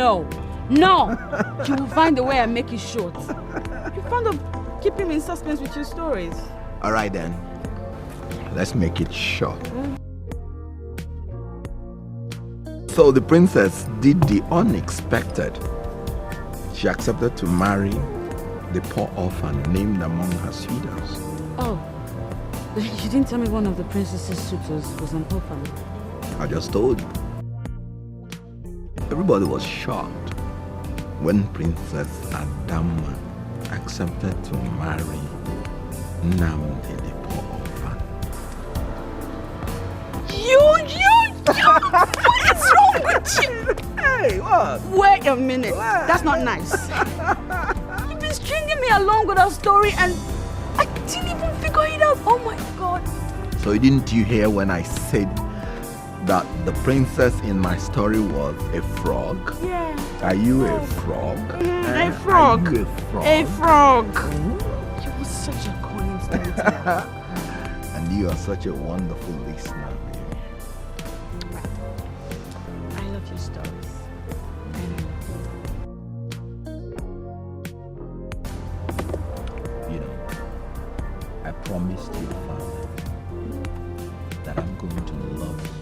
No. No! You will find a way and make it short. You found to keep him in suspense with your stories. Alright then. Let's make it short. So the princess did the unexpected. She accepted to marry the poor orphan named among her suitors. Oh, you didn't tell me one of the princess's suitors was an orphan. I just told you. Everybody was shocked when Princess Adama accepted to marry Namdi the poor orphan. What is wrong with you? Hey, what? Wait a minute. What? That's not nice. You've been stringing me along with our story and I didn't even figure it out. Oh my God. So didn't you hear when I said that the princess in my story was a frog? Yeah. Are you a frog? A frog. Are you a frog? A frog. You were such a cunning storyteller. And you are such a wonderful listener, baby. I love your stories. You know, I promised you, Father, that I'm going to love you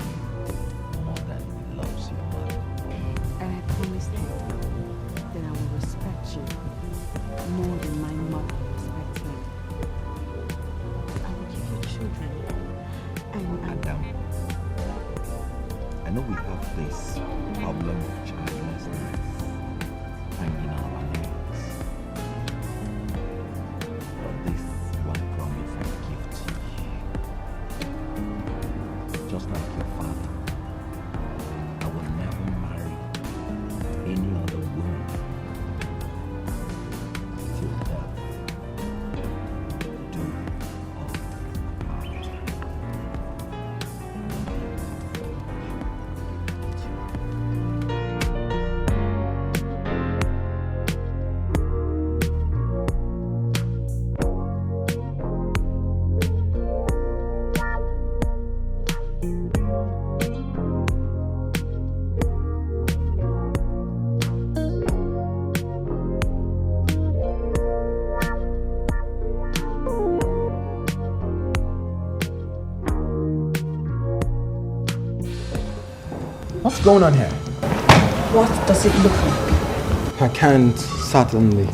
more than he loves your mother. And I promised you that I will respect you more than my mother respects me. I will give you children. And Adam, I know we have this problem of childlessness hanging on our necks. But this one promise I give to you. Just like your father, I will never marry any other woman till death do us part. What's going on here? what does it look like? I can't certainly.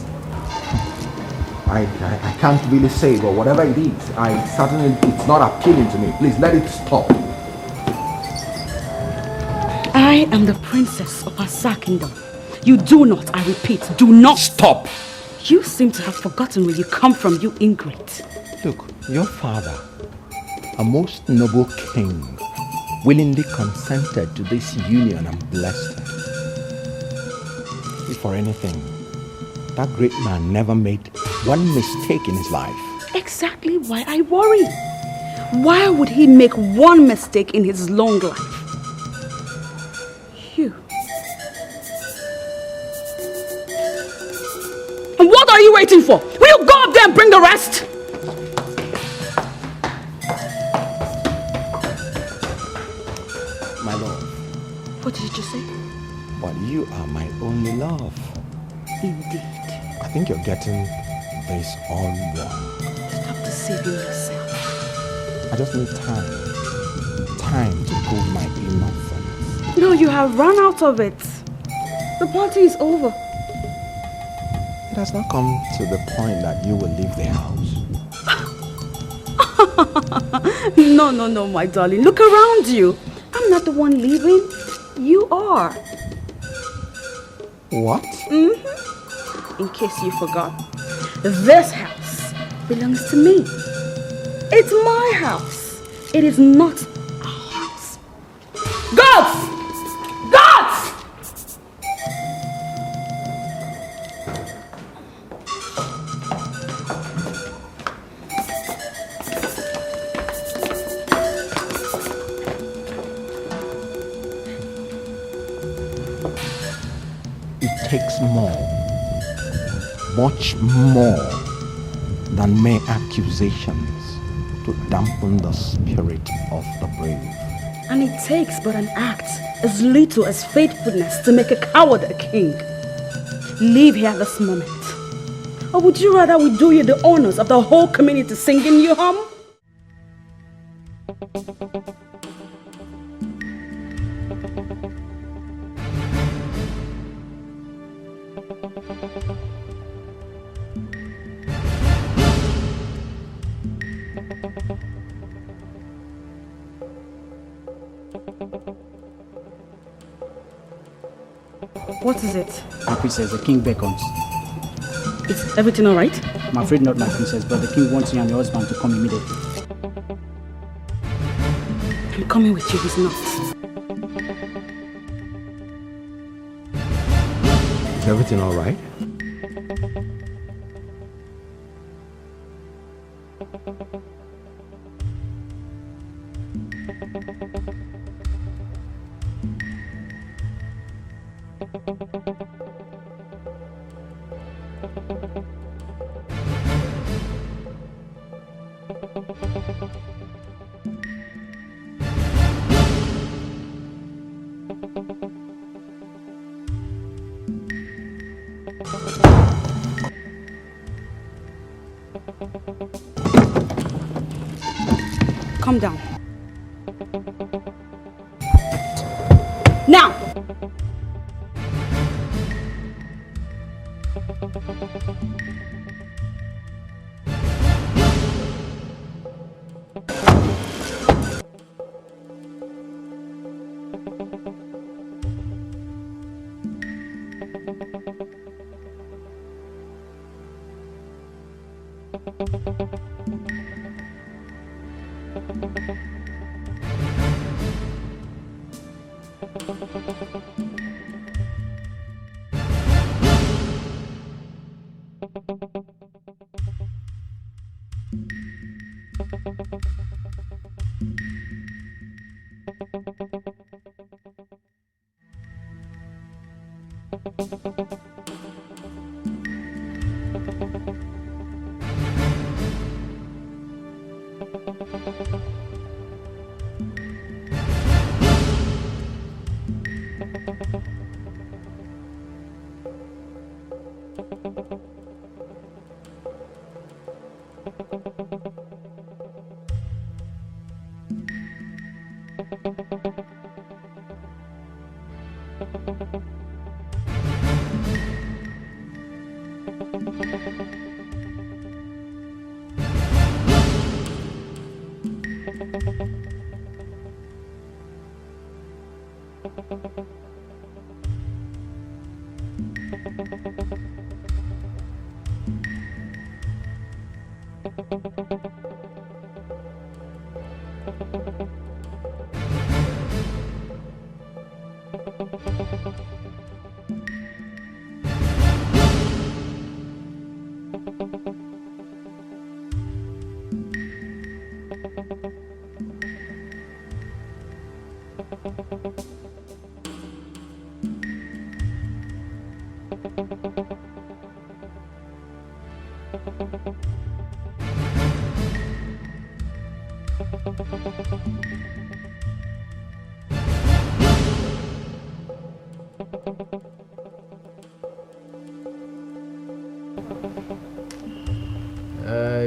I can't really say, but whatever it is, it's not appealing to me. Please let it stop. I am the princess of Asa Kingdom. You do not, I repeat, do not Stop! You seem to have forgotten where you come from, you ingrate. Look, your father, a most noble king, willingly consented to this union and blessed her. If for anything, that great man never made one mistake in his life. Exactly why I worry. Why would he make one mistake in his long life? You. And what are you waiting for? Will you go up there and bring the rest? My love, What did you say? but you are my only love. Indeed. I think you're getting this all wrong. Stop deceiving yourself. I just need time to cool my innocence. No, you have run out of it. The party is over. It has not come to the point that you will leave the house. No, my darling. Look around you. I'm not the one leaving. You are. What? In case you forgot, this house belongs to me. It's my house. It is not our house. Gods! Gods! It takes more, much more than mere accusations to dampen the spirit of the brave. And it takes but an act as little as faithfulness to make a coward a king. Leave here this moment. Or would you rather we do you the honors of the whole community singing you home? What is it? My princess, the king beckons. Is everything alright? I'm afraid not, my princess, but the king wants you and your husband to come immediately. I'm coming with you, he's not. Is everything all right? Calm down. Now!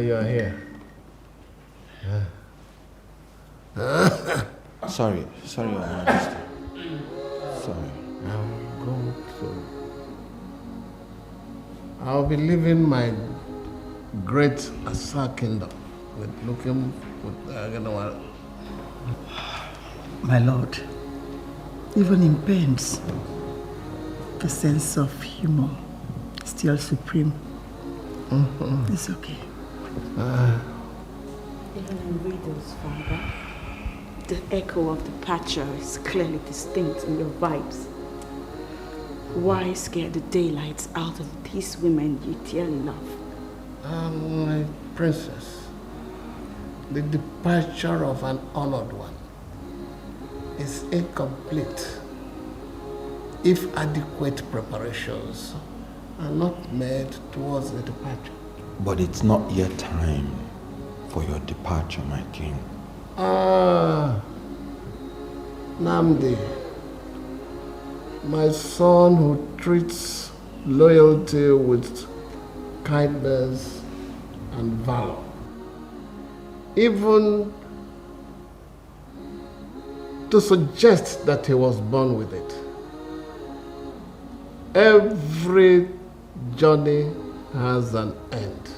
You're here. Sorry, Your Majesty. Sorry. I'm going to. I'll be leaving my great Asa kingdom with looking with My lord, even in pains, the sense of humor is still supreme. It's okay. Even in riddles, Father, the echo of departure is clearly distinct in your vibes. Why scare the daylights out of these women you dearly love? My princess, the departure of an honored one is incomplete if adequate preparations are not made towards the departure. But it's not yet time for your departure, my king. Namdi, my son who treats loyalty with kindness and valor, even to suggest that he was born with it. Every journey has an end.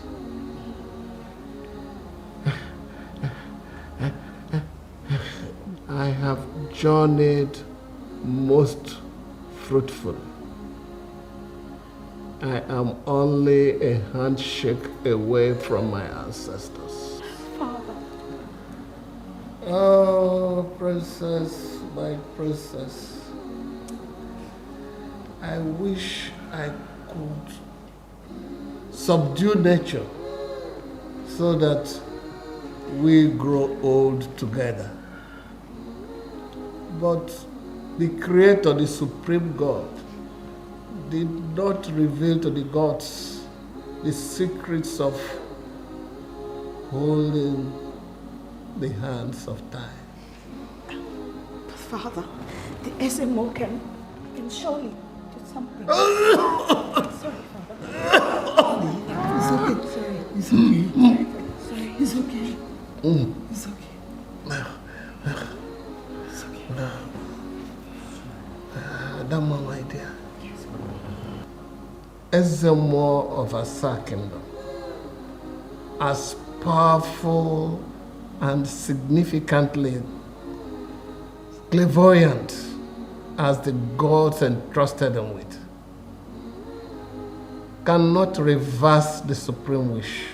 I have journeyed most fruitful. I am only a handshake away from my ancestors. Father. Oh, princess, my princess. I wish I could subdue nature so that we grow old together. But the Creator, the Supreme God, did not reveal to the gods the secrets of holding the hands of time. But Father, the SMO can surely do something. Sorry, Father. It's okay. It's okay. Sorry. It's okay. It's okay. It's okay. Dama, my dear. Ezemo of Asa Kingdom, as powerful and significantly clairvoyant as the gods entrusted him with, cannot reverse the supreme wish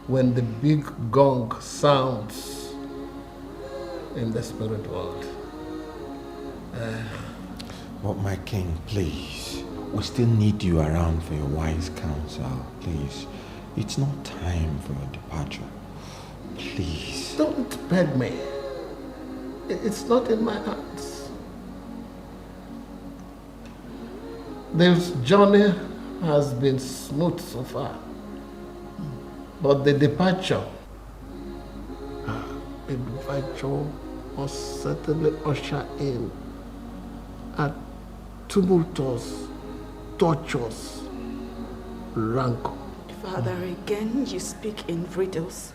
when the big gong sounds in the spirit world. But my king, please, we still need you around for your wise counsel, please. It's not time for your departure. Please. Don't beg me. It's not in my hands. This journey has been smooth so far, but the departure must certainly usher in a tumultuous, torturous rancor. Father, again you speak in riddles.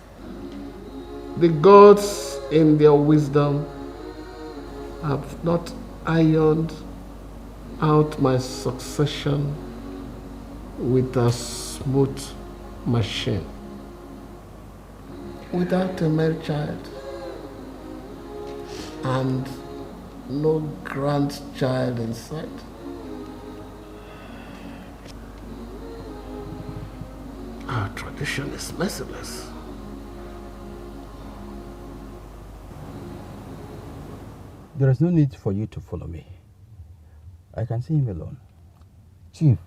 The gods, in their wisdom, have not ironed out my succession with a smooth machine. Without a male child and no grandchild in sight, our tradition is merciless. There is no need for you to follow me. I can see him alone. Chief,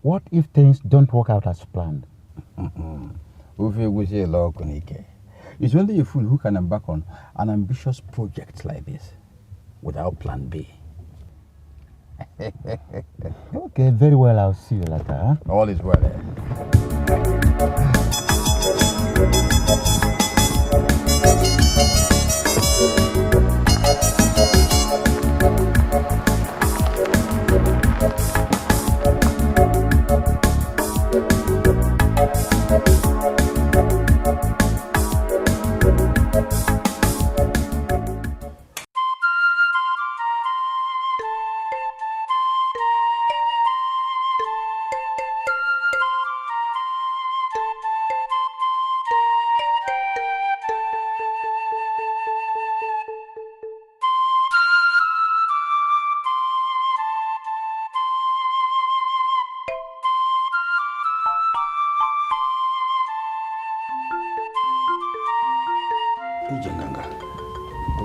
what if things don't work out as planned? It's only a fool who can embark on an ambitious project like this without plan B. Okay, very well, I'll see you later. Huh? All is well.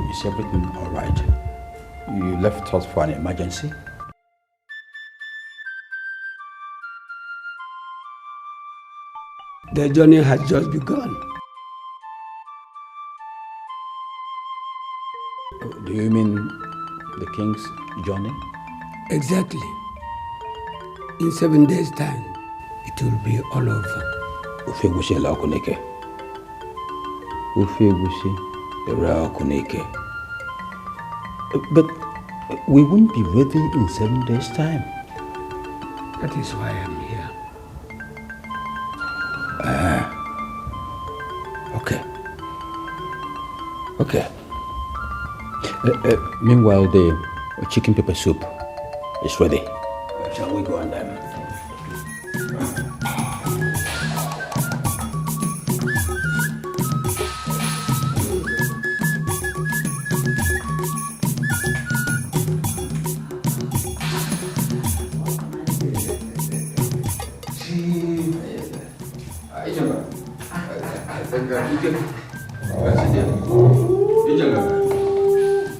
Is everything all right? You left us for an emergency? The journey has just begun. Do you mean the king's journey? Exactly. In 7 days' time, it will be all over. Ufegusi la Okuneke. Ufegusi la Okuneke. But we won't be ready in 7 days' time. That is why I'm here. Okay. Okay. Meanwhile, the chicken pepper soup is ready. Shall we go and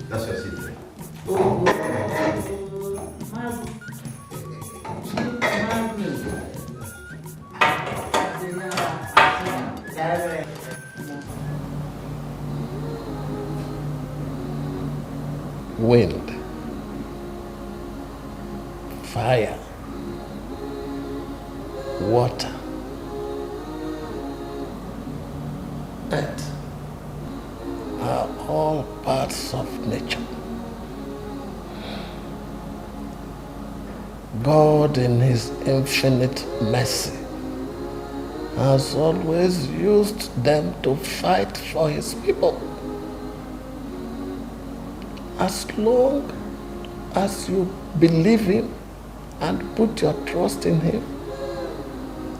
That's your seat. Wind, fire, water, earth are all parts of nature. God, in His infinite mercy, has always used them to fight for His people. As long as you believe Him and put your trust in Him,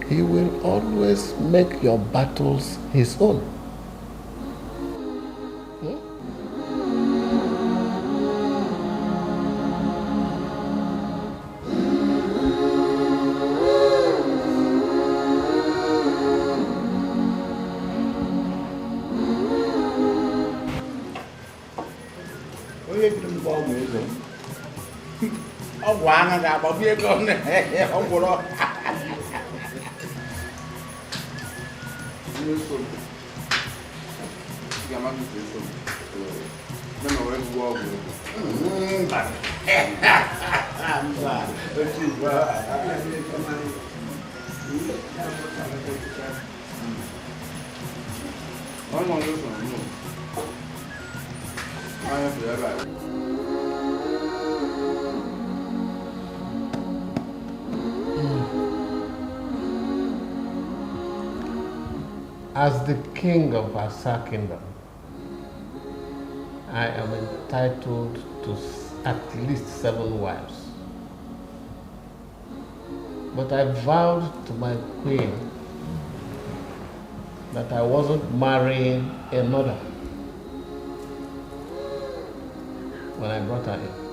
He will always make your battles His own. As the king of Asa Kingdom, I am entitled to at least 7 wives. But I vowed to my queen that I wasn't marrying another when I brought her in.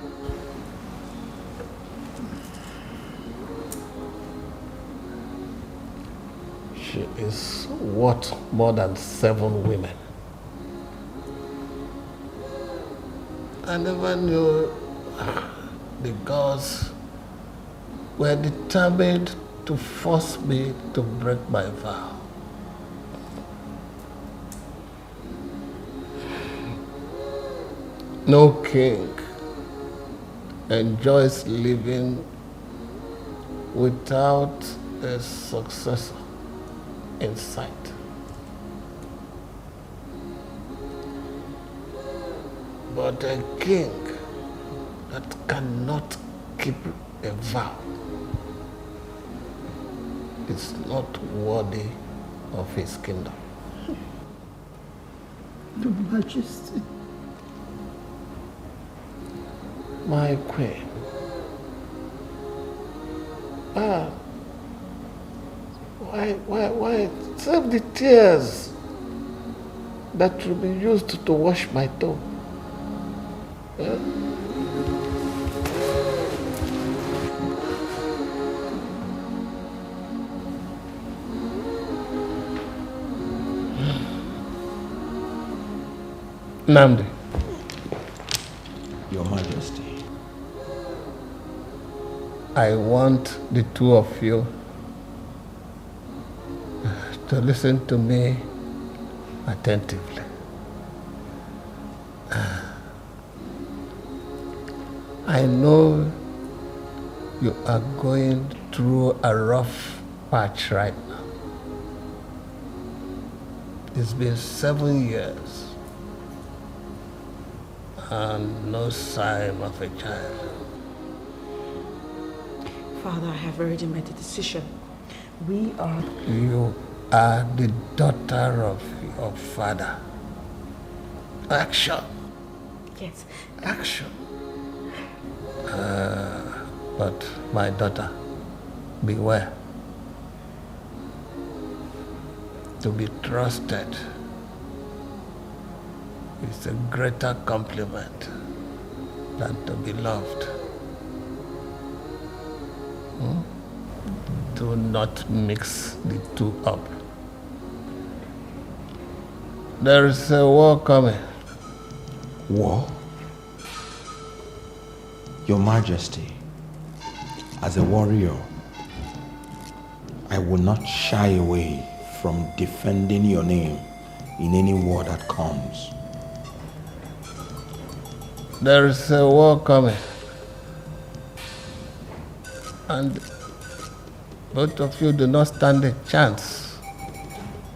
She is worth more than 7 women. I never knew the gods were determined to force me to break my vow. No king enjoys living without a successor in sight. But a king that cannot keep a vow is not worthy of his kingdom. Your Majesty. My queen. Why save the tears that will be used to wash my tomb? Namdi. Your Majesty. I want the 2 of you to listen to me attentively. I know you are going through a rough patch right now. It's been 7 years, and no sign of a child. Father, I have already made a decision. We are... You are the daughter of your father. Action. Yes. Action. But my daughter, beware. To be trusted is a greater compliment than to be loved. Do not mix the two up. There is a war coming. War? Your Majesty, as a warrior, I will not shy away from defending your name in any war that comes. There is a war coming. And both of you do not stand a chance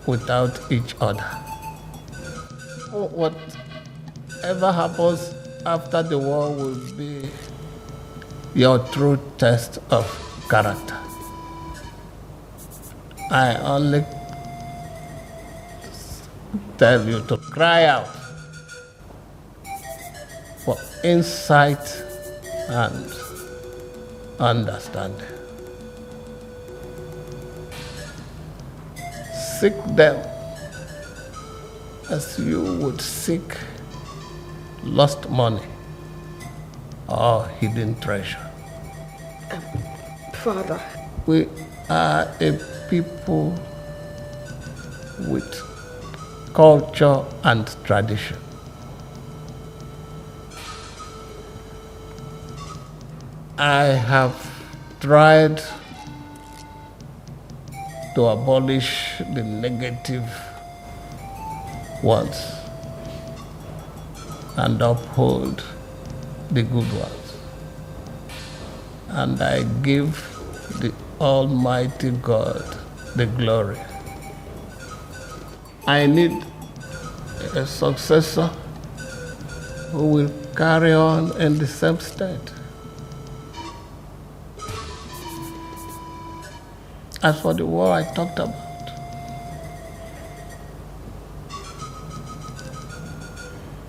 without each other. Whatever happens after the war will be your true test of character. I only tell you to cry out for insight and understanding. Seek them as you would seek lost money or hidden treasure. Father. We are a people with culture and tradition. I have tried to abolish the negative ones and uphold the good ones. And I give the Almighty God the glory. I need a successor who will carry on in the same state. As for the war I talked about,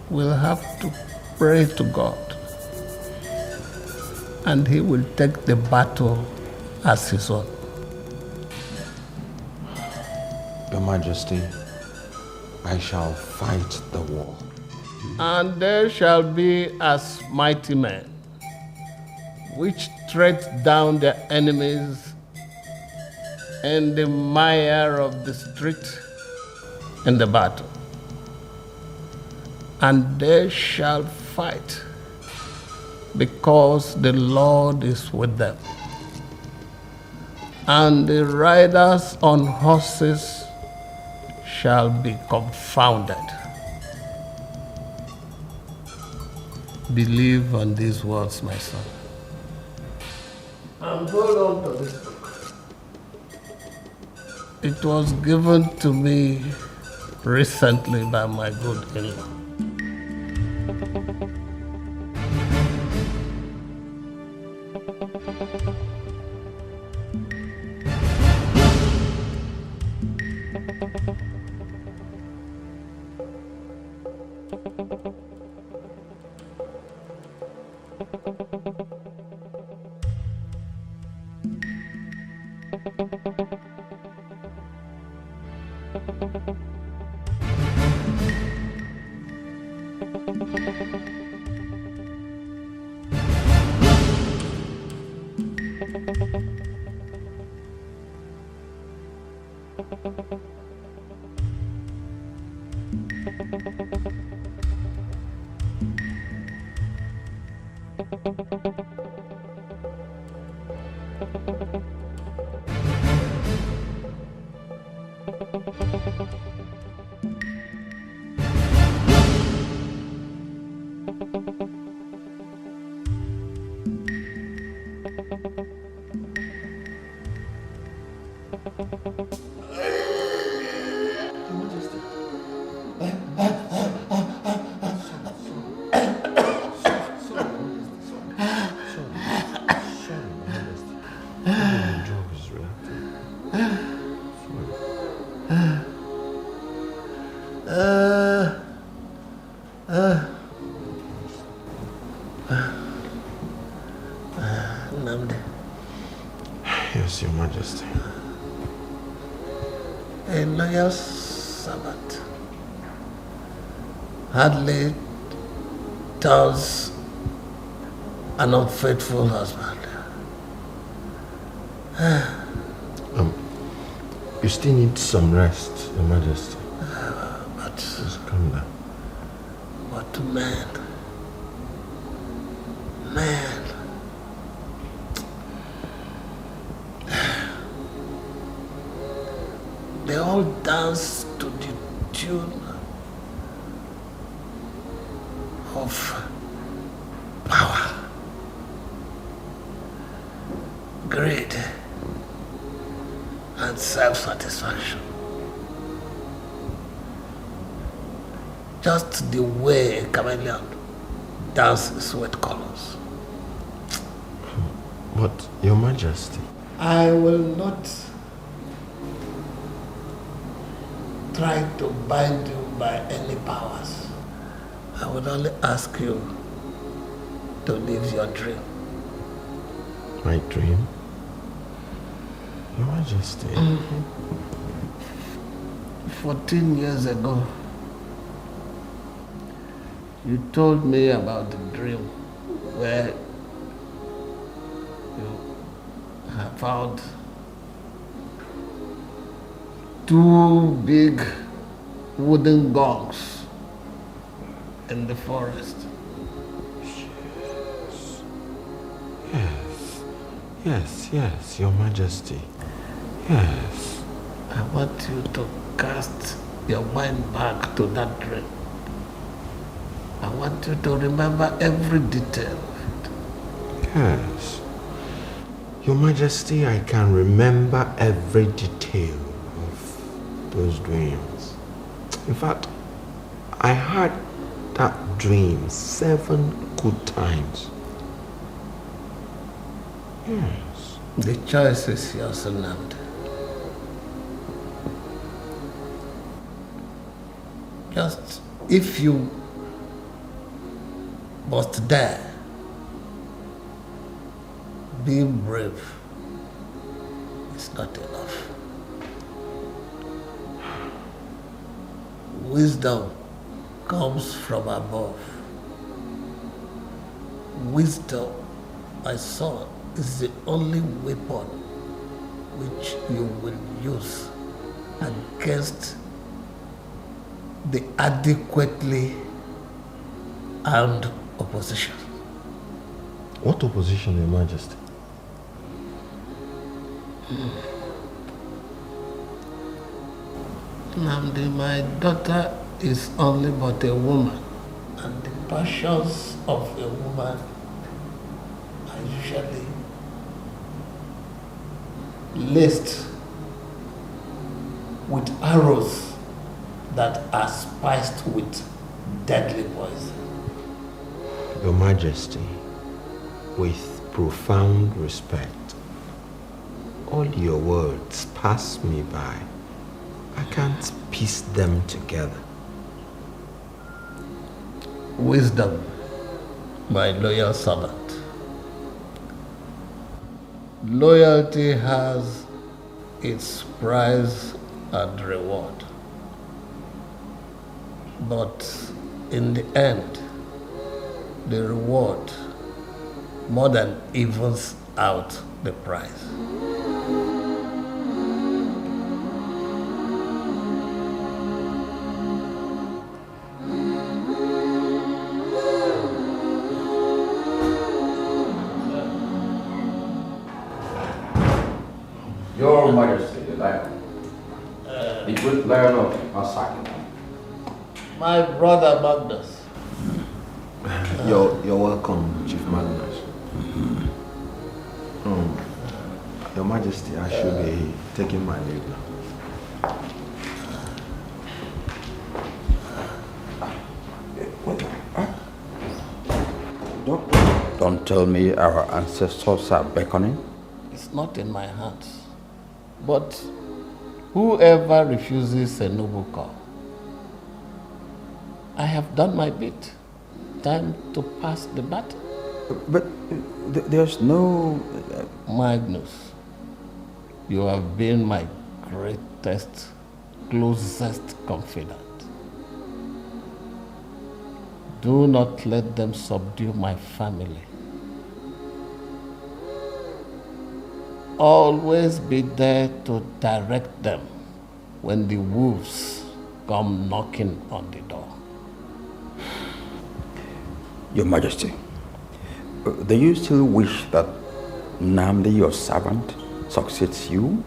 we'll have to pray to God, and He will take the battle as His own. Your Majesty, I shall fight the war. And there shall be as mighty men, which tread down their enemies in the mire of the street in the battle. And they shall fight, because the Lord is with them. And the riders on horses shall be confounded. Believe on these words, my son. And hold on to this book. It was given to me recently by my good in-law. Majesty. A loyal servant hardly tells an unfaithful husband. You still need some rest, Your Majesty. But just calm down. But man, they all dance to the tune of power, greed, and self-satisfaction. Just the way a chameleon dances with colors. But, Your Majesty, I will not try to bind you by any powers. I would only ask you to live your dream. My dream? Your Majesty. 14 years ago, you told me about the dream where you have found 2 big wooden gongs in the forest. Yes, Your Majesty. Yes. I want you to cast your mind back to that dream. I want you to remember every detail of it. Yes. Your Majesty, I can remember every detail of those dreams. In fact, I had that dream 7 good times. Yes. The choice is yours, Nnamdi. Just if you must dare, being brave is not enough. Wisdom comes from above. Wisdom, my son, is the only weapon which you will use against the adequately armed opposition. What opposition, Your Majesty? Nnamdi, my daughter is only but a woman, and the passions of a woman are usually laced with arrows that are spiced with deadly poison. Your Majesty, with profound respect, all your words pass me by. I can't piece them together. Wisdom, my loyal servant. Loyalty has its price and reward. But in the end, the reward more than evens out the price. Your Majesty, the lion. The good lion of Asaki. My brother Magnus. You're welcome, Chief Magnus. Your Majesty, I should be taking my leave now. Don't tell me our ancestors are beckoning. It's not in my hands. But whoever refuses a noble call, I have done my bit. Time to pass the baton. But there's no... Magnus, You have been my greatest, closest confidant. Do not let them subdue my family. Always be there to direct them when the wolves come knocking on the door. Your Majesty, do you still wish that Namdi, your servant, succeeds you?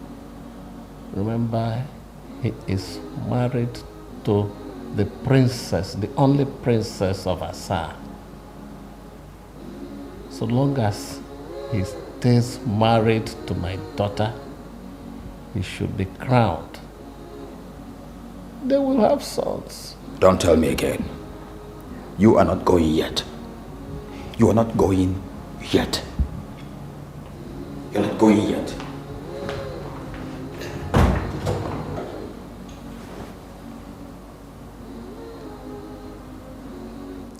Remember, he is married to the princess, the only princess of Asa. So long as he stays married to my daughter, he should be crowned. They will have sons. Don't tell me again. You are not going yet. You are not going yet. You're not going yet.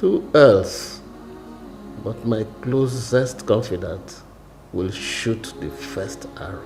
Who else but my closest confidant will shoot the first arrow?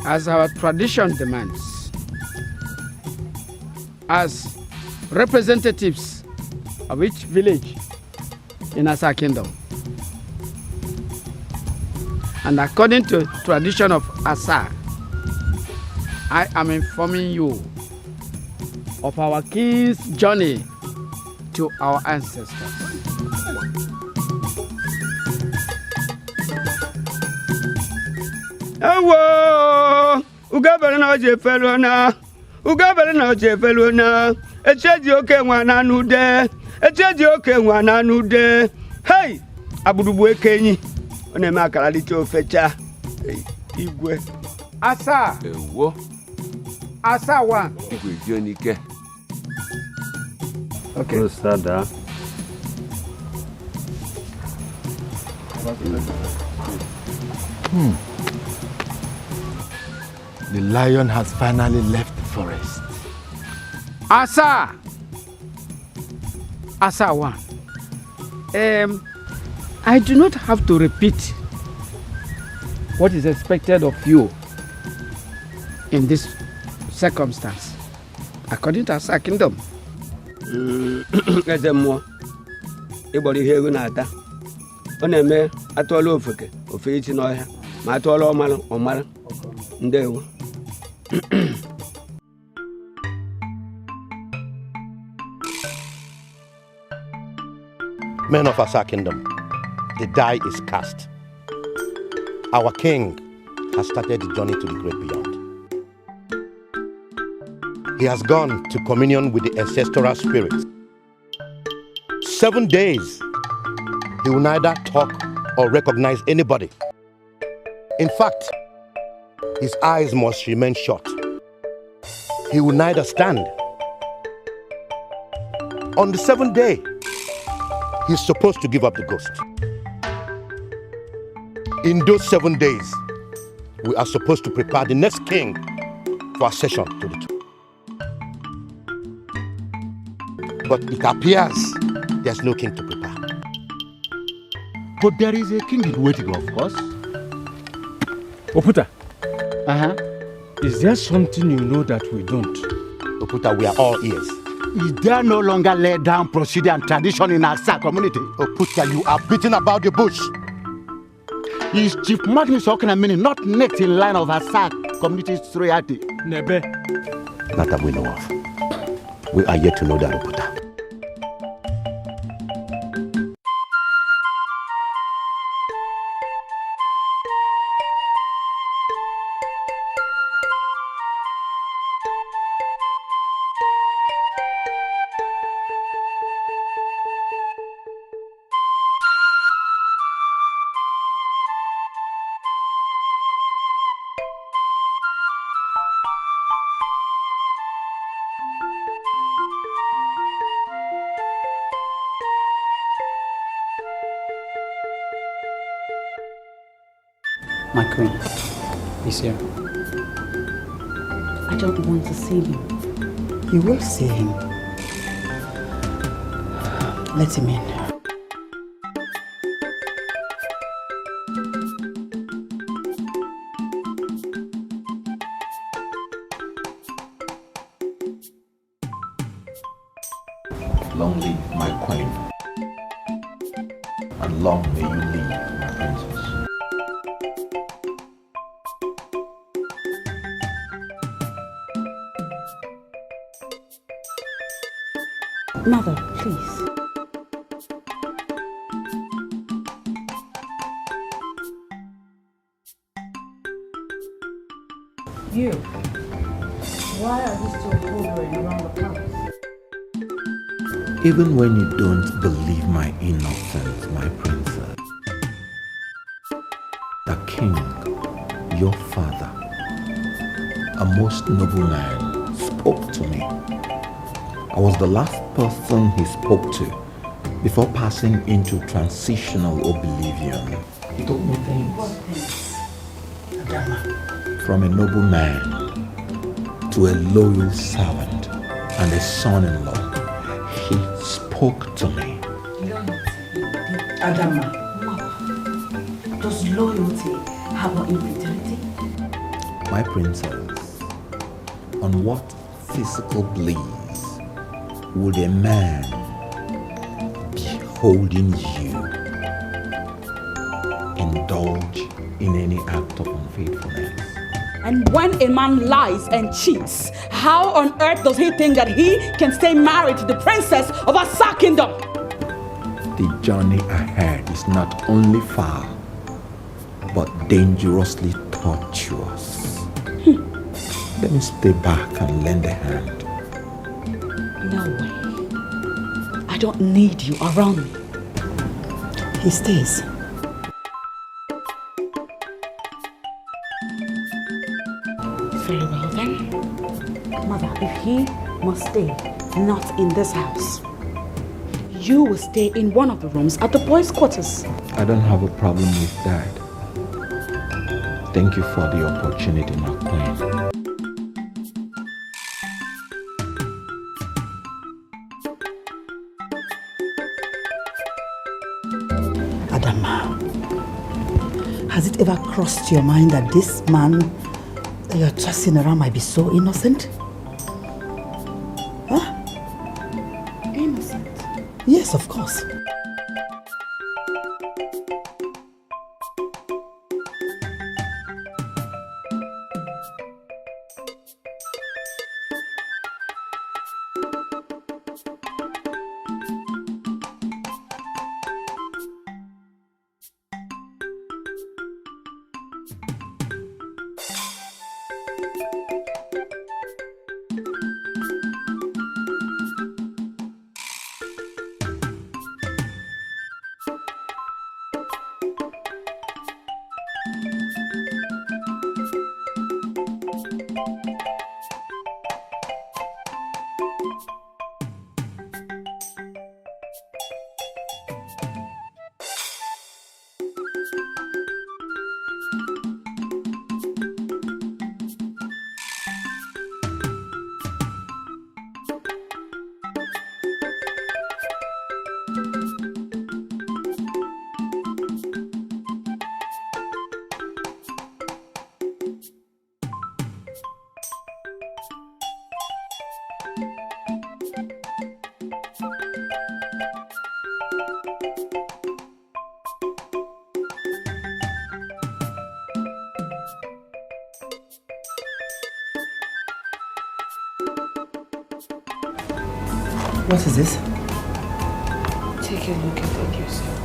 As our tradition demands, as representatives of each village in Asa Kingdom, and according to tradition of Asa, I am informing you of our king's journey to our ancestors. Ewo, ugabere na oje felo na, ugabere na oje felo na. Echeji oke nwa na nude, echeji oke nwa na nude. Hey, abudubu ekenyi. One me akara lite ofecha. Igwe. Asa. Ewo. Asa one. Igwe jonike. Okay. Rosada. The lion has finally left the forest. Asa! Asa one. I do not have to repeat what is expected of you in this circumstance, according to Asa Kingdom. Ezemo. Ibori hego na ata. Oneme atolo ofeke, ofechi no ya. Ma atolo omara. Ndewo. Men of Asa Kingdom, the die is cast. Our king has started the journey to the great beyond. He has gone to communion with the ancestral spirits. 7 days, he will neither talk or recognize anybody. In fact, his eyes must remain shut. He will neither stand. On the 7th day, he's supposed to give up the ghost. In those 7 days, we are supposed to prepare the next king for accession to the throne. But it appears there's no king to prepare. But there is a king in waiting, of course. Oputa. Is there something you know that we don't? Oputa, we are all ears. Is there no longer laid down procedure and tradition in our community? Oputa, you are beating about the bush. Is Chief Magnus Okonkwo not next in line of our community's royalty? Nebe. Not that we know of. We are yet to know that, Oputa. My queen, he's here. I don't want to see him. You will see him. Let him in. Long live my queen, and long may you live, my princess. Mother, please. You. Why are you still hovering around the palace? Even when you don't believe my innocence, my princess, the king, your father, a most noble man, spoke to me. I was the last person he spoke to before passing into transitional oblivion. He told me things. What things? Adama. From a noble man to a loyal servant and a son-in-law. He spoke to me. Loyalty. Adama. Mother, does loyalty have no infidelity? My princess, on what physical bliss would a man beholding you indulge in any act of unfaithfulness? And when a man lies and cheats, how on earth does he think that he can stay married to the princess of Asa Kingdom? The journey ahead is not only far, but dangerously tortuous. Let me stay back and lend a hand. No way. I don't need you around me. He stays. Very well then. Mother, if he must stay not in this house, you will stay in one of the rooms at the boys' quarters. I don't have a problem with that. Thank you for the opportunity, my queen. Adama, has it ever crossed your mind that this man that you're tossing around might be so innocent? Huh? Innocent? Yes, of course. What is this? Take a look at it yourself.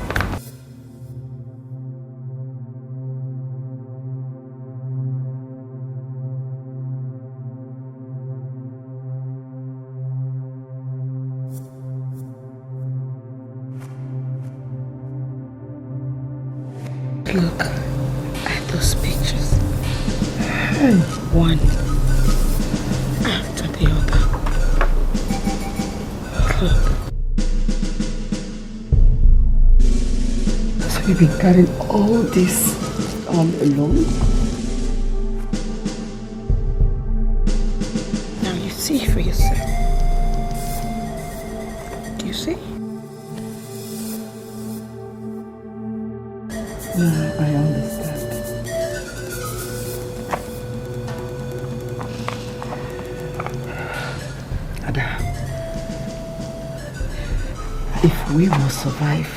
Look at those pictures. One after the other. Look. So you've been carrying all this all alone? Now you see for yourself. Do you see? Yeah, I understand. Ada, if we will survive,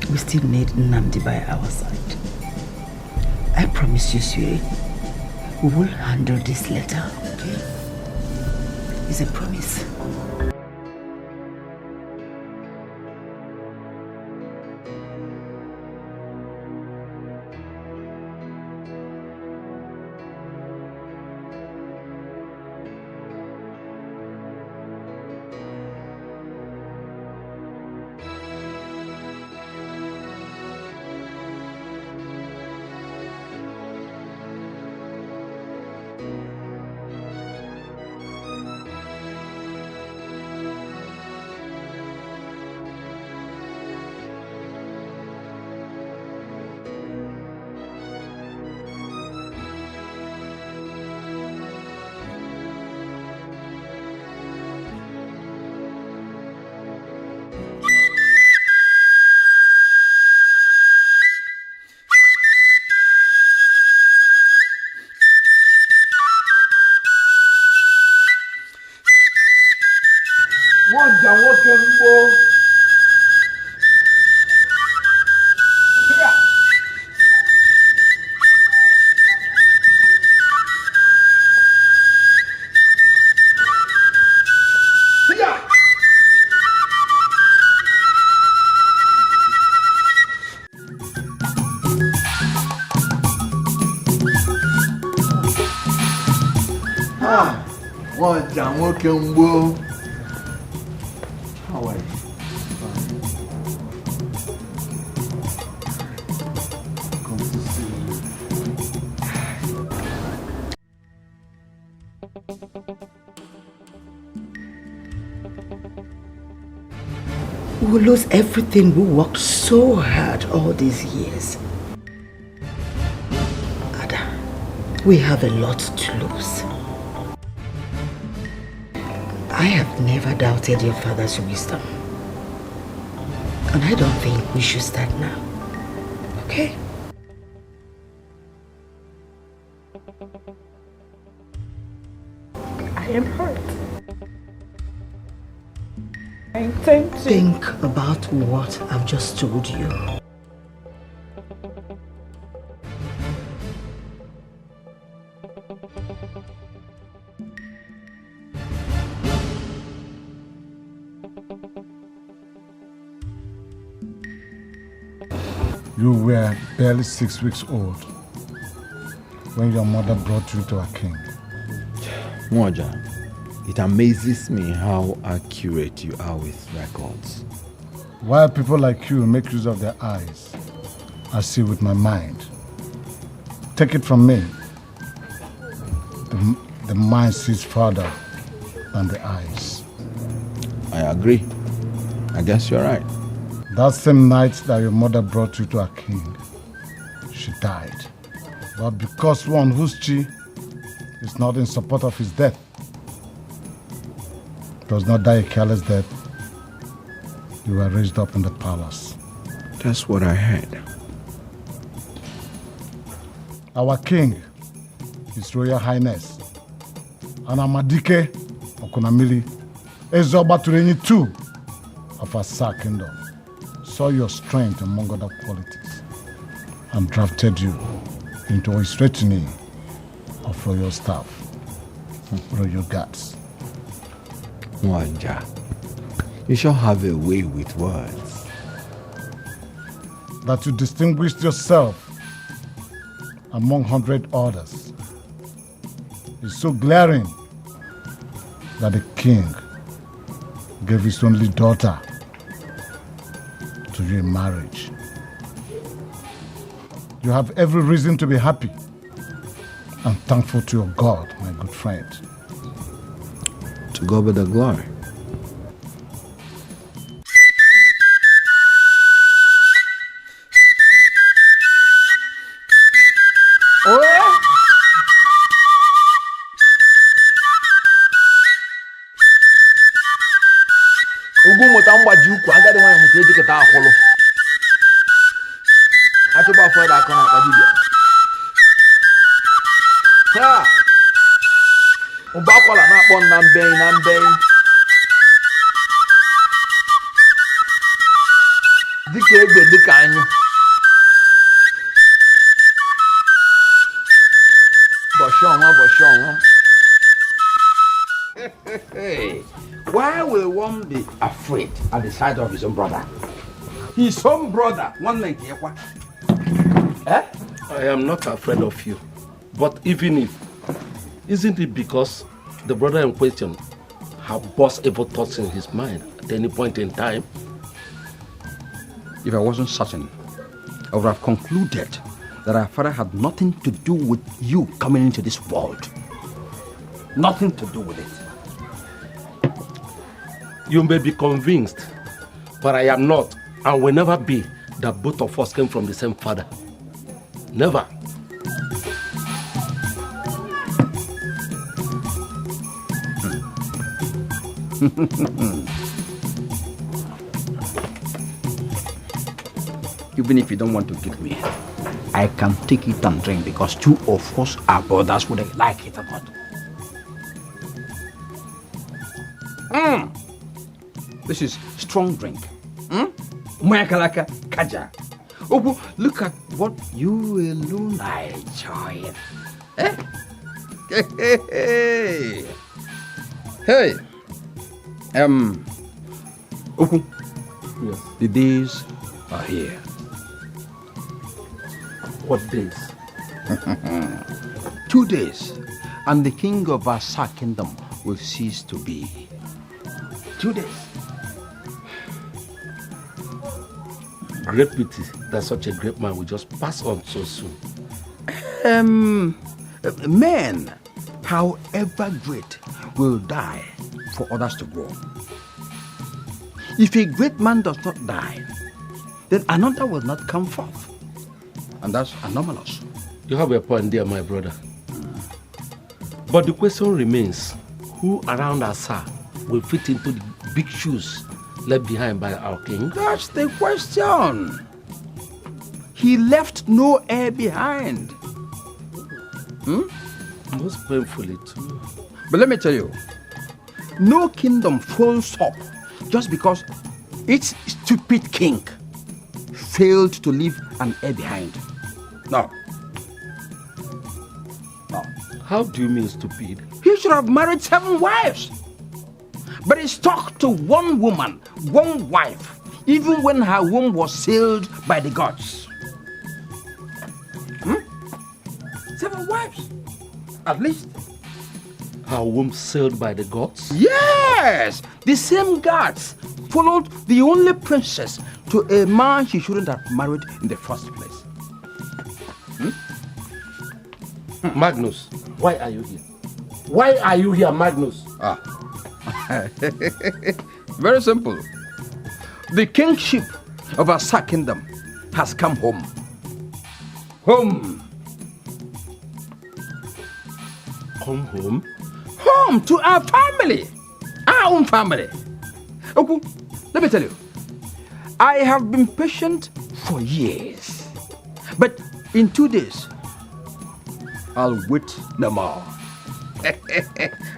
we still need Nnamdi by our side. I promise you, Siri, we will handle this letter, okay? It's a promise. Okonkwo. How are you? Come to see you. We will lose everything we worked so hard all these years. Ada, we have a lot to lose. I have never doubted your father's wisdom. And I don't think we should start now. Okay? I am hurt. I intend to think about what I've just told you. You were barely 6 weeks old when your mother brought you to a king. Mwaja, it amazes me how accurate you are with records. While people like you make use of their eyes, I see with my mind. Take it from me. The mind sees farther than the eyes. I agree. I guess you're right. That same night that your mother brought you to a king, she died. But because one whose chi is not in support of his death does not die a careless death, you were raised up in the palace. That's what I heard. Our king, His Royal Highness, Anamadike Okunamili, Ezobatureni II of Asa Kingdom, saw your strength among other qualities and drafted you into his retinue of royal staff, royal guards. Mwanja, you shall have a way with words. That you distinguished yourself among 100 others is so glaring that the king gave his only daughter to you in marriage. You have every reason to be happy and thankful to your God, my good friend. To God be the glory. Ugwu mụta mgbaji ukwu agadi nwanyị mụta ejikọta akwụlụ. Achụba afọ ịda akọ na akpa dibịa. Ha! Ụba akwala na-akpọ na mbeyi na mbeyi. Dịka egbe dịka anyụ. Bọshọ ọnwa. Why will one be afraid at the sight of his own brother? His own brother, one like Yekwa. Eh? I am not afraid of you. But even if, isn't it because the brother in question have burst evil thoughts in his mind at any point in time? If I wasn't certain, I would have concluded that our father had nothing to do with you coming into this world. Nothing to do with it. You may be convinced, but I am not and will never be that both of us came from the same father. Never. Even if you don't want to give me, I can take it and drink because two of us are brothers whether you like it or not. This is strong drink. Mayakalaka Kaja. Oh, look at what you alone are enjoying. Eh? Hey. Oku. Yes. The days are here. What days? 2 days, and the king of our kingdom will cease to be. 2 days. Great pity that such a great man will just pass on so soon. Men, however great, will die for others to grow. If a great man does not die, then another will not come forth. And that's anomalous. You have a point there, my brother. But the question remains, who around us will fit into the big shoes left behind by our king? That's the question. He left no heir behind. Most painfully too. But let me tell you, no kingdom falls up just because its stupid king failed to leave an heir behind. No. How do you mean stupid? He should have married 7 wives. But he stuck to one woman, one wife, even when her womb was sealed by the gods. 7 wives, at least. Her womb sealed by the gods? Yes! The same gods followed the only princess to a man she shouldn't have married in the first place. Magnus, why are you here? Why are you here, Magnus? Very simple. The kingship of our kingdom has come home. Home. Come home? Home to our family. Our own family. Okay, let me tell you. I have been patient for years. But in 2 days, I'll wait no more.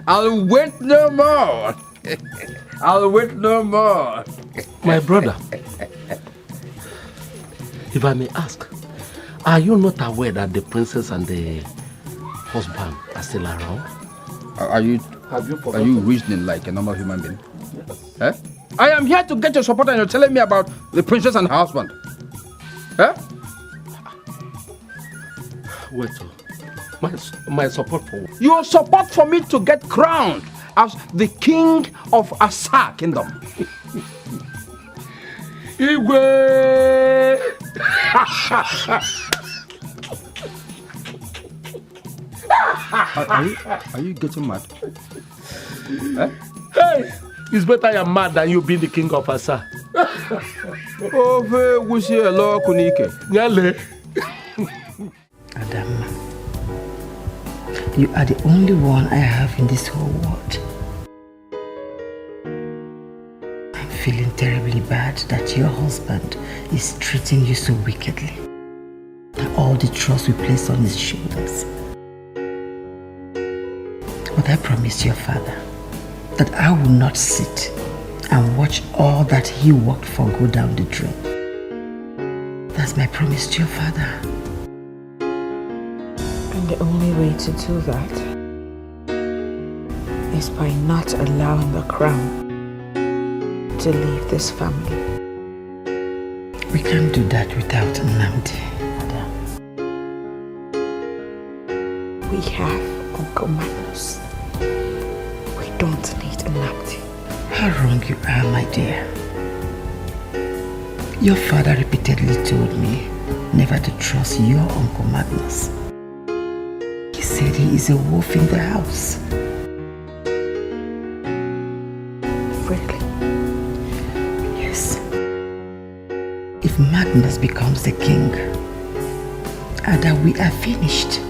I'll wait no more. I'll wait no more. My brother, if I may ask, are you not aware that the princess and the husband are still around? Are you Have you forgotten? Are you reasoning like a normal human being? Yes. Eh? I am here to get your support and you're telling me about the princess and her husband. Eh? Wait, my support for what? Your support for me to get crowned as the king of Asa kingdom. Igwe! Are you getting mad? Eh? Hey! It's better I am mad than you being the king of Asa. Adam, you are the only one I have in this whole world. I'm feeling terribly bad that your husband is treating you so wickedly. All the trust we place on his shoulders. But I promised your father that I will not sit and watch all that he worked for go down the drain. That's my promise to your father. And the only way to do that is by not allowing the crown to leave this family. We can't do that without Nnamdi. We have Uncle Magnus. We don't need Nnamdi. How wrong you are, my dear. Your father repeatedly told me never to trust your Uncle Magnus. He said he is a wolf in the house. Really? Yes. If Magnus becomes the king, Ada, we are finished.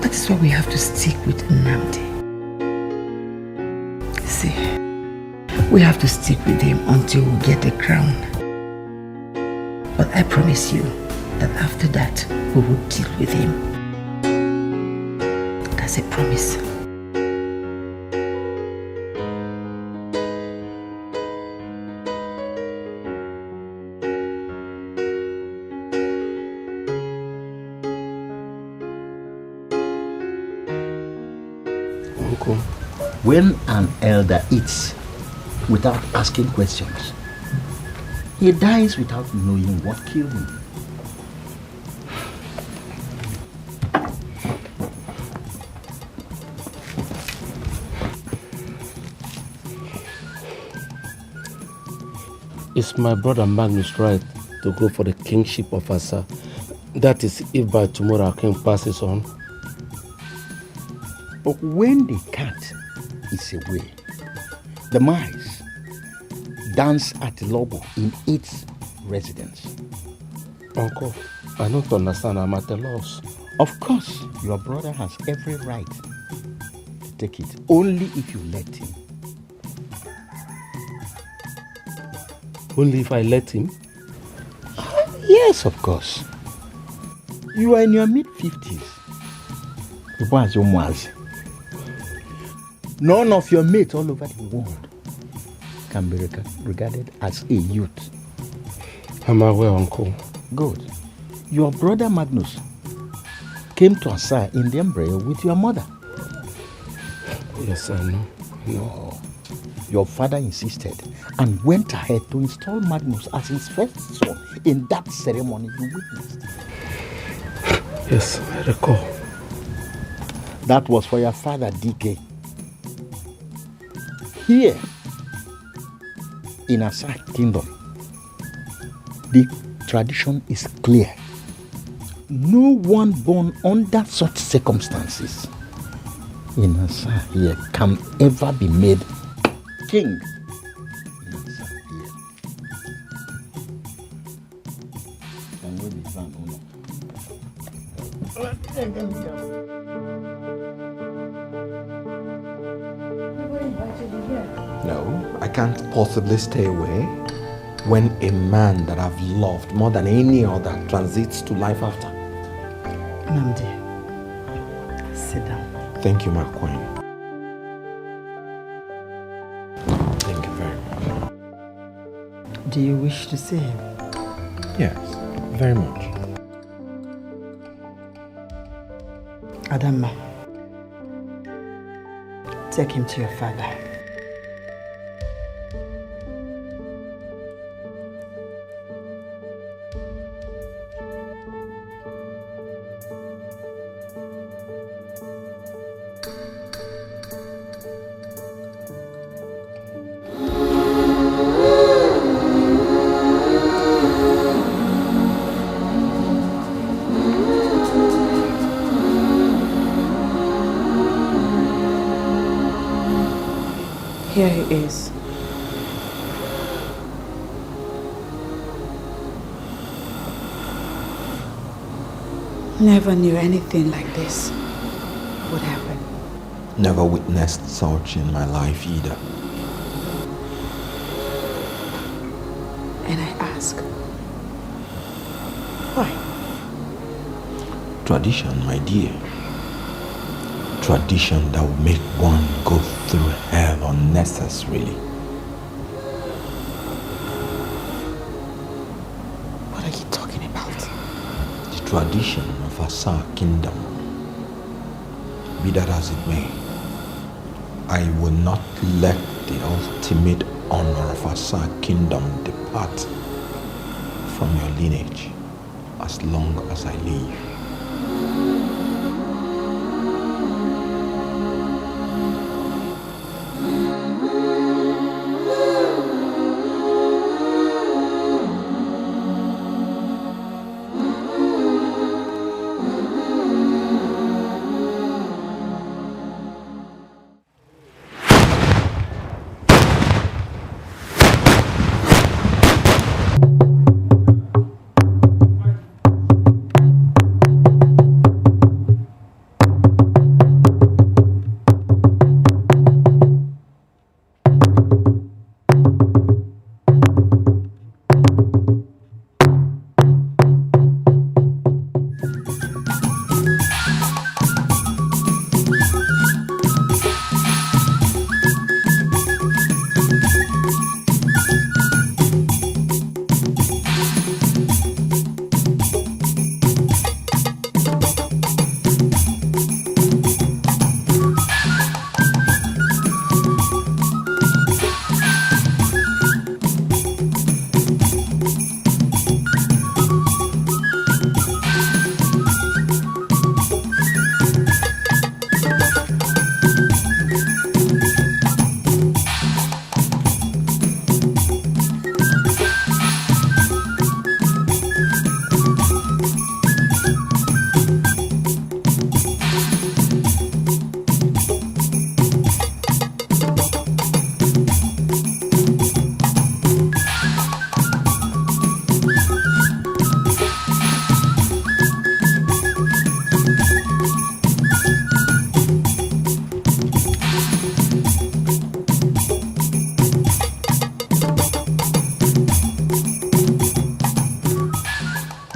That is why we have to stick with Nnamdi. See, we have to stick with him until we get the crown. But I promise you that after that, we will deal with him. That's a promise. Uncle, when an elder eats without asking questions, he dies without knowing what killed him. Is my brother Magnus right to go for the kingship of Asa? That is, if by tomorrow our king passes on. But when the cat is away, the mice dance at the lobo in its residence. Uncle, I don't understand. I'm at a loss. Of course, your brother has every right to take it, only if you let him. Only if I let him? Yes, of course. You are in your mid-50s. None of your mates all over the world can be regarded as a youth. I'm aware, Uncle. Good. Your brother Magnus came to Asa in the embryo with your mother. Yes, I know. No. Your father insisted and went ahead to install Magnus as his first son in that ceremony you witnessed. Yes, I recall. That was for your father, DK. Here, in Asa Kingdom, the tradition is clear. No one born under such circumstances in Asa here can ever be made king. No, I can't possibly stay away when a man that I've loved more than any other transits to life after. Nnamdi, sit down. Thank you, my queen. Thank you very much. Do you wish to see him? Yes, very much. Adama, Take him to your father. Here he is. Never knew anything like this would happen. Never witnessed such in my life either. And I ask, why? Tradition, my dear. Tradition that will make one go through hell unnecessarily. What are you talking about? The tradition of Asa kingdom. Be that as it may, I will not let the ultimate honor of Asa kingdom depart from your lineage as long as I live.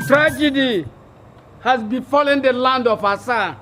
Tragedy has befallen the land of Asa.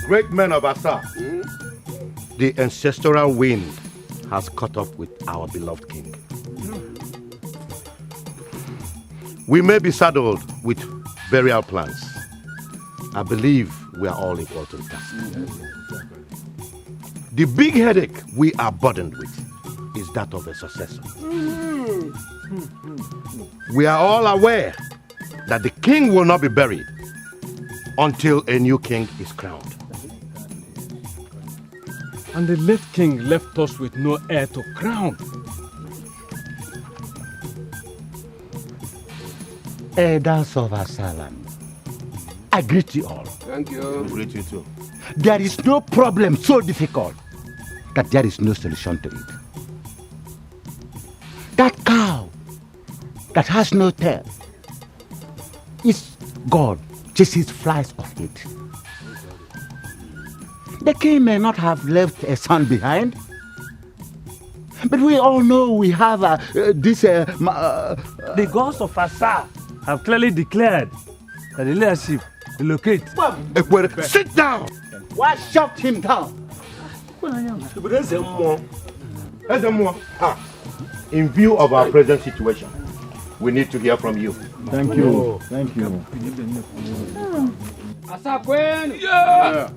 Great men of Asa, the ancestral wind has caught up with our beloved king. We may be saddled with burial plans. I believe we are all equal to the task. The big headache we are burdened with is that of a successor. We are all aware that the king will not be buried until a new king is crowned. And the late king left us with no heir to crown. Elders of Asalam, I greet you all. Thank you. I greet you too. There is no problem so difficult that there is no solution to it. That that has no tail. It's God chases flies off it. The king may not have left a son behind, but we all know we have The gods of Asa have clearly declared that the leadership relocate. Sit down! Why shut him down? In view of our present situation, we need to hear from you. Thank you. Thank you. Asa kwenu. Yeah.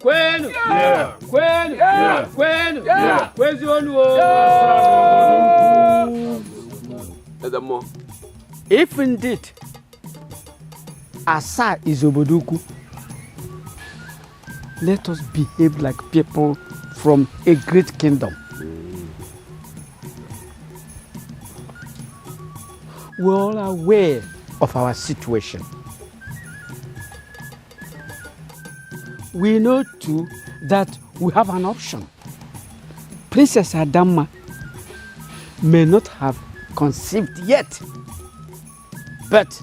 Kwenu. Yeah. Kwenu. Yeah. Kwenu. Yeah. Kwezi onu. If indeed Asa is Oboduku, let us behave like people from a great kingdom. We're all aware of our situation. We know too that we have an option. Princess Adama may not have conceived yet, but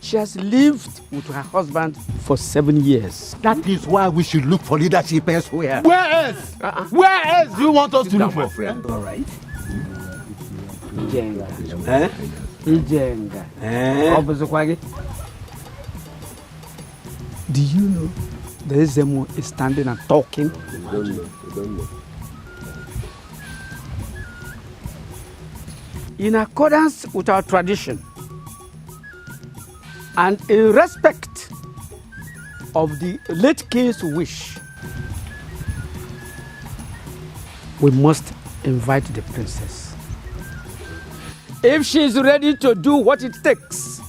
she has lived with her husband for 7 years. That is why we should look for leadership elsewhere. Where else? Where else do you want us to look for? All right. Ijenga. Ijenga. Do you know the Ezemo is standing and talking? In accordance with our tradition and in respect of the late king's wish, we must invite the princess. If she is ready to do what it takes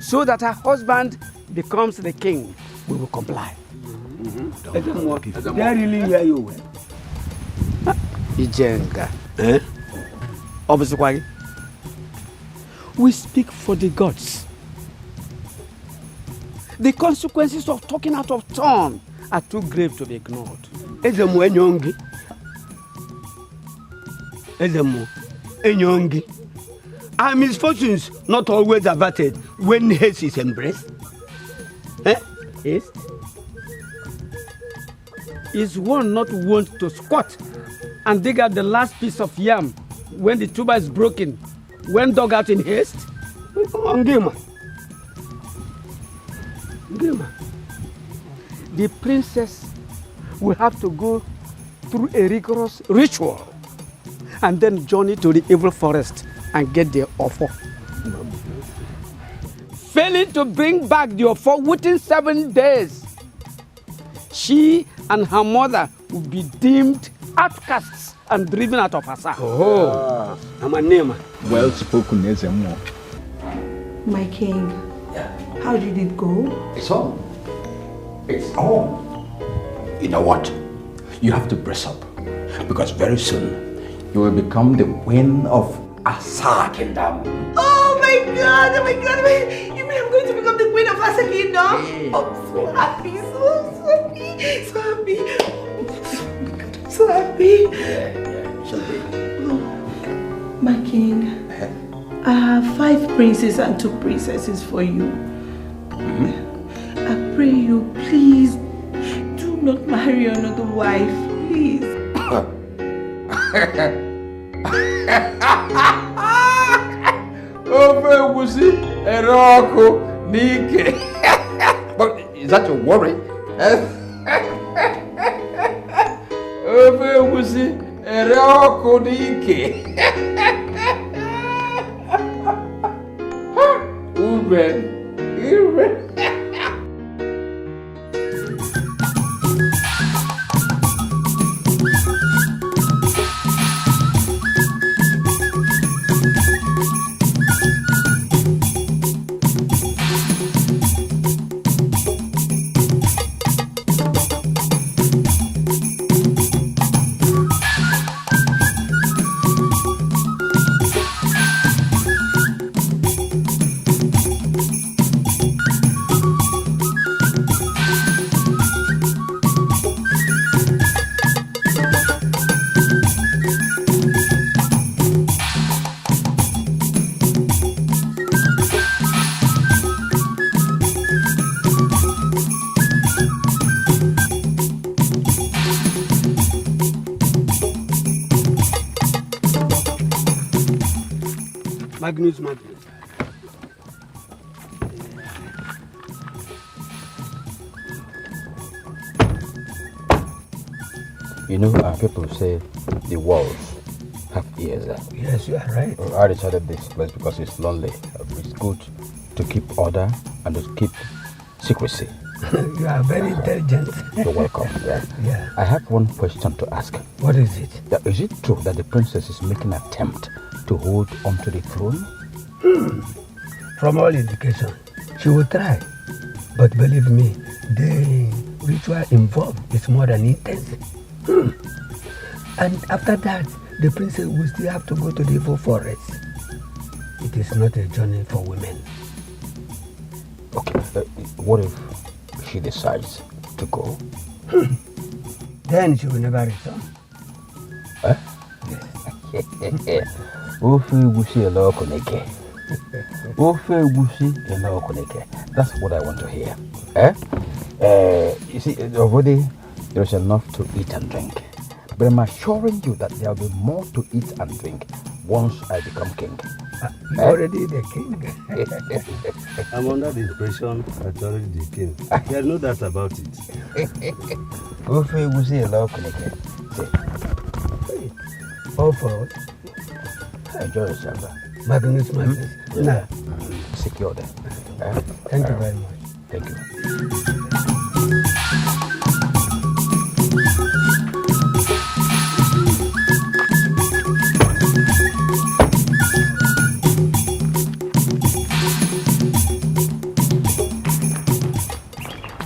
so that her husband becomes the king, we will comply. They really hear you. Ijenga. Obviously, we speak for the gods. The consequences of talking out of turn are too grave to be ignored. Ezemo enyongi. Ezemo enyongi. Are misfortunes not always averted when haste is embraced? Haste? Is one not wont to squat and dig out the last piece of yam when the tuber is broken, when dug out in haste? Ngima. The princess will have to go through a rigorous ritual and then journey to the evil forest and get the offer. Failing to bring back the offer within 7 days, she and her mother will be deemed outcasts and driven out of Asa. Oh, I'm a name. Well spoken, Ezemo. My king, how did it go? It's all. It's all. You know what? You have to brace up. Because very soon, you will become the queen of Asa Kingdom. Oh my God, oh my God. You mean I'm going to become the queen of Asa Kingdom? Yeah. I'm so happy, so happy. So happy. Yeah, she'll be. My king, I have 5 princes and 2 princesses for you. I pray you, please, do not marry another wife, please. But is that your worry? Magnus. You know, people say the walls have ears. Yes, you are right. I decided this place because it's lonely. It's good to keep order and to keep secrecy. You are very intelligent. You're welcome. Yeah. I have one question to ask. What is it? Is it true that the princess is making an attempt to hold onto the throne? From all indication, she will try. But believe me, the ritual involved is more than intense. And after that, the princess will still have to go to the evil forest. It is not a journey for women. Okay, what if she decides to go? Then she will never return. That's what I want to hear. You see, already there's enough to eat and drink. But I'm assuring you that there will be more to eat and drink once I become king. You're already the king. I'm under the impression that you're already the king. There's no doubt about it. All for what? Enjoy yourself. Magnus. Now, secure them. Thank you very much. Thank you.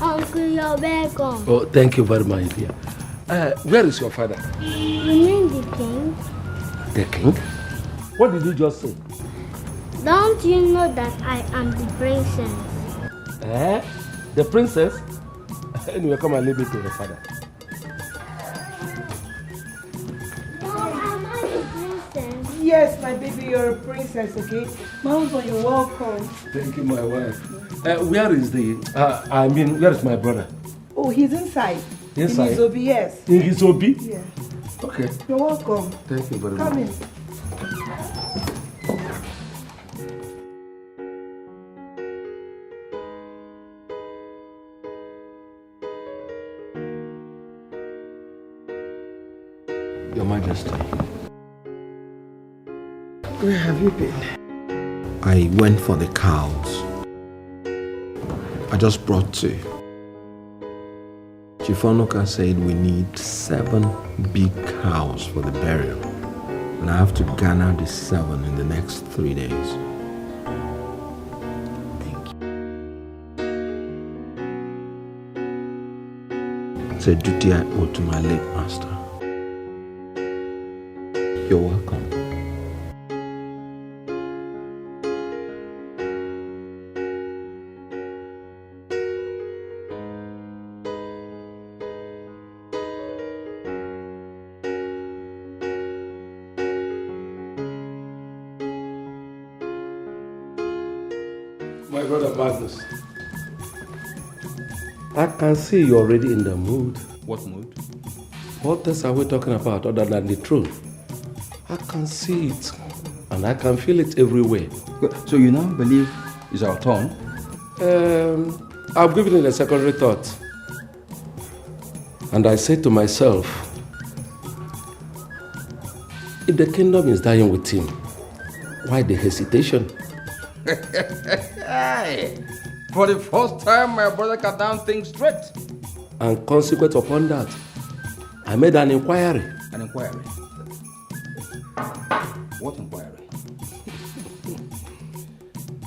Uncle, you're welcome. Oh, thank you very much, dear. Where is your father? You mean the king? The king? What did you just say? Don't you know that I am the princess? The princess? Anyway, come and leave me to the father. Mom, am I the princess? Yes, my baby, you're a princess, okay? Mom, you're welcome. Thank you, my wife. Where is where is my brother? Oh, he's inside. Inside? In his obi, yes. In his obi? Yeah. Okay. You're welcome. Thank you very much. Come in. Your Majesty. Where have you been? I went for the cows. I just brought 2. Chief Onoka said we need 7 big cows for the burial. And I have to garner the 7 in the next 3 days. Thank you. It's a duty I owe to my late master. You're welcome. My brother Magnus, I can see you're already in the mood. What mood? What else are we talking about other than the throne? I can see it, and I can feel it everywhere. So you now believe it's our turn? I've given it a secondary thought. And I say to myself, if the kingdom is dying with him, why the hesitation? For the first time, my brother can down things straight. And consequent upon that, I made an inquiry. An inquiry? What inquiry?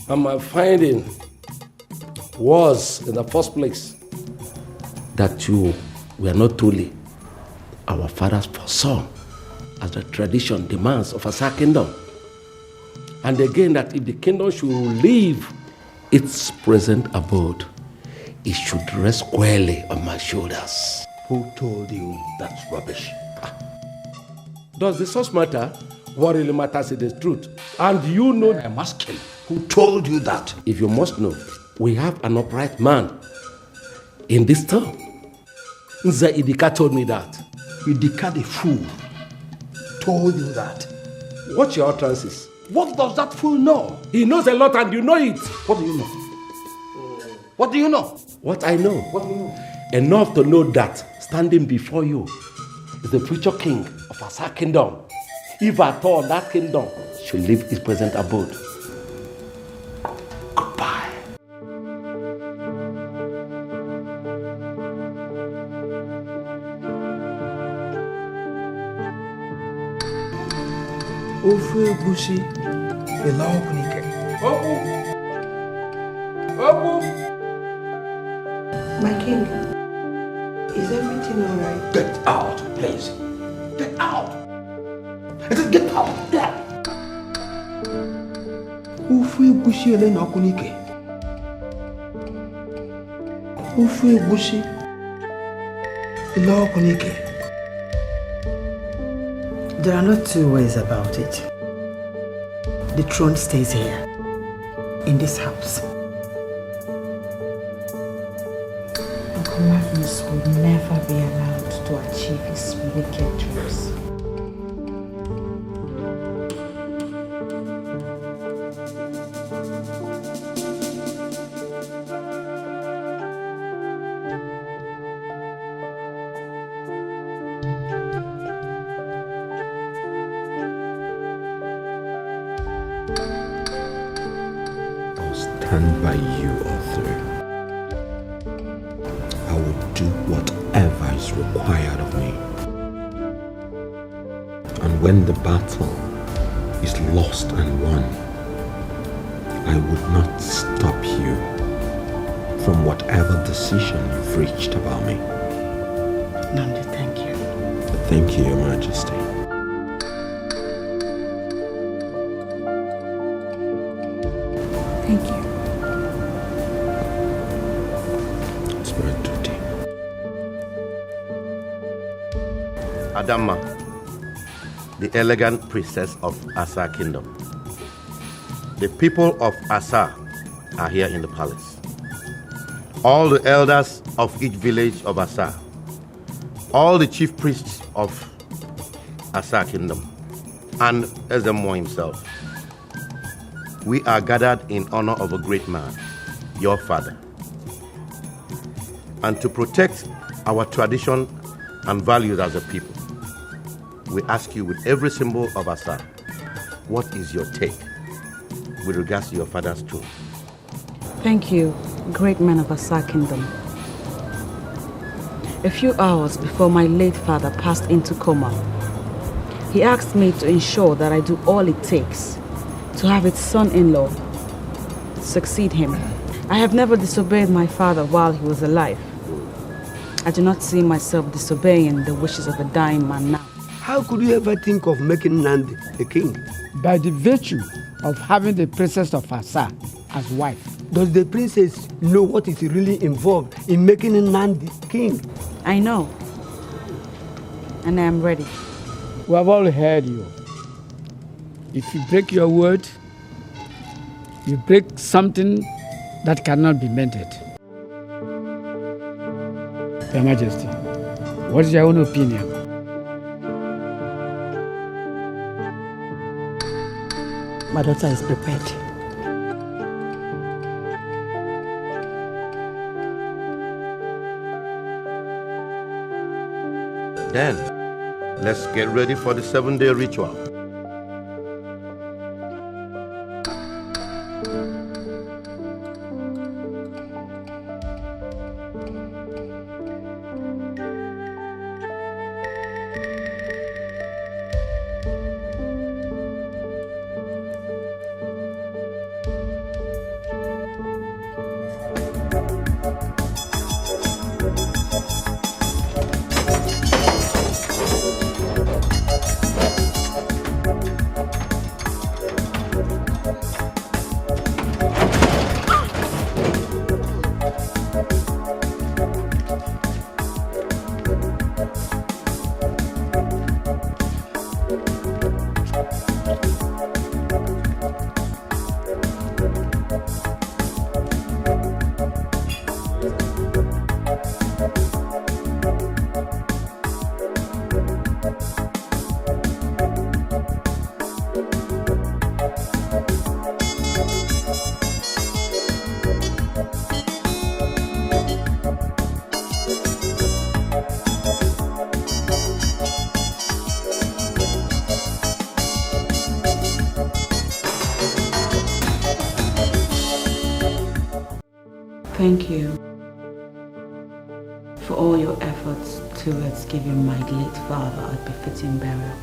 And my finding was, in the first place, that you were not truly our father's first son, as the tradition demands of a kingdom. And again, that if the kingdom should leave its present abode, it should rest squarely on my shoulders. Who told you that's rubbish? Does the source matter? What really matters is the truth. And you know, I'm asking, who told you that? If you must know, we have an upright man in this town. Nza Idika told me that. Idika the fool told you that. Watch your utterances. What does that fool know? He knows a lot and you know it. What do you know? What do you know? What I know. What do you know? Enough to know that standing before you is the future king of Asa kingdom. If at all that kingdom should leave its present abode. Goodbye. Ofu egusi ela okunike. Oku! My king, is everything alright? Get out, please. Get out. I said get out. Ofu egusi ele na okunike. Ofu egusi ela okunike. There are not two ways about it. The throne stays here, in this house. Uncle Magnus will never be allowed to achieve his wicked dreams. Stand by you, Arthur. I will do whatever is required of me. And when the battle is lost and won, I would not stop you from whatever decision you've reached about me. Nandi, thank you. Thank you, Your Majesty. Thank you. It's my duty. Adama, the elegant princess of Asa Kingdom. The people of Asa are here in the palace. All the elders of each village of Asa, all the chief priests of Asa Kingdom, and Ezemo himself. We are gathered in honor of a great man, your father. And to protect our tradition and values as a people, we ask you with every symbol of Asa, what is your take with regards to your father's tomb? Thank you, great man of Asa Kingdom. A few hours before my late father passed into coma, he asked me to ensure that I do all it takes to have his son-in-law succeed him. I have never disobeyed my father while he was alive. I do not see myself disobeying the wishes of a dying man now. How could you ever think of making Nandi a king? By the virtue of having the princess of Asa as wife. Does the princess know what is really involved in making Nandi king? I know. And I am ready. We have all heard you. If you break your word, you break something that cannot be mended. Your Majesty, what is your own opinion? My daughter is prepared. Then, let's get ready for the 7-day ritual. Thank you for all your efforts towards giving my late father a befitting burial.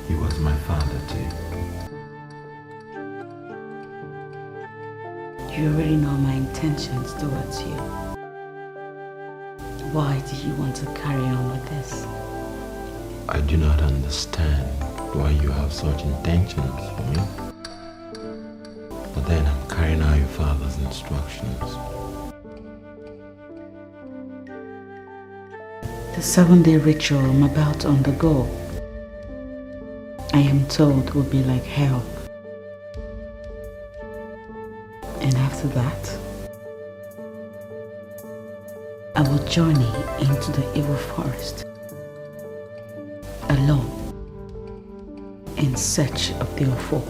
He was my father too. You already know my intentions towards you. Why do you want to carry on with this? I do not understand why you have such intentions for me. But then I'm carrying out your father's instructions. The 7-day ritual I'm about to undergo, I am told, will be like hell. And after that, I will journey into the evil forest, alone, in search of the Ofo.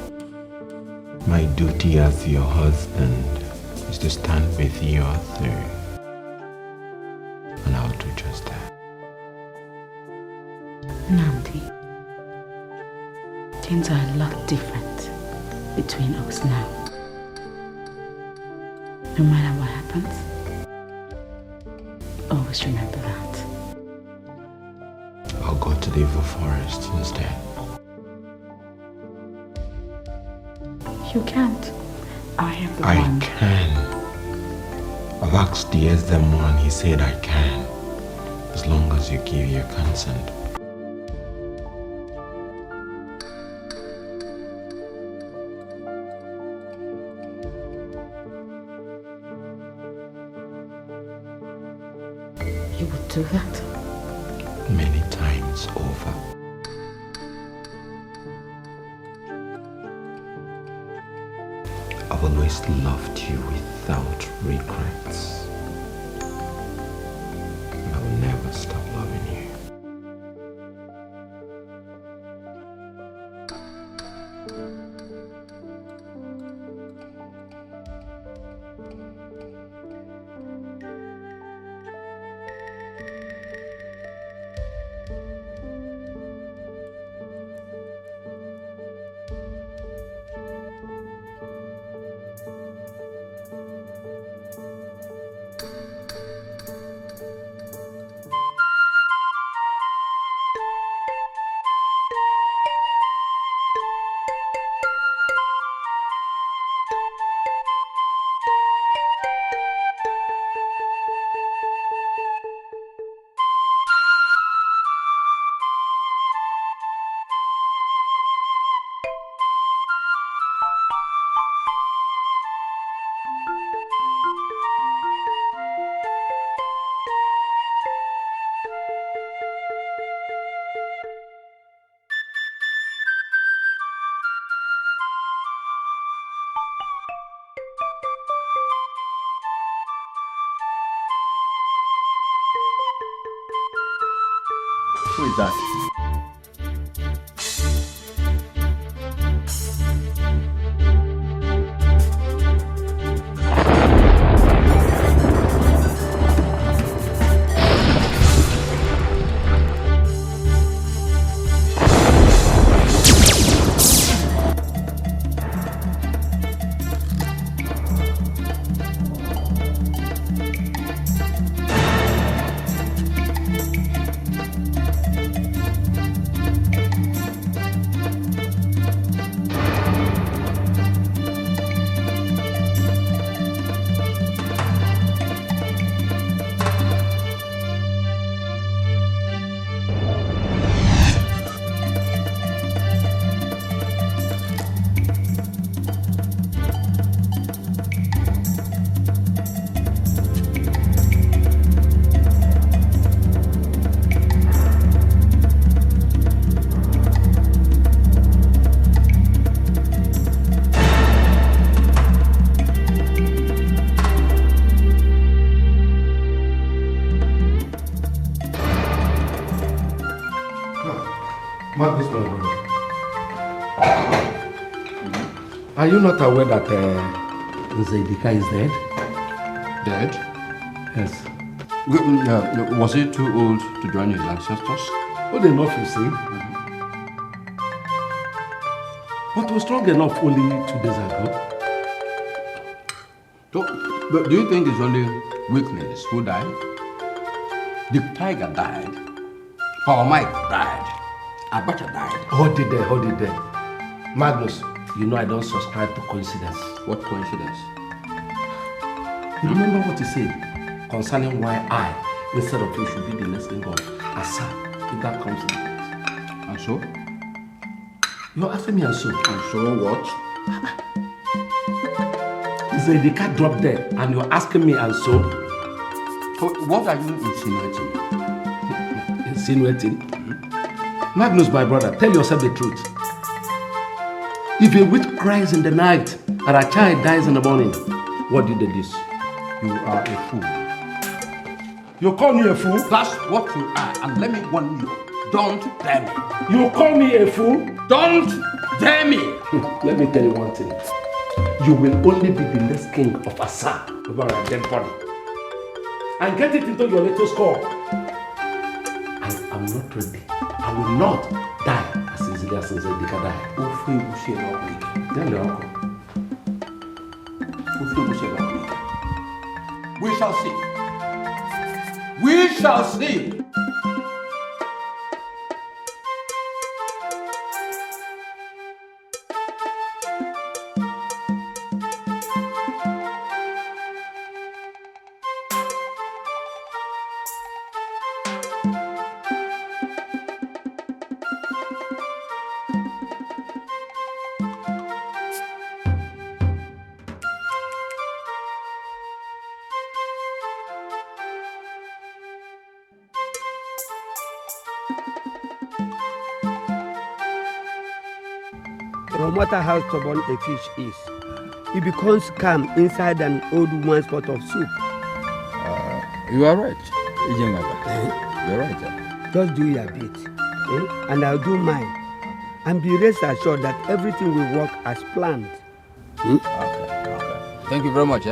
My duty as your husband is to stand with you through. And I'll do just that. Namdi, things are a lot different between us now. No matter what happens, always remember that. I'll go to the evil forest instead. You can't. I am the I one. can. I've asked the Esdemo and he said I can, as long as you give your consent. You would do that? Many times over. I've always loved you without regrets. And I will never stop loving you. Who is that? Are you not aware that Nzedika is dead? Dead? Yes. Was he too old to join his ancestors? Old enough, you see. But was strong enough only 2 days ago. So, do you think it's only weaklings who died? The tiger died. Power Mike died. Abacha died. Hold it there. Magnus, you know I don't subscribe to coincidence. What coincidence? You remember what he said concerning why I, instead of you, should be the next king of Asa, if that comes to it. And so? You're asking me and so? And so what? The cat dropped there and you're asking me and so? What are you insinuating? Insinuating? Magnus, my brother, tell yourself the truth. If a witch cries in the night and a child dies in the morning, what do you do this? You are a fool. You call me a fool? That's what you are, and let me warn you. Don't dare me. You call me a fool? Don't dare me. Let me tell you one thing. You will only be the next king of Asa over a dead body. And get it into your little skull. I am not ready. I will not die as easily as Zedeka died. Tell your uncle. We shall see. We shall see. No matter how stubborn a fish is, it becomes calm inside an old woman's pot of soup. You are right, Ijengaba. You're right. Just do your bit, and I'll do mine. And be rest assured that everything will work as planned. Okay. Thank you very much,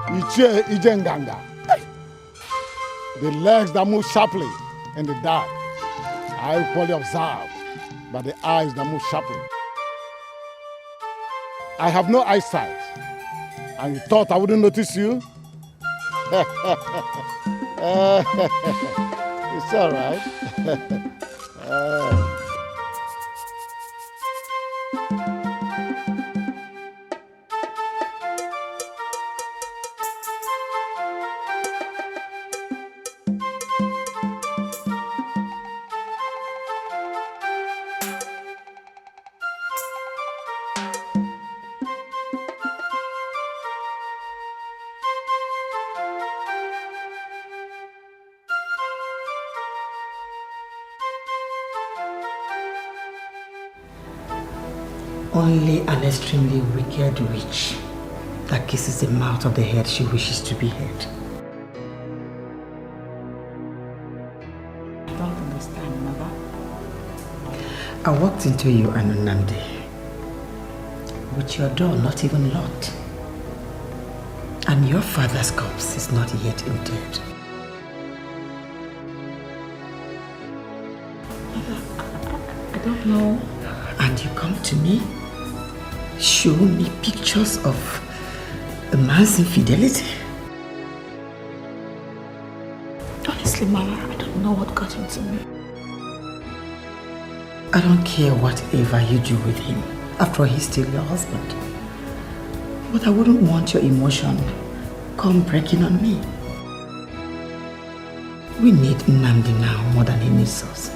Ichie Ijenganga. The legs that move sharply in the dark are equally observed by the eyes that move sharply. I have no eyesight, and you thought I wouldn't notice you? It's all right. Only an extremely wicked witch that kisses the mouth of the head she wishes to be head. I don't understand, Mother. I walked into you and Nnamdi with your door not even locked. And your father's corpse is not yet interred. Mother, I don't know. And you come to me, show me pictures of a man's infidelity. Honestly, Mama, I don't know what got into me. I don't care whatever you do with him. After all, he's still your husband. But I wouldn't want your emotion come breaking on me. We need Nnamdi now more than he needs us.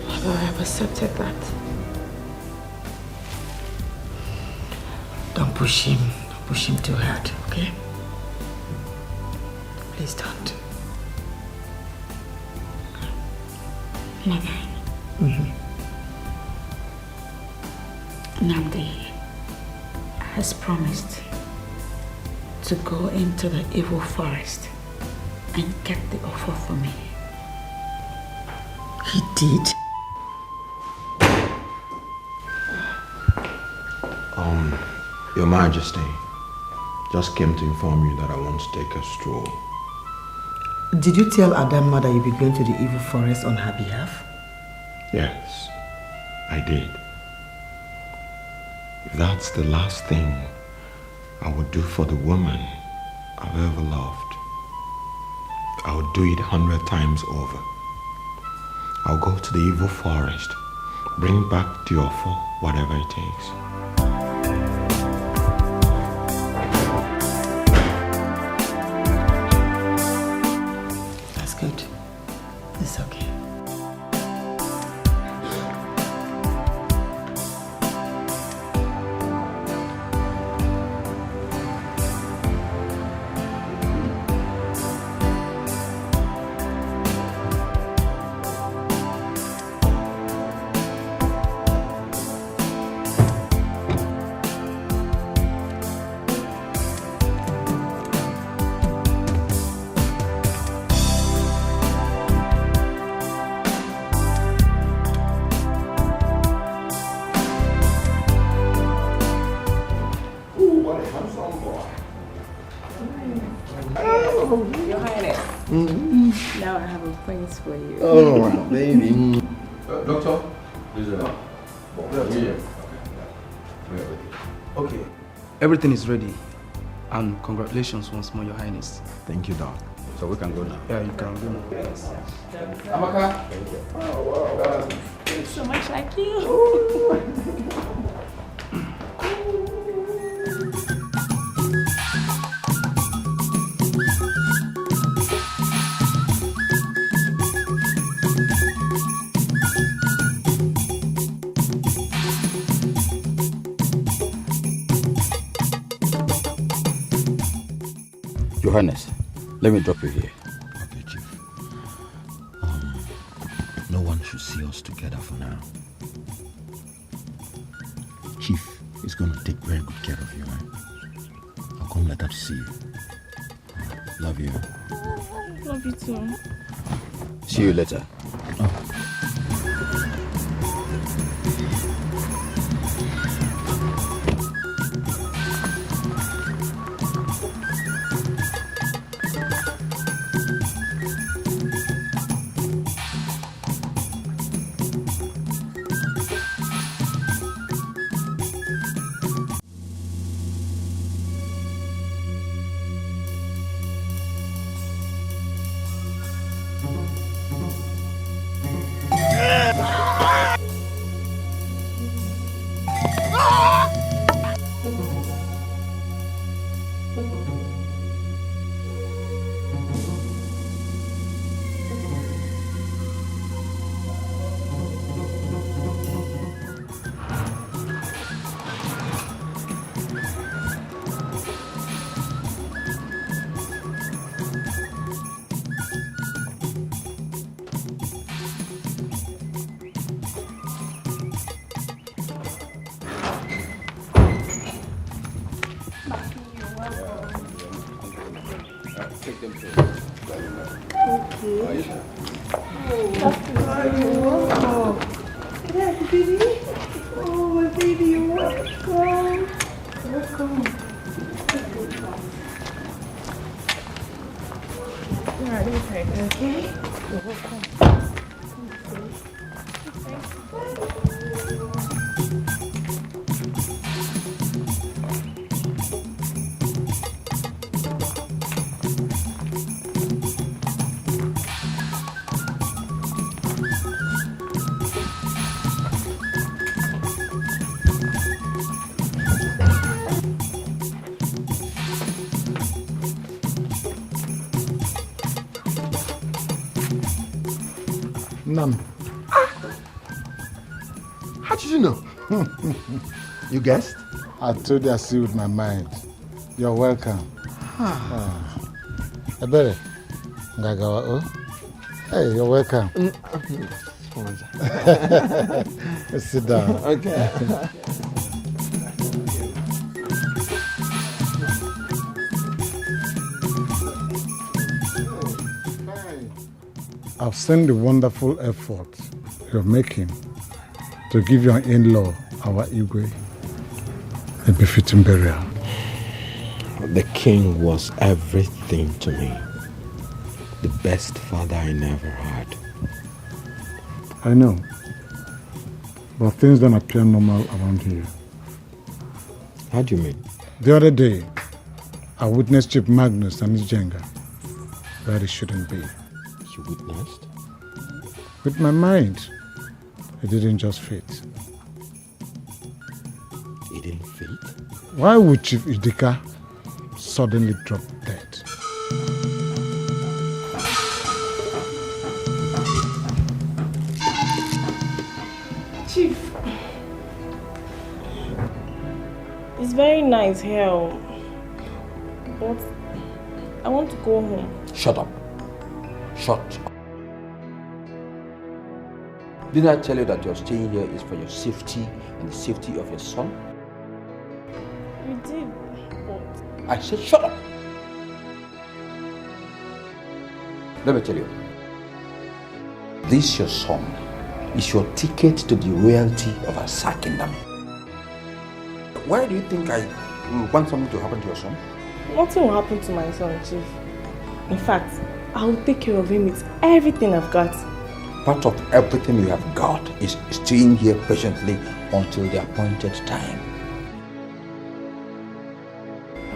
Mother, I have accepted that. Don't push him too hard, okay? Please don't. Mother. Nnamdi has promised to go into the evil forest and get the offer for me. He did? Your Majesty, just came to inform you that I want to take a stroll. Did you tell Adamma that you'll be going to the evil forest on her behalf? Yes, I did. If that's the last thing I would do for the woman I've ever loved, I would do it 100 times over. I'll go to the evil forest, bring back the offer, whatever it takes. That's good. It's okay. Your Highness. Now I have a prince for you. Oh, baby. Doctor, Okay, everything is ready. And congratulations once more, Your Highness. Thank you, Doc. So we can go now. Yeah, you can go now. Amaka. It's so much like you. Your Highness, let me drop you here. Okay, Chief. No one should see us together for now. Chief is going to take very good care of you, right? I'll come later to see you. Love you. Love you too. See you later. None. How did you know? You guessed? I told you I see with my mind. You're welcome. Ebere, Ngagawa, oh? Hey, you're welcome. Sit down. Okay. I've seen the wonderful effort you're making to give your in-law our Igwe. a befitting burial. The king was everything to me. The best father I never had. I know. But things don't appear normal around here. How do you mean? The other day, I witnessed Chief Magnus and his Jenga where it shouldn't be. You witnessed? With my mind, it didn't just fit. It didn't fit? Why would Chief Idika suddenly drop dead? Chief, it's very nice here, but I want to go home. Shut up. Shut up. Didn't I tell you that your staying here is for your safety and the safety of your son? You did, but... I said shut up. Let me tell you. This your son is your ticket to the royalty of Asa Kingdom. Why do you think I want something to happen to your son? Nothing will happen to my son, Chief. In fact, I will take care of him with everything I've got. Part of everything you have got is staying here patiently until the appointed time.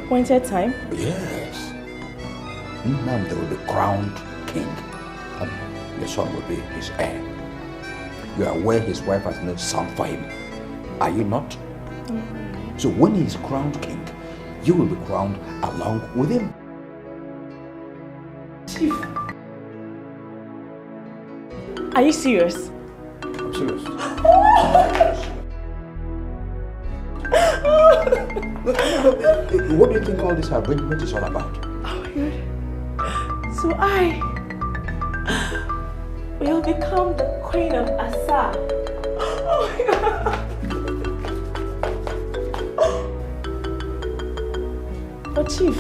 Appointed time? Yes. Now there will be crowned king, and your son will be his heir. You are aware his wife has no son for him, are you not? So when he is crowned king, you will be crowned along with him. Chief, are you serious? I'm serious. What do you think all this arrangement is all about? Oh my God. So I will become the queen of Asa. Oh my God. But Chief,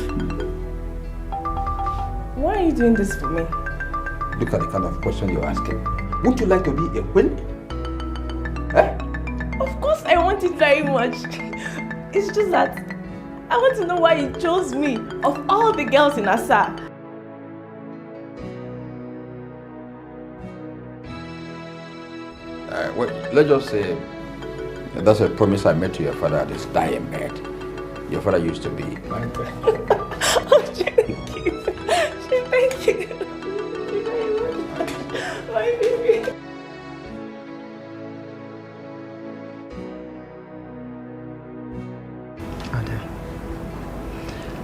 why are you doing this for me? Look at the kind of question you're asking. Would you like to be a queen? Eh? Of course I want it very much. It's just that I want to know why you chose me of all the girls in Asa. Well, let's just say that's a promise I made to your father at his dying bed. Your father used to be my friend. Oh, thank you. Thank you. My baby. Ada,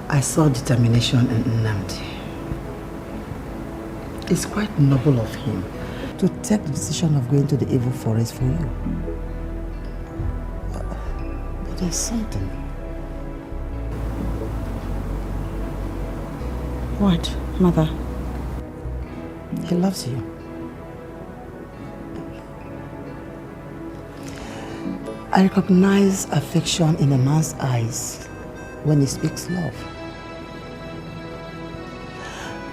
I saw determination in Nnamdi. It's quite noble of him to take the decision of going to the evil forest for you. But there's something. What, Mother? He loves you. I recognize affection in a man's eyes when he speaks love.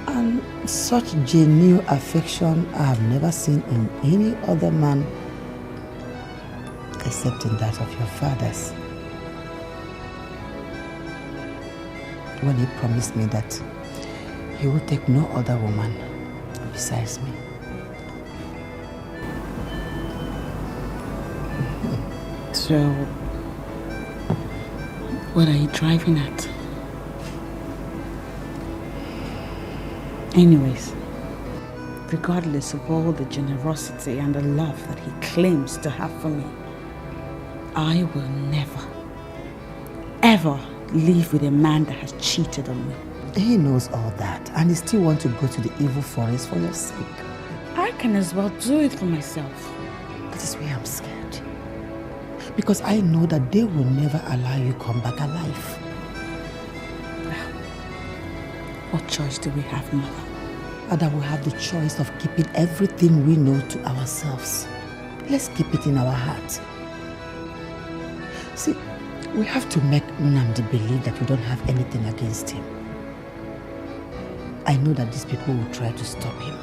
And such genuine affection I have never seen in any other man except in that of your father's. When he promised me that he will take no other woman besides me. So, what are you driving at? Anyways, regardless of all the generosity and the love that he claims to have for me, I will never, ever live with a man that has cheated on me. He knows all that, and he still wants to go to the evil forest for your sake. I can as well do it for myself. That is why I'm scared. Because I know that they will never allow you come back alive. What choice do we have, Mother? Ada, we have the choice of keeping everything we know to ourselves. Let's keep it in our heart. See, we have to make Nnamdi believe that we don't have anything against him. I know that these people will try to stop him.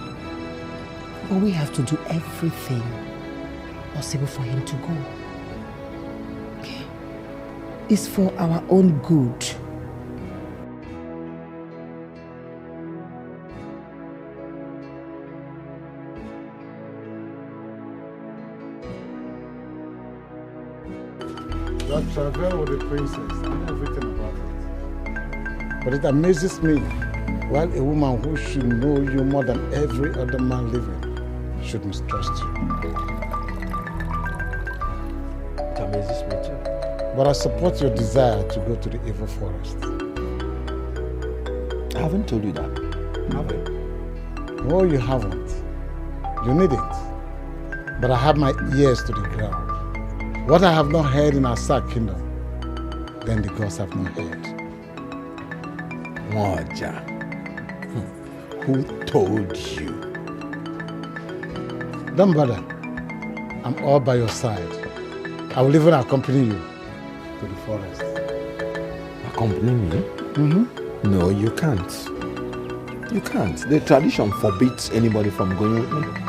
But we have to do everything possible for him to go. Okay? is for our own good. You have traveled with the princess. I know everything about it. But it amazes me why a woman who should know you more than every other man living should mistrust you. It amazes me too. But I support your desire to go to the evil forest. I haven't told you that, have I? No, you haven't. You needn't. But I have my ears to the ground. What I have not heard in our Asa kingdom, then the gods have not heard. Moja, who told you? Don't bother. I'm all by your side. I will even accompany you to the forest. Accompany me? Mm-hmm. No, you can't. You can't. The tradition forbids anybody from going with me.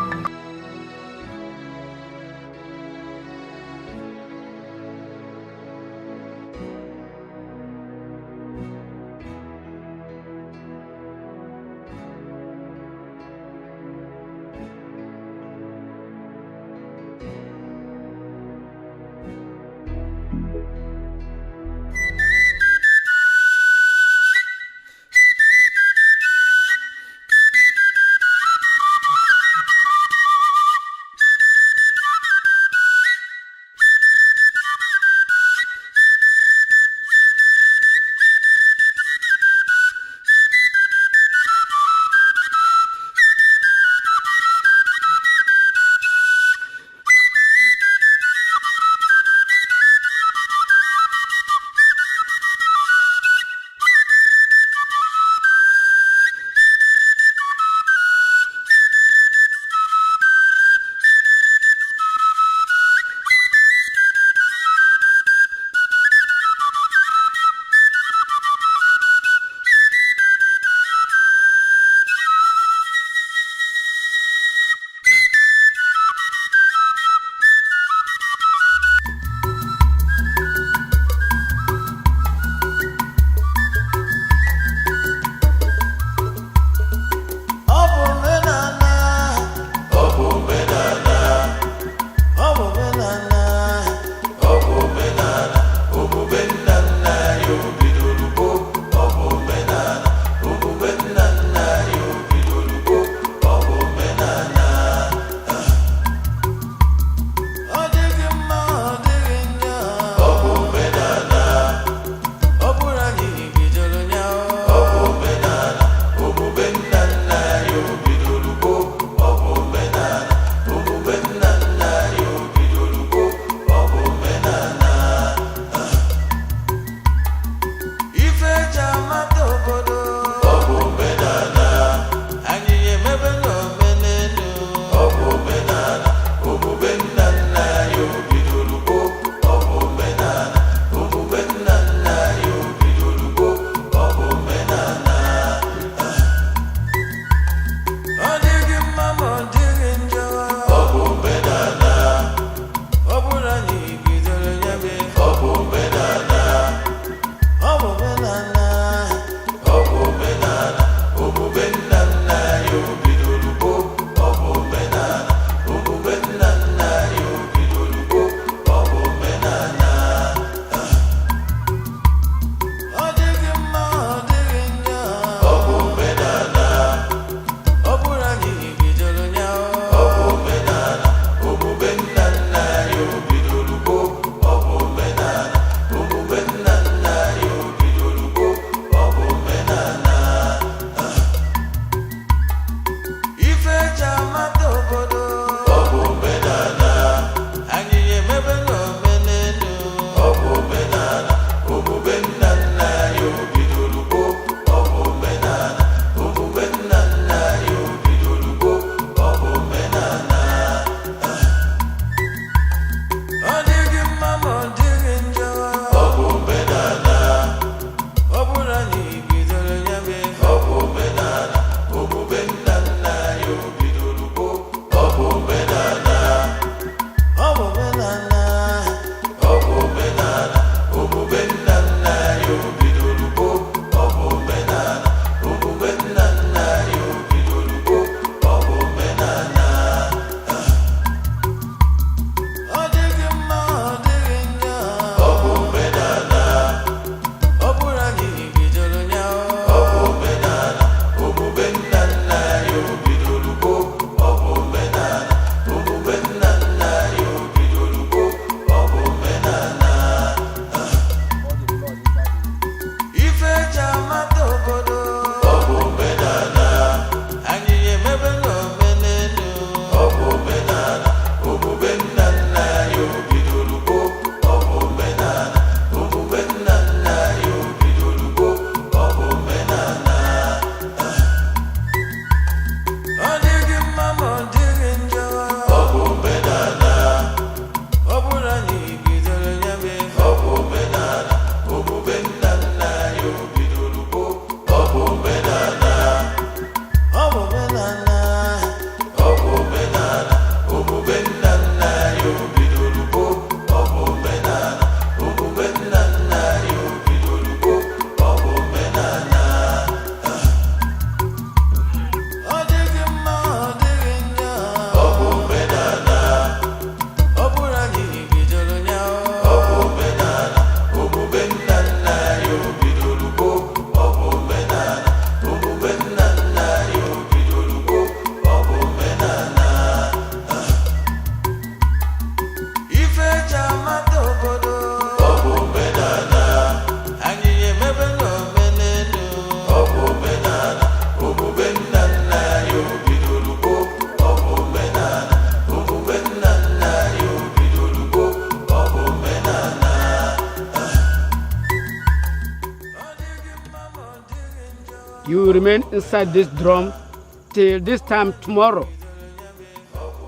You remain inside this drum till this time tomorrow.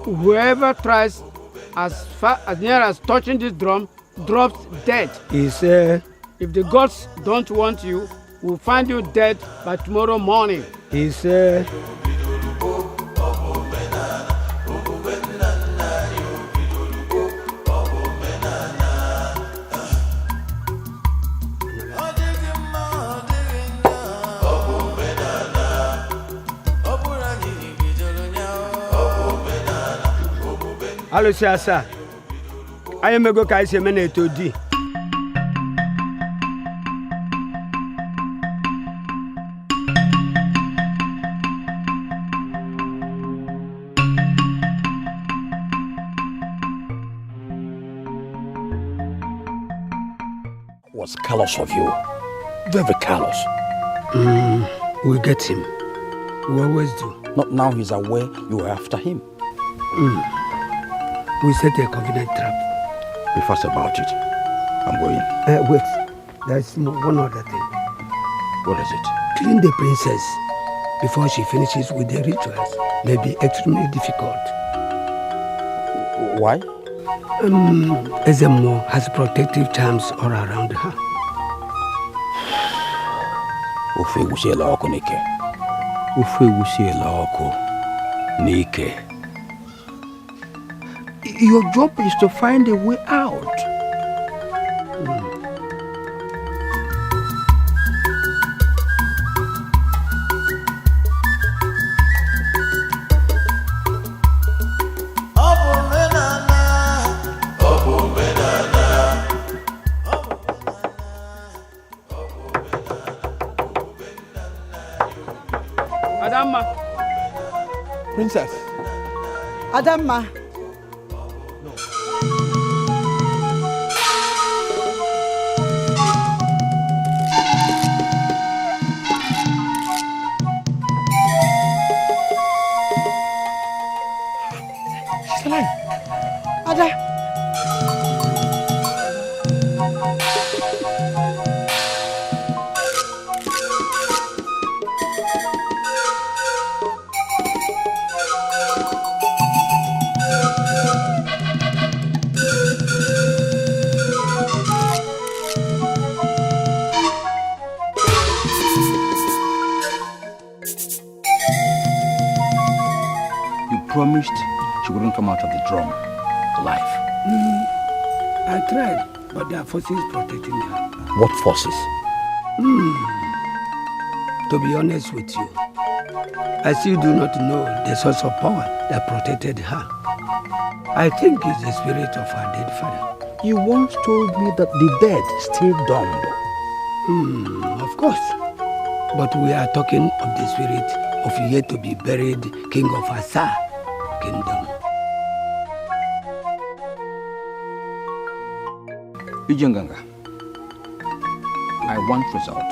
Whoever tries as near as touching this drum drops dead. He said, if the gods don't want you, we'll find you dead by tomorrow morning. He said, Hello, Siasa. I am a go kaise mene to di. Was callous of you. Very callous. We'll get him. We always do. Not now he's aware you are after him. We set a convenient trap. Be fast about it. I'm going. Wait. There's one other thing. What is it? Clean the princess before she finishes with the rituals may be extremely difficult. Why? Ezemo has protective charms all around her. Ufe wusiela oko nike. Ufe wusiela oko nike. Your job is to find a way out. Adamma. Princess. Adamma. Ada. You promised she wouldn't come out of the drum alive. I tried, but there are forces protecting her. What forces? To be honest with you, I still do not know the source of power that protected her. I think it's the spirit of her dead father. You once told me that the dead stay dumb. Of course. But we are talking of the spirit of yet to be buried king of Asa kingdom. Ijenganga, I want result.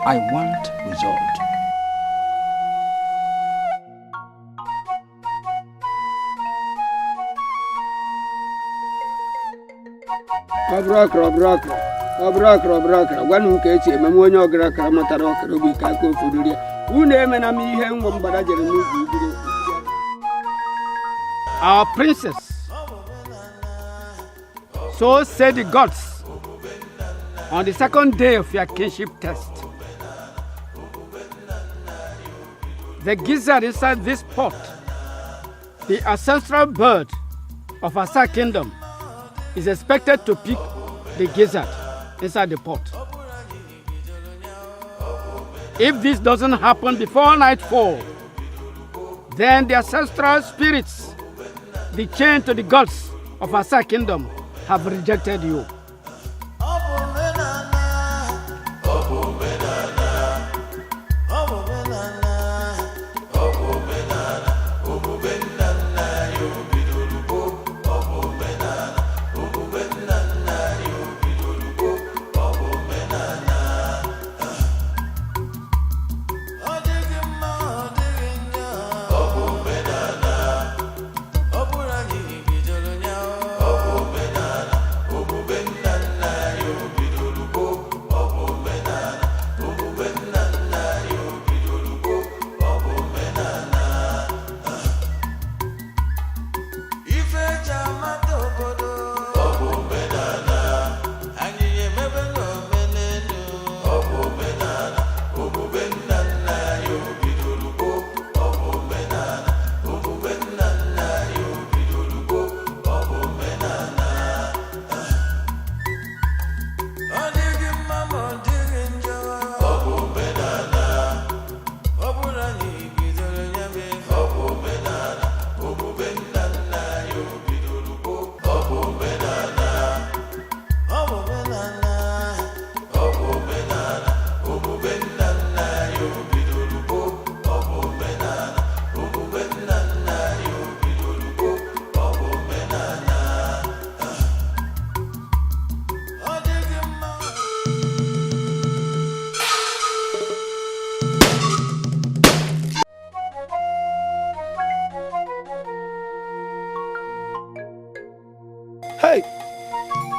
I want result. Abrakra. Gwanụ ka echi ememe onye ọgara matara ọkara obi ka aka ofodori ya. Unu emena m ihe nwa mgbada jere n'ugwu ugwu. Our princess, so said the gods, on the second day of your kingship test. The gizzard inside this pot, the ancestral bird of Asa kingdom, is expected to pick the gizzard inside the pot. If this doesn't happen before nightfall, then the ancestral spirits, the chain to the gods of Asa kingdom, have rejected you.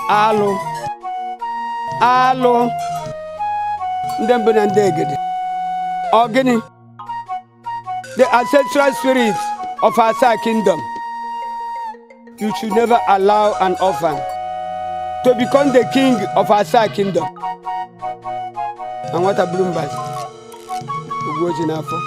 Alụ. Alụ. Ndị mbụ na ndị egede. Ọ gịnị? The ancestral spirits of our kingdom. You should never allow an orphan to become the king of our kingdom. And what a Bloomberg. Ugwojinafo.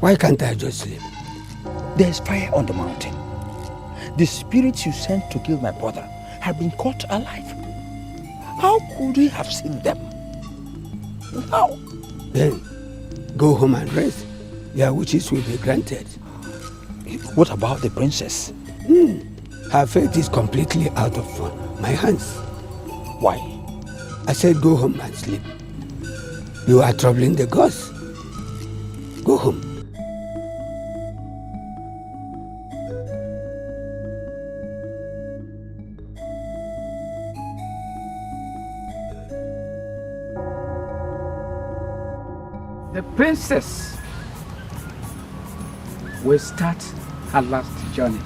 Why can't I just sleep? There's fire on the mountain. The spirits you sent to kill my brother have been caught alive. How could we have seen them? How? Then go home and rest. Your wishes will be granted. What about the princess? Her fate is completely out of my hands. Why? I said go home and sleep. You are troubling the gods. Go home. The princess will start her last journey.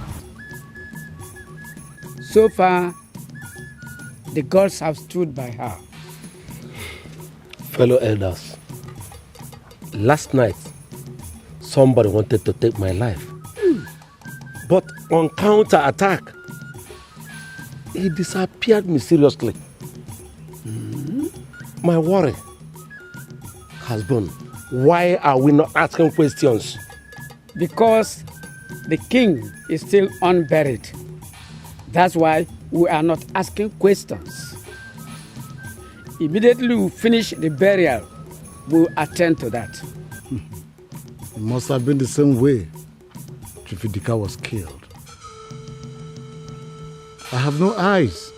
So far, the gods have stood by her. Fellow elders, last night, somebody wanted to take my life. But on counter-attack, he disappeared mysteriously. My worry has been, why are we not asking questions? Because the king is still unburied. That's why we are not asking questions. Immediately we finish the burial, we'll attend to that. It must have been the same way Chifidika was killed. I have no eyes,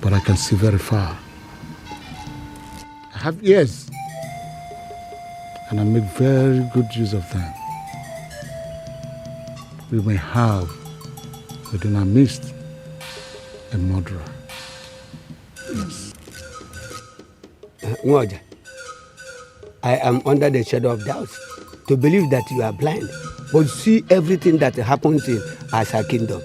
but I can see very far. I have ears, and I make very good use of them. We may have within our midst a murderer. Yes. Ngoja, I am under the shadow of doubt to believe that you are blind, but see everything that happens in Asa Kingdom.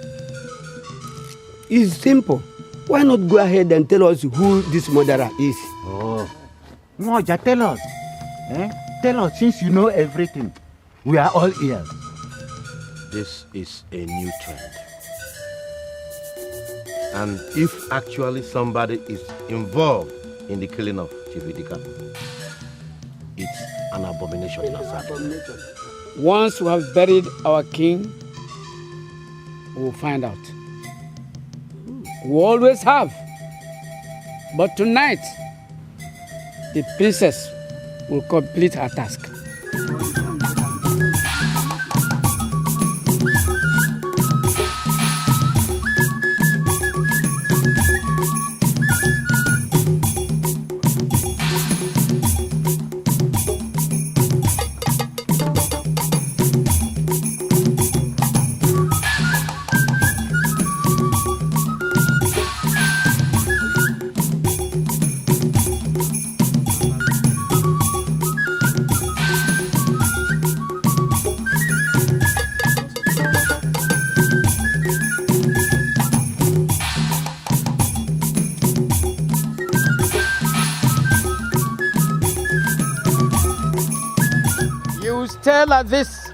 It's simple. Why not go ahead and tell us who this murderer is? Oh, Ngoja, tell us. Tell us, since you know everything. We are all ears. This is a new trend. And if actually somebody is involved in the killing of Chifidika, it's an abomination in Asaka. Once we have buried our king, we will find out. We always have. But tonight, the princess will complete her task. Stay like this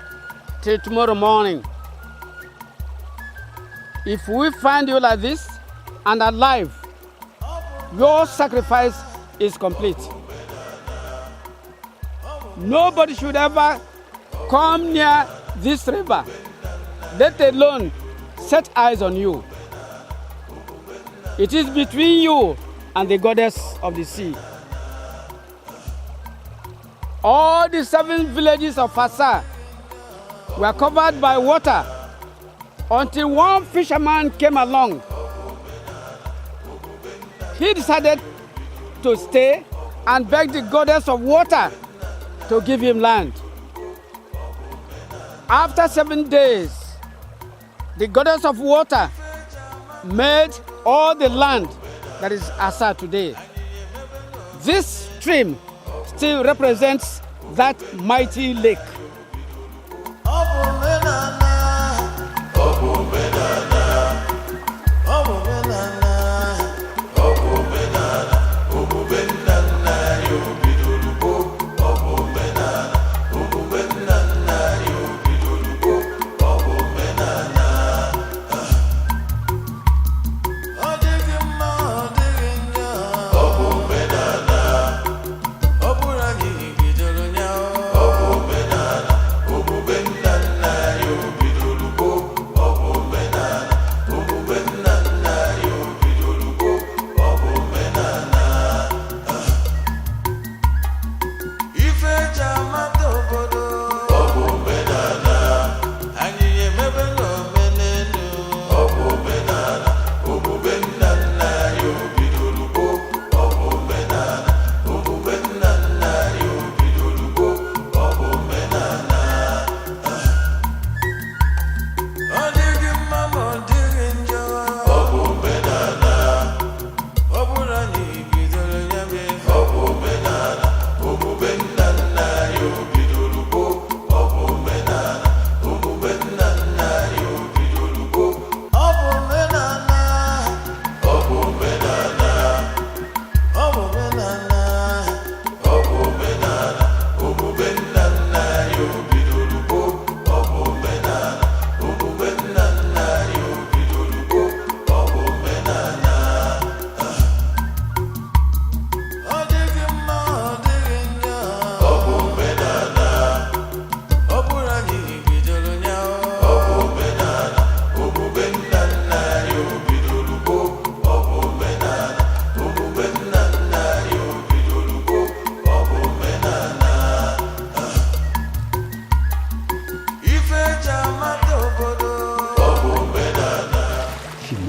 till tomorrow morning. If we find you like this and alive, your sacrifice is complete. Nobody should ever come near this river, let alone set eyes on you. It is between you and the goddess of the sea. All the 7 villages of Fasa were covered by water until one fisherman came along. He decided to stay and beg the goddess of water to give him land. After 7 days, the goddess of water made all the land that is Asa today. This stream still represents that mighty lake.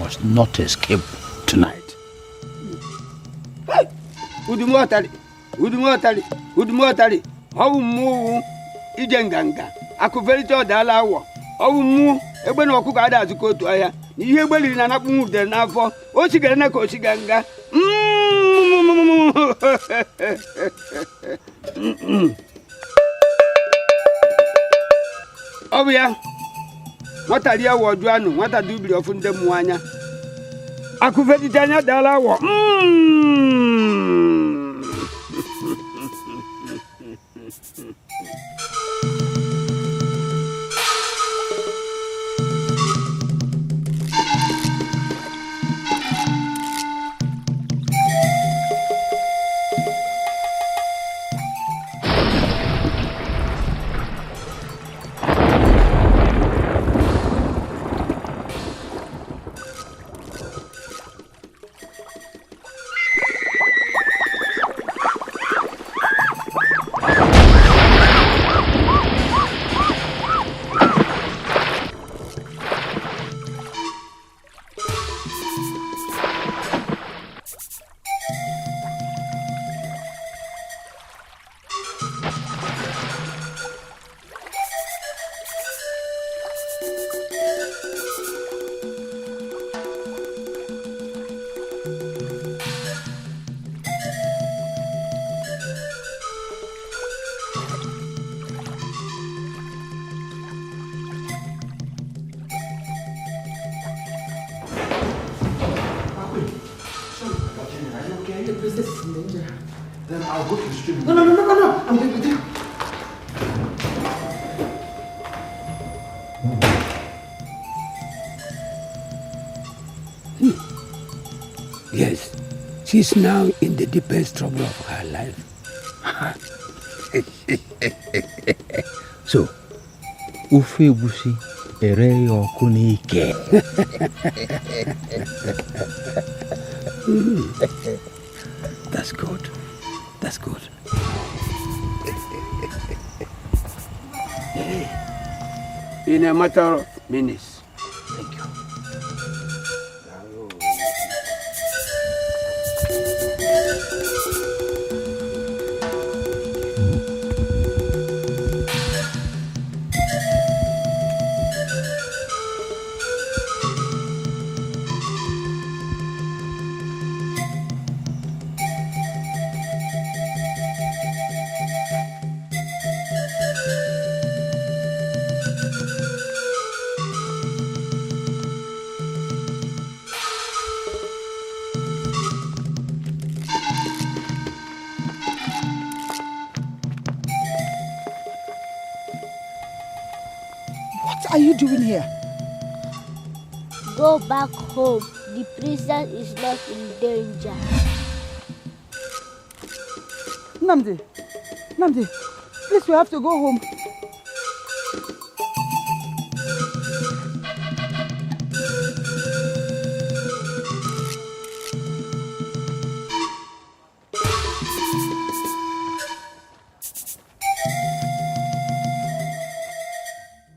must not escape tonight. Udumotali, how move Ijenganga, Akuverito Dalawa, how move Eben Okukada to go to Aya, you will not move the Navo, Oshigana Koshiganga. Oh, yeah. What are you doing? What are you doing from the Muanya? Akuverito Dalawa. Then I'll go to the street. No. I'm good with you. Yes, she's now in the deepest trouble of her life. So, Ufe Busi, Ereyo Kunike. That's good. That's good. In a matter of minutes. Thank you. What are you doing here? Go back home. The princess is not in danger. Namdi, please, we have to go home.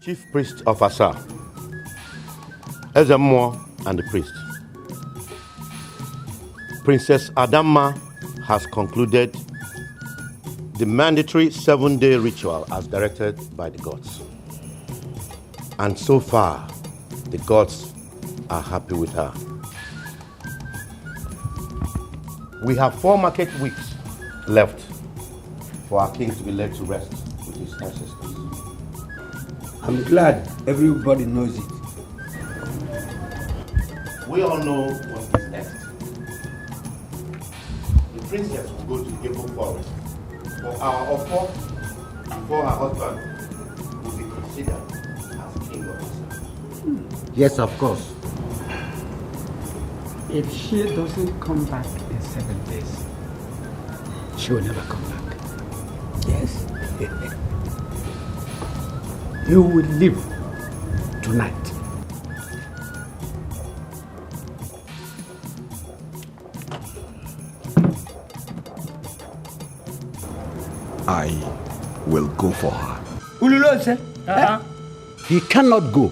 Chief Priest of Asa, Ezemo and the priest. Princess Adamma has concluded the mandatory 7-day ritual as directed by the gods. And so far, the gods are happy with her. We have 4 market weeks left for our king to be led to rest with his ancestors. I'm glad everybody knows it. We all know what is next. The princess will go to the April forest for our offer before her husband will be considered as king of Asa. Yes, of course. If she doesn't come back in 7 days, she will never come back. Yes. You will leave tonight. I will go for her. Ululose. He cannot go.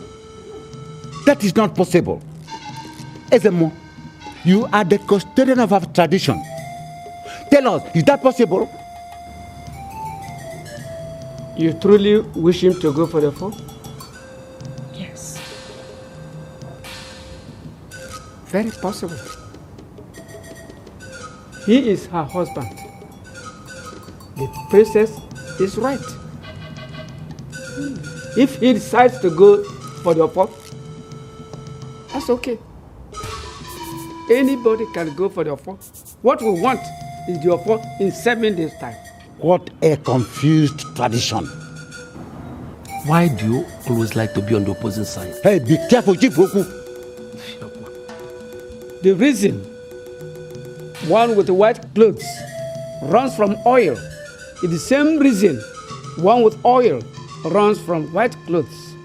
That is not possible. Ezemo, you are the custodian of our tradition. Tell us, is that possible? You truly wish him to go for the fall? Yes. Very possible. He is her husband. The princess is right. If he decides to go for the fall, that's okay. Anybody can go for the fall. What we want is the fall in 7 days' time. What a confused tradition. Why do you always like to be on the opposing side? Hey, be careful, Chief Oku. The reason one with white clothes runs from oil is the same reason one with oil runs from white clothes.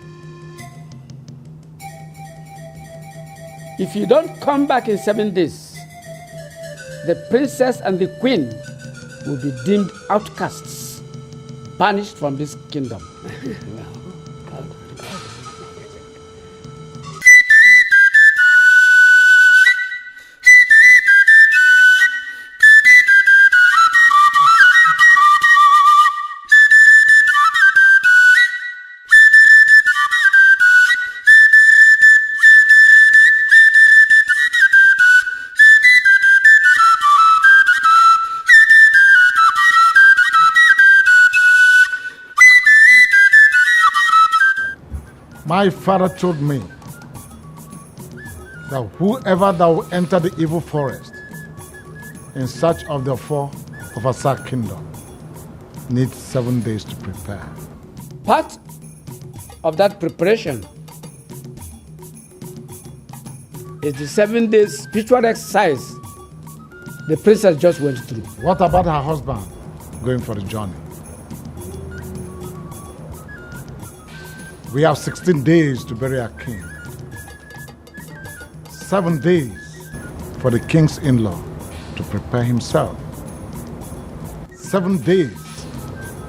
If you don't come back in 7 days, the princess and the queen will be deemed outcasts, banished from this kingdom. My father told me that whoever that will enter the evil forest in search of the fall of Asa kingdom needs 7 days to prepare. Part of that preparation is the 7 days spiritual exercise the princess just went through. What about her husband going for the journey? We have 16 days to bury our king. 7 days for the king's in-law to prepare himself. 7 days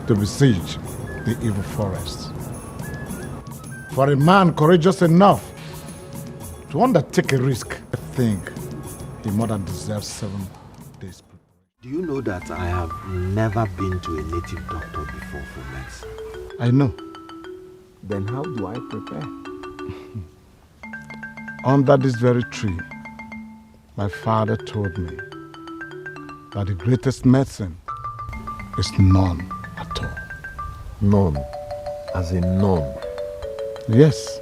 to besiege the evil forest. For a man courageous enough to undertake a risk, I think he more than deserves 7 days. Do you know that I have never been to a native doctor before for medicine? I know. Then how do I prepare? Under this very tree, my father told me that the greatest medicine is none at all. None? As in none? Yes.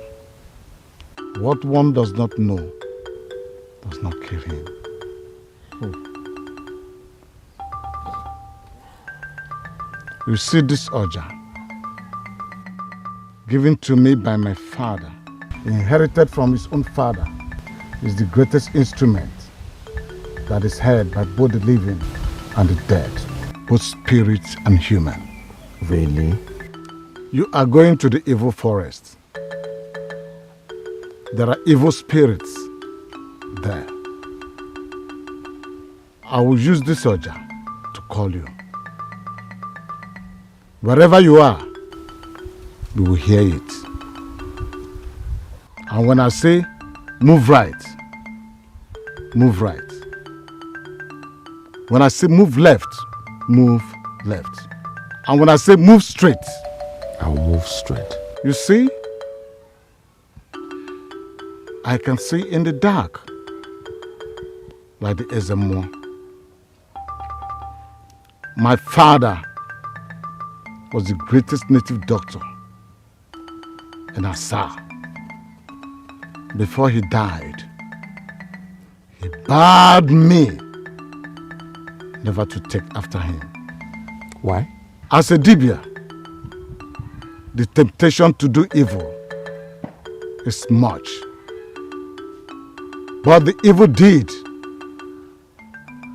What one does not know does not kill him. You see this Oja, given to me by my father, inherited from his own father, is the greatest instrument that is heard by both the living and the dead, both spirits and human. Really? You are going to the evil forest. There are evil spirits there. I will use this Oja to call you. Wherever you are, you will hear it. And when I say move right, move right. When I say move left, move left. And when I say move straight, I'll move straight. You see? I can see in the dark, like the Ezemo. My father was the greatest native doctor in Asa. Before he died, he barred me never to take after him. Why? As a Dibia, the temptation to do evil is much. But the evil deed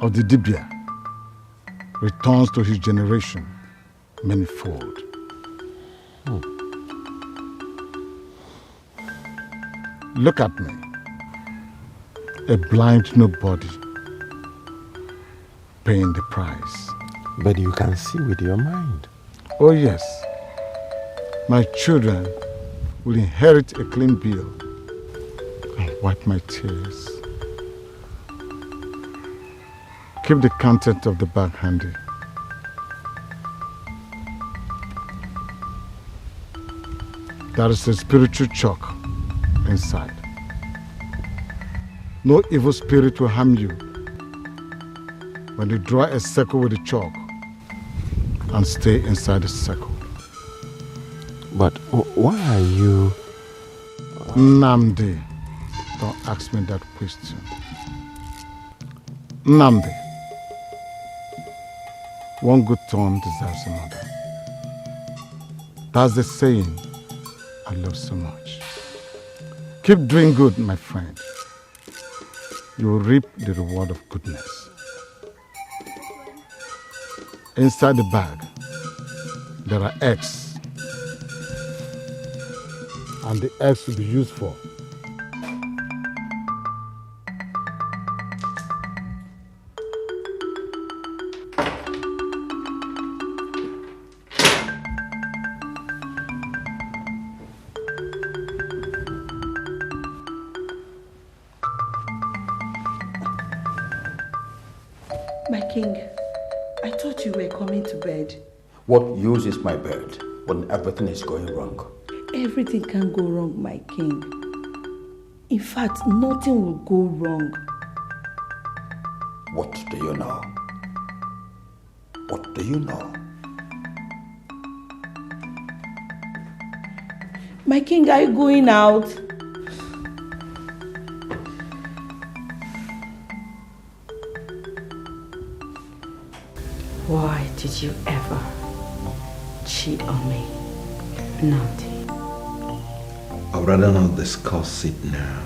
of the Dibia returns to his generation manifold. Look at me, a blind nobody, paying the price. But you can see with your mind. Oh yes, my children will inherit a clean bill and wipe my tears. Keep the content of the bag handy. There is a spiritual chalk inside. No evil spirit will harm you when you draw a circle with the chalk and stay inside the circle. But why are you... Nnamdi, don't ask me that question. Nnamdi, one good turn deserves another. That's the saying I love so much. Keep doing good, my friend. You will reap the reward of goodness. Inside the bag, there are eggs. And the eggs will be used for My king, I thought you were coming to bed. What use is my bed when everything is going wrong? Everything can go wrong, my king. In fact, nothing will go wrong. What do you know? What do you know? My king, are you going out? Why did you ever cheat on me, Nnamdi? I'd rather not discuss it now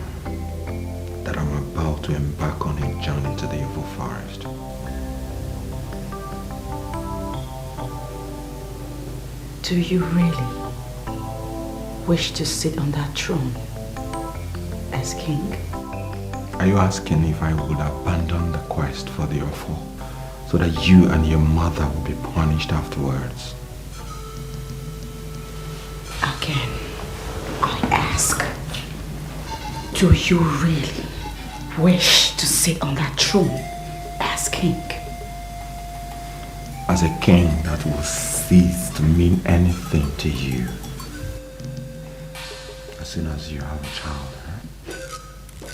that I'm about to embark on a journey to the evil forest. Do you really wish to sit on that throne as king? Are you asking if I would abandon the quest for the awful so that you and your mother will be punished afterwards? Again, I ask, do you really wish to sit on that throne as king? As a king that will cease to mean anything to you as soon as you have a child.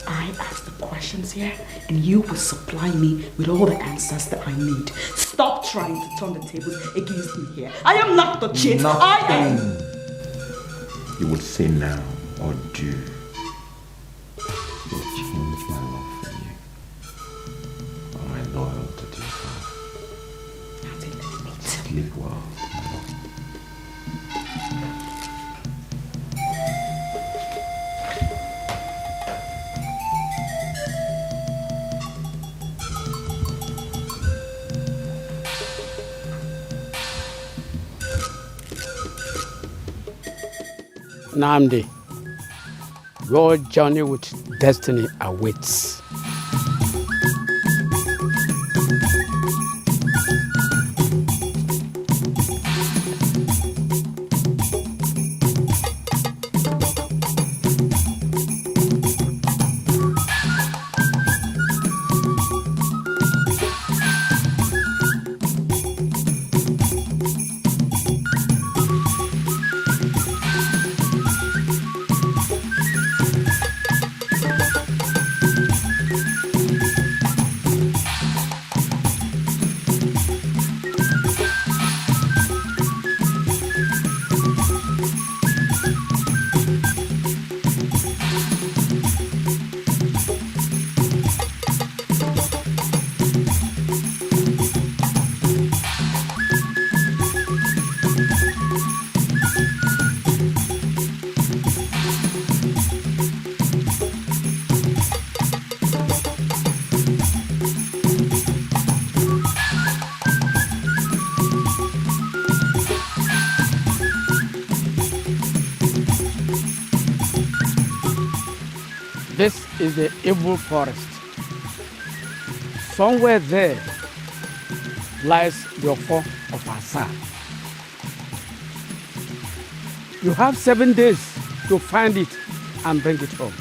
I ask the questions here and you will supply me with all the answers that I need. Stop trying to turn the tables against me here. I am not the cheat. I am. You would say now or do will change my love for you or my loyalty to your father. Sleep well. Nnamdi, your journey with destiny awaits. This is the evil forest. Somewhere there lies the Ofo of Asa. You have 7 days to find it and bring it home.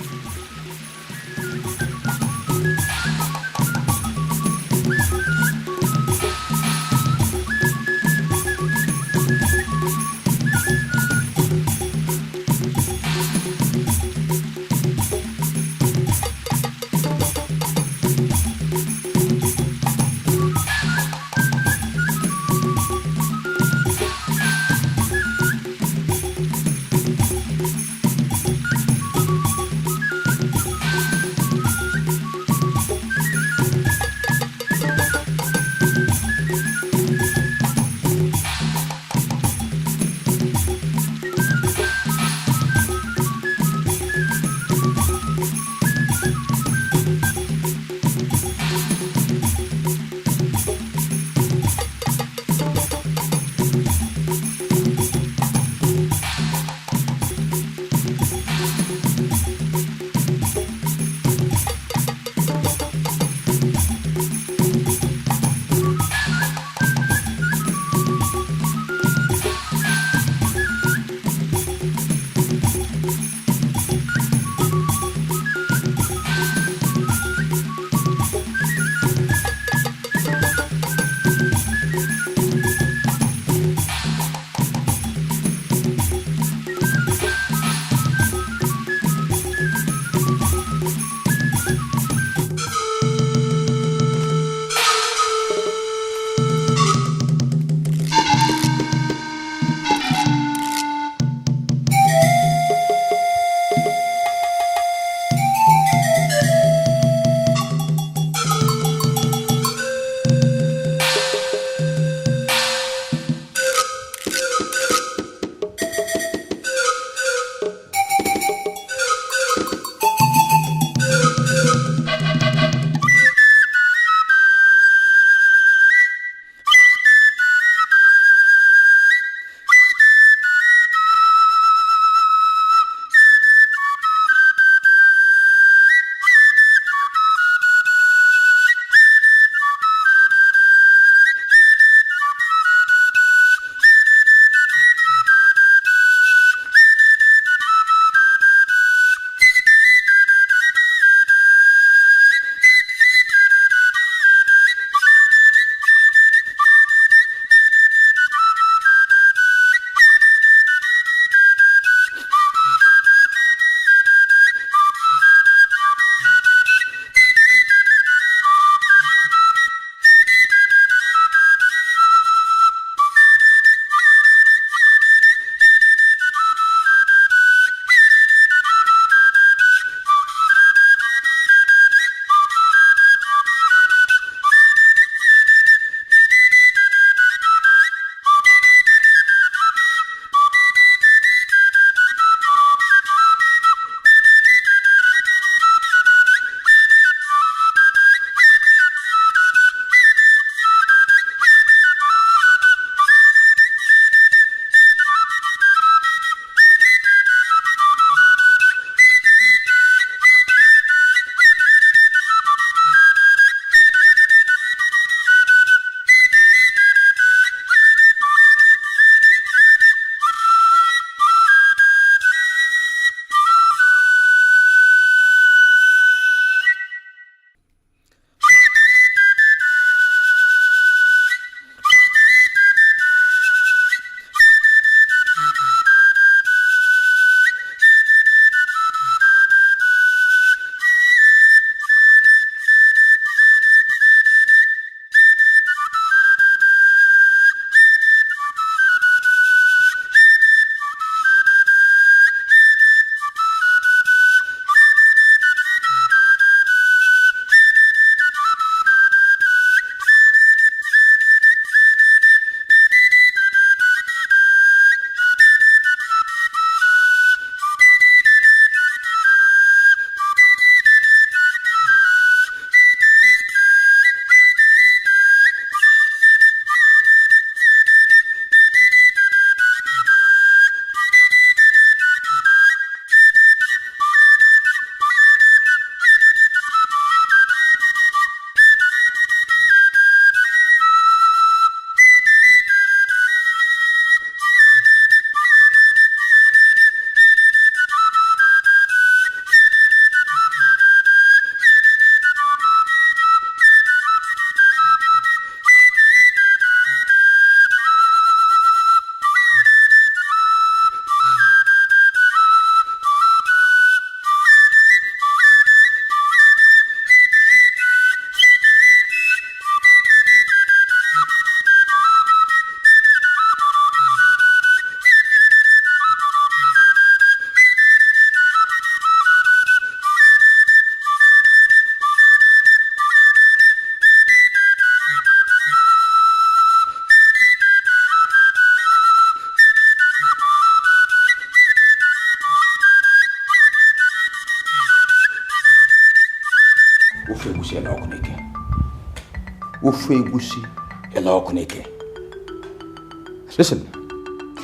Listen,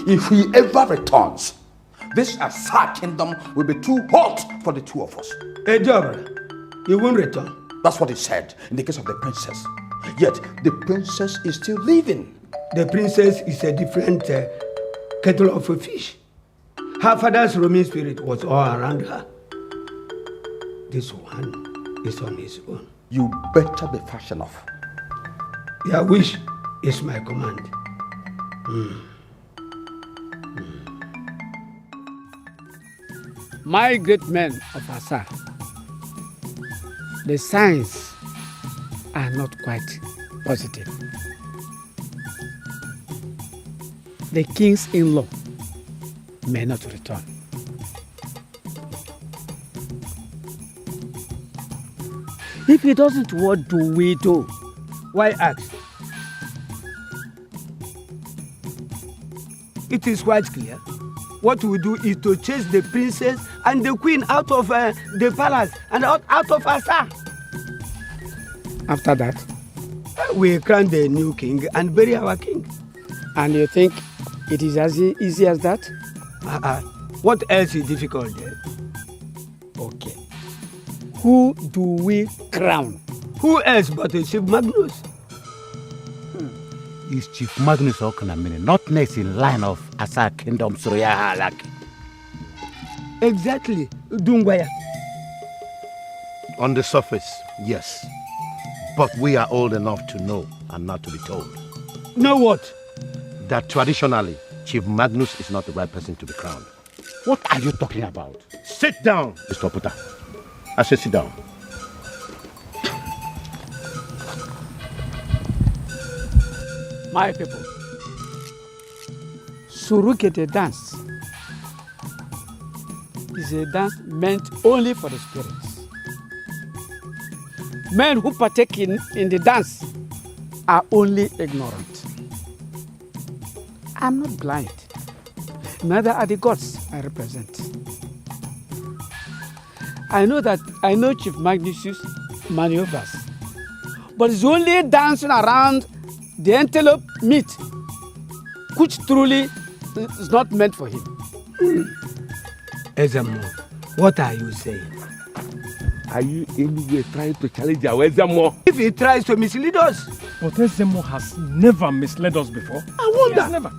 if he ever returns, this Asa kingdom will be too hot for the two of us. Hey, Jobber, he won't return. That's what he said in the case of the princess. Yet, the princess is still living. The princess is a different kettle of fish. Her father's roaming spirit was all around her. This one is on his own. You better be fast enough. Your wish is my command. My great men of Asa, the signs are not quite positive. The king's in-law may not return. If he doesn't, what do we do? Why ask? It is quite clear. What we do is to chase the princess and the queen out of the palace and out of Asa. After that, we crown the new king and bury our king. And you think it is as easy as that? What else is difficult there? Okay. Who do we crown? Who else but Chief Magnus? Is Chief Magnus Okonkwo not next in line of Asa Kingdom's royal hierarchy? Exactly. Dungwaya. On the surface, yes. But we are old enough to know and not to be told. Know what? That traditionally, Chief Magnus is not the right person to be crowned. What are you talking about? Sit down, Mr. Oputa. I said sit down. My people, Surukete dance is a dance meant only for the spirits. Men who partake in the dance are only ignorant. I'm not blind. Neither are the gods I represent. I know Chief Magnus's maneuvers, but it's only dancing around the antelope meat, which truly is not meant for him. Ezemo, what are you saying? Are you anyway trying to challenge our Ezemo? If he tries to mislead us. But Ezemo has never misled us before. I wonder. Never.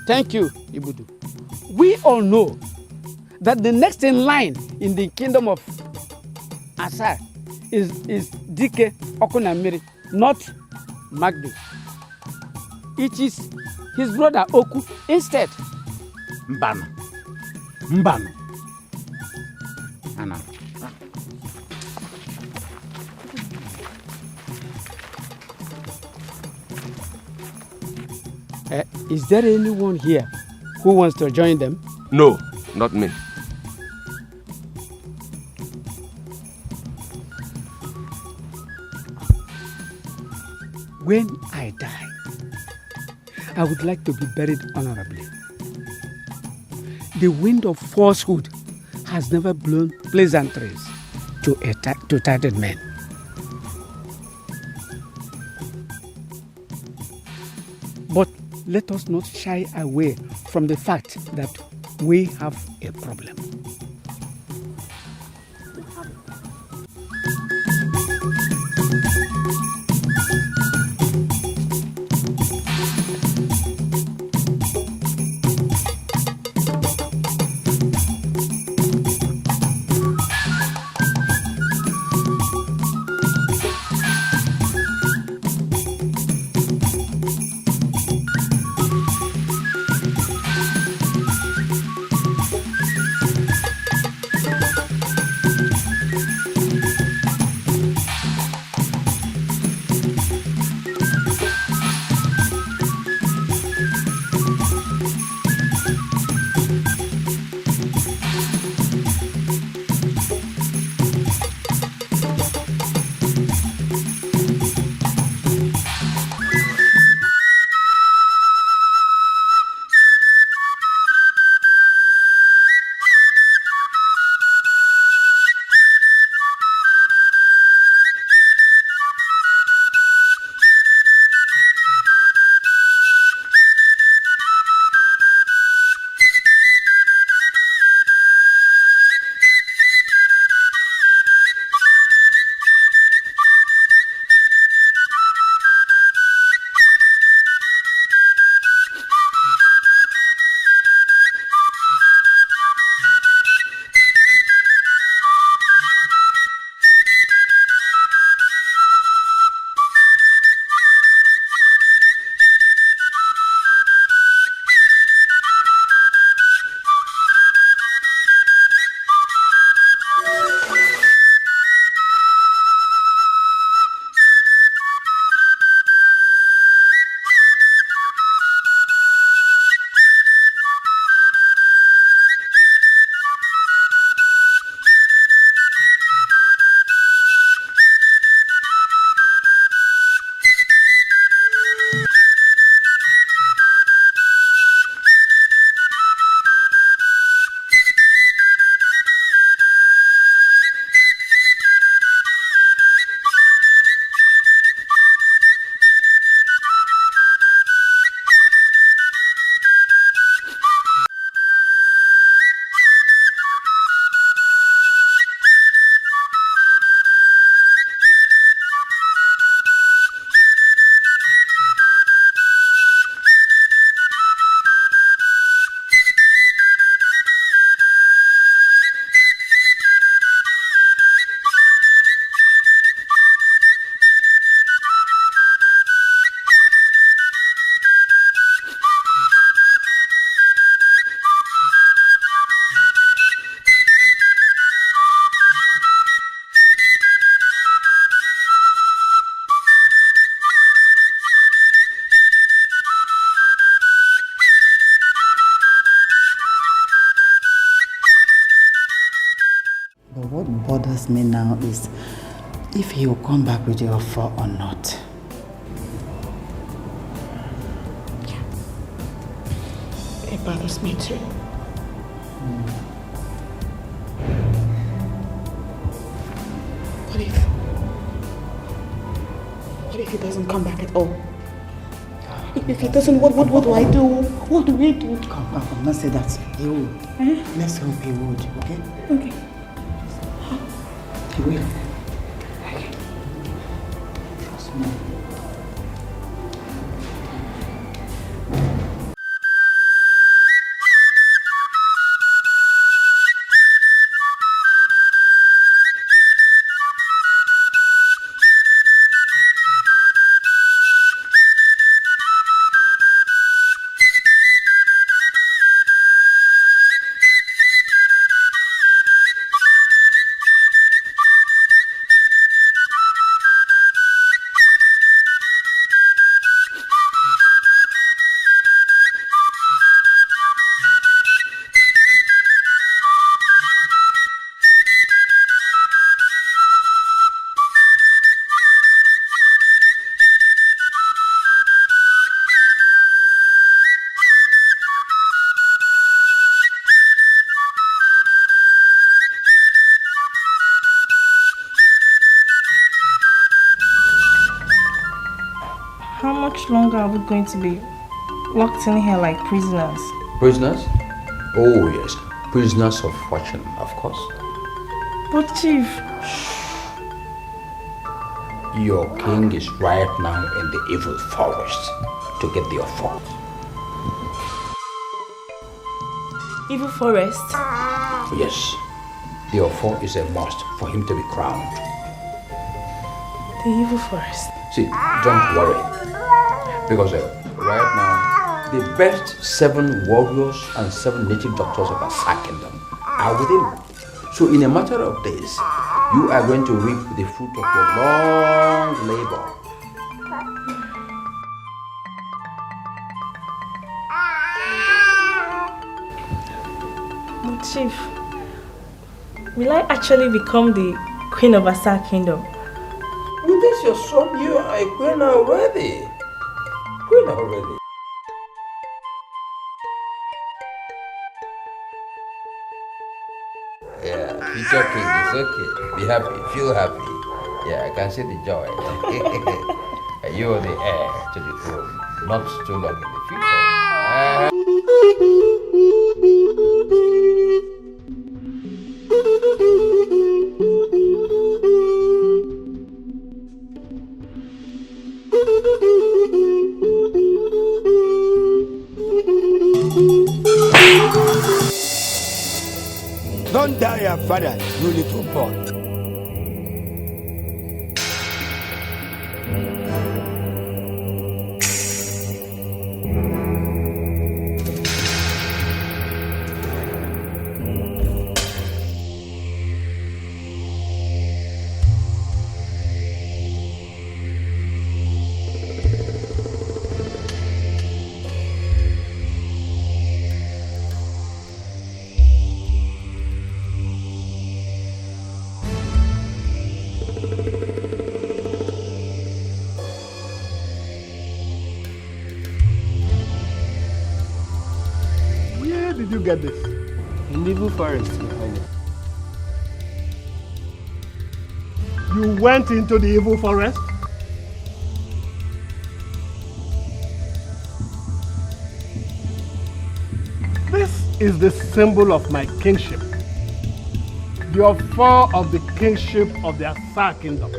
Thank you, Ibudu. We all know that the next in line in the kingdom of Asa is Dike Okonkwo, not Magnus. It is his brother Oku instead. Mbano. Mbano. Anna. Is there anyone here who wants to join them? No, not me. When I die, I would like to be buried honorably. The wind of falsehood has never blown pleasantries to titled men. But let us not shy away from the fact that we have a problem. bothers me now is if he will come back with the offer or not. It bothers me too. What if he doesn't come back at all? If he doesn't, what do I do? What do we do? Come, don't say that. He will. Let's hope he would, okay? Okay. He will. Trust me. How much longer are we going to be locked in here like prisoners? Prisoners? Oh yes, prisoners of fortune, of course. But Chief... Your king is right now in the evil forest to get the offer. Evil forest? Yes, the offer is a must for him to be crowned. The evil forest? See, don't worry, because right now, the best 7 warriors and 7 native doctors of our kingdom are with him. So in a matter of days, you are going to reap the fruit of your long labor. But Chief, will I actually become the queen of Asa Kingdom? With this your son, you are a queen already. Queen already. Yeah, it's okay, it's okay. Be happy, feel happy. Yeah, I can see the joy. You are the heir to the throne, not too long in the future. Don't die your father, you little boy. Did you get this? In the evil forest, Your Highness. You went into the evil forest? This is the symbol of my kingship. The offer of the kingship of the Asa Kingdom.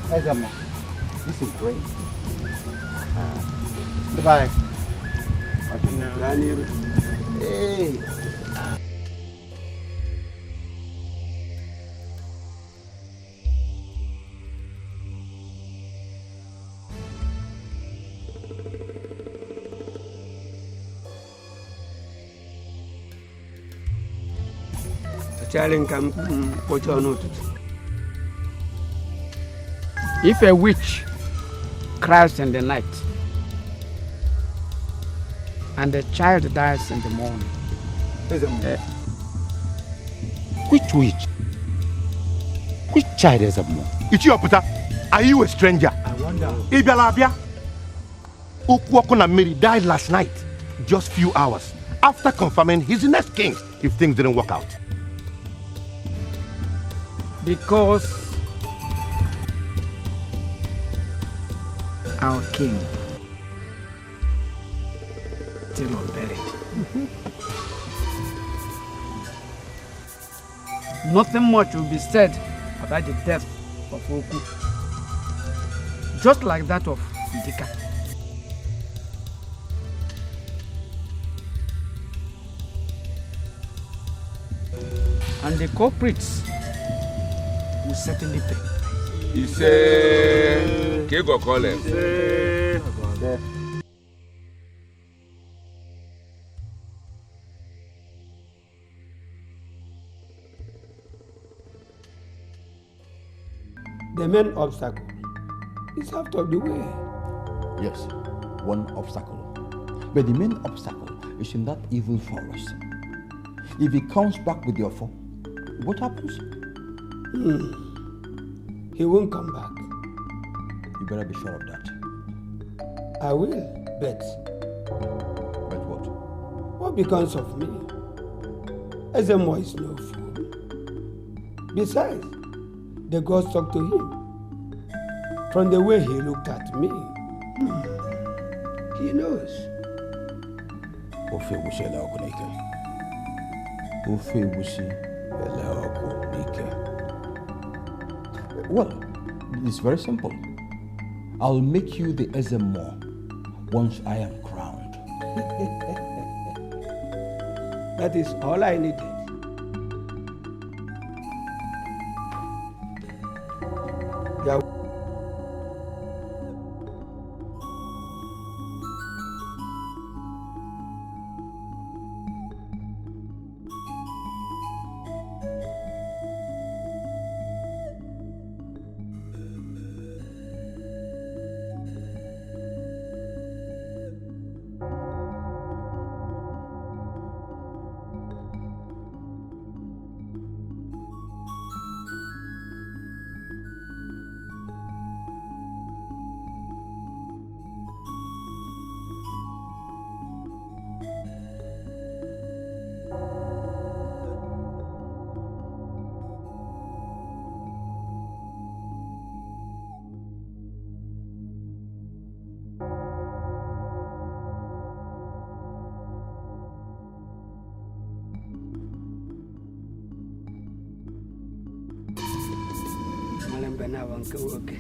Ezama, this is great. Goodbye. Hey. If a witch cries in the night and the child dies in the morning, Which witch? Which child is a more? Ichioputa, are you a stranger? I wonder. Ibialabia. Okonkwo Mary died last night, just few hours after confirming he's the next king if things didn't work out. because our king still unburied. Nothing much will be said about the death of Oku, just like that of Idika. And the culprits will certainly pay. He said, Kego call him. The main obstacle is out of the way. Yes, one obstacle. But the main obstacle is in that evil forest. If he comes back with your foe, what happens? He won't come back. You better be sure of that. I will, bet. Bet what? What becomes of me? Ezemo is no fool. Besides, the gods talk to him. From the way he looked at me, he knows. Well, it's very simple. I'll make you the Ezemo once I am crowned. That is all I needed. Yeah. Okay.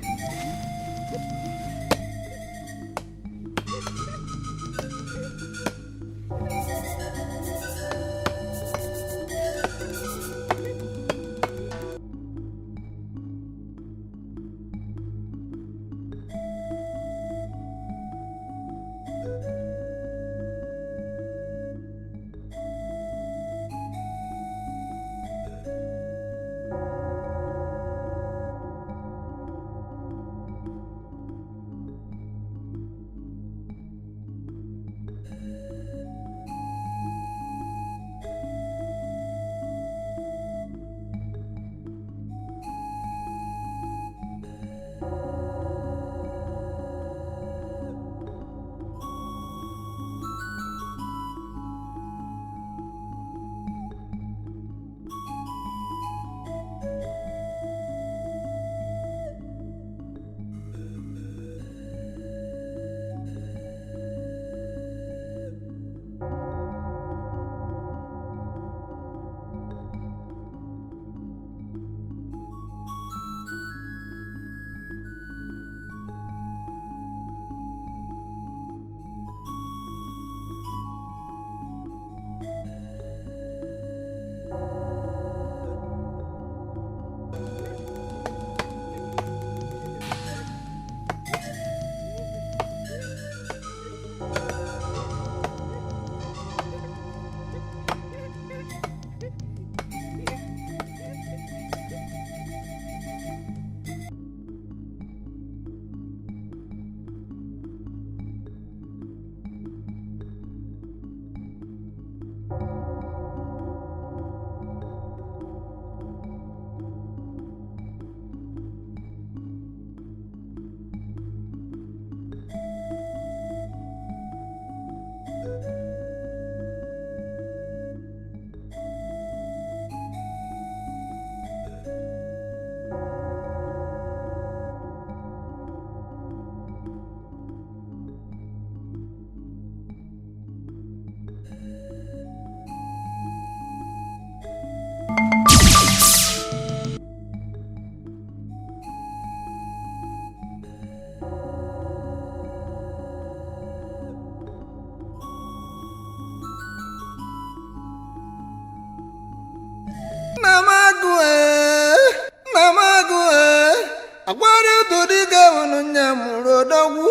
Agwadu to the Gawanunya Murodawu,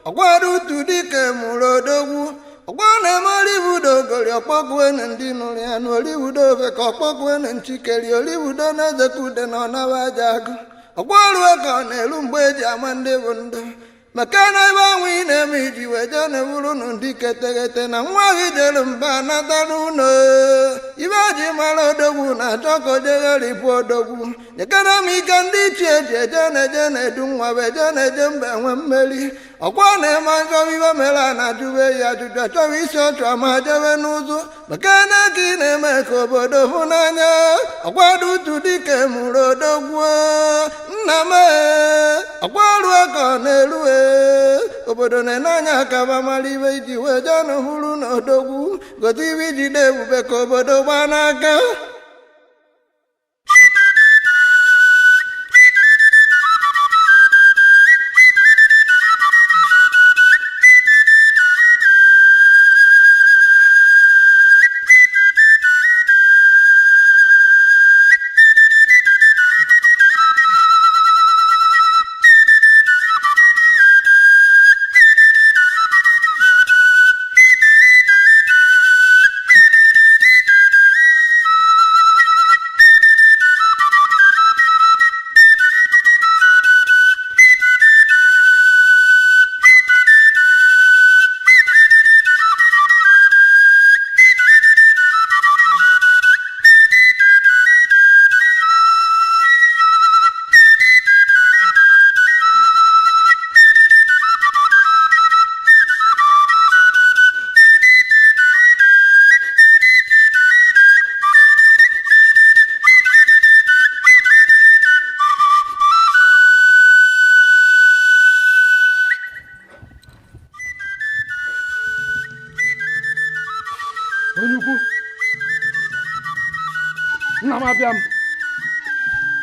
Agwadu to the Murodawu, Agwana Mollywood, Goliopogwen and Dinolian, Hollywood over Copogwen and Chickeli, Hollywood on the Kuden on Avajag, Agwaruakan, Elumbeja, Mandevunda. Makana iba wine miji wejane wulunu ndikete na mwagi jelumba na tanuno ibaji malodogu na toko jegeli podogu nyekana mikandi cheche jene dungwa wejane jembe wemmeli okwane manjo viva mela na juwe ya juja chowi shotwa majewe nuzu makana kine meko bodo funanya okwadu tudike mulodogu name okwalu akone luwe obodo nenanya kaba maliwe jiwe jano hulu no dogu goti wiji debu beko bodo banaka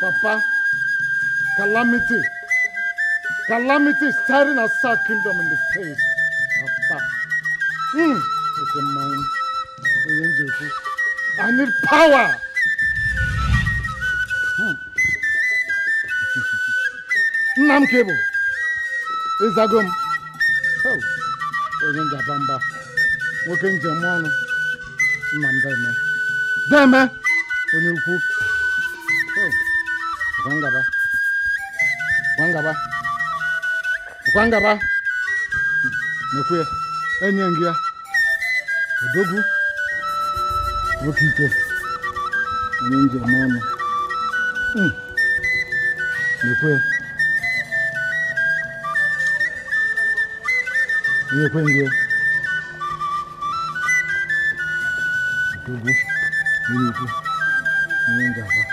Papa, calamity is staring at our kingdom in the face. Papa, I need power. Nam cable. Is Agum. Oh, Oyenja Bamba. Working Jamon. Nam Deme. Deme. Onyuku. Oh. Kwangaba. Nekwe. Enyengia. Odogu. Wokike. Nyenje mama. Nekwe. Nekwe. Odogu. Nyenje mama.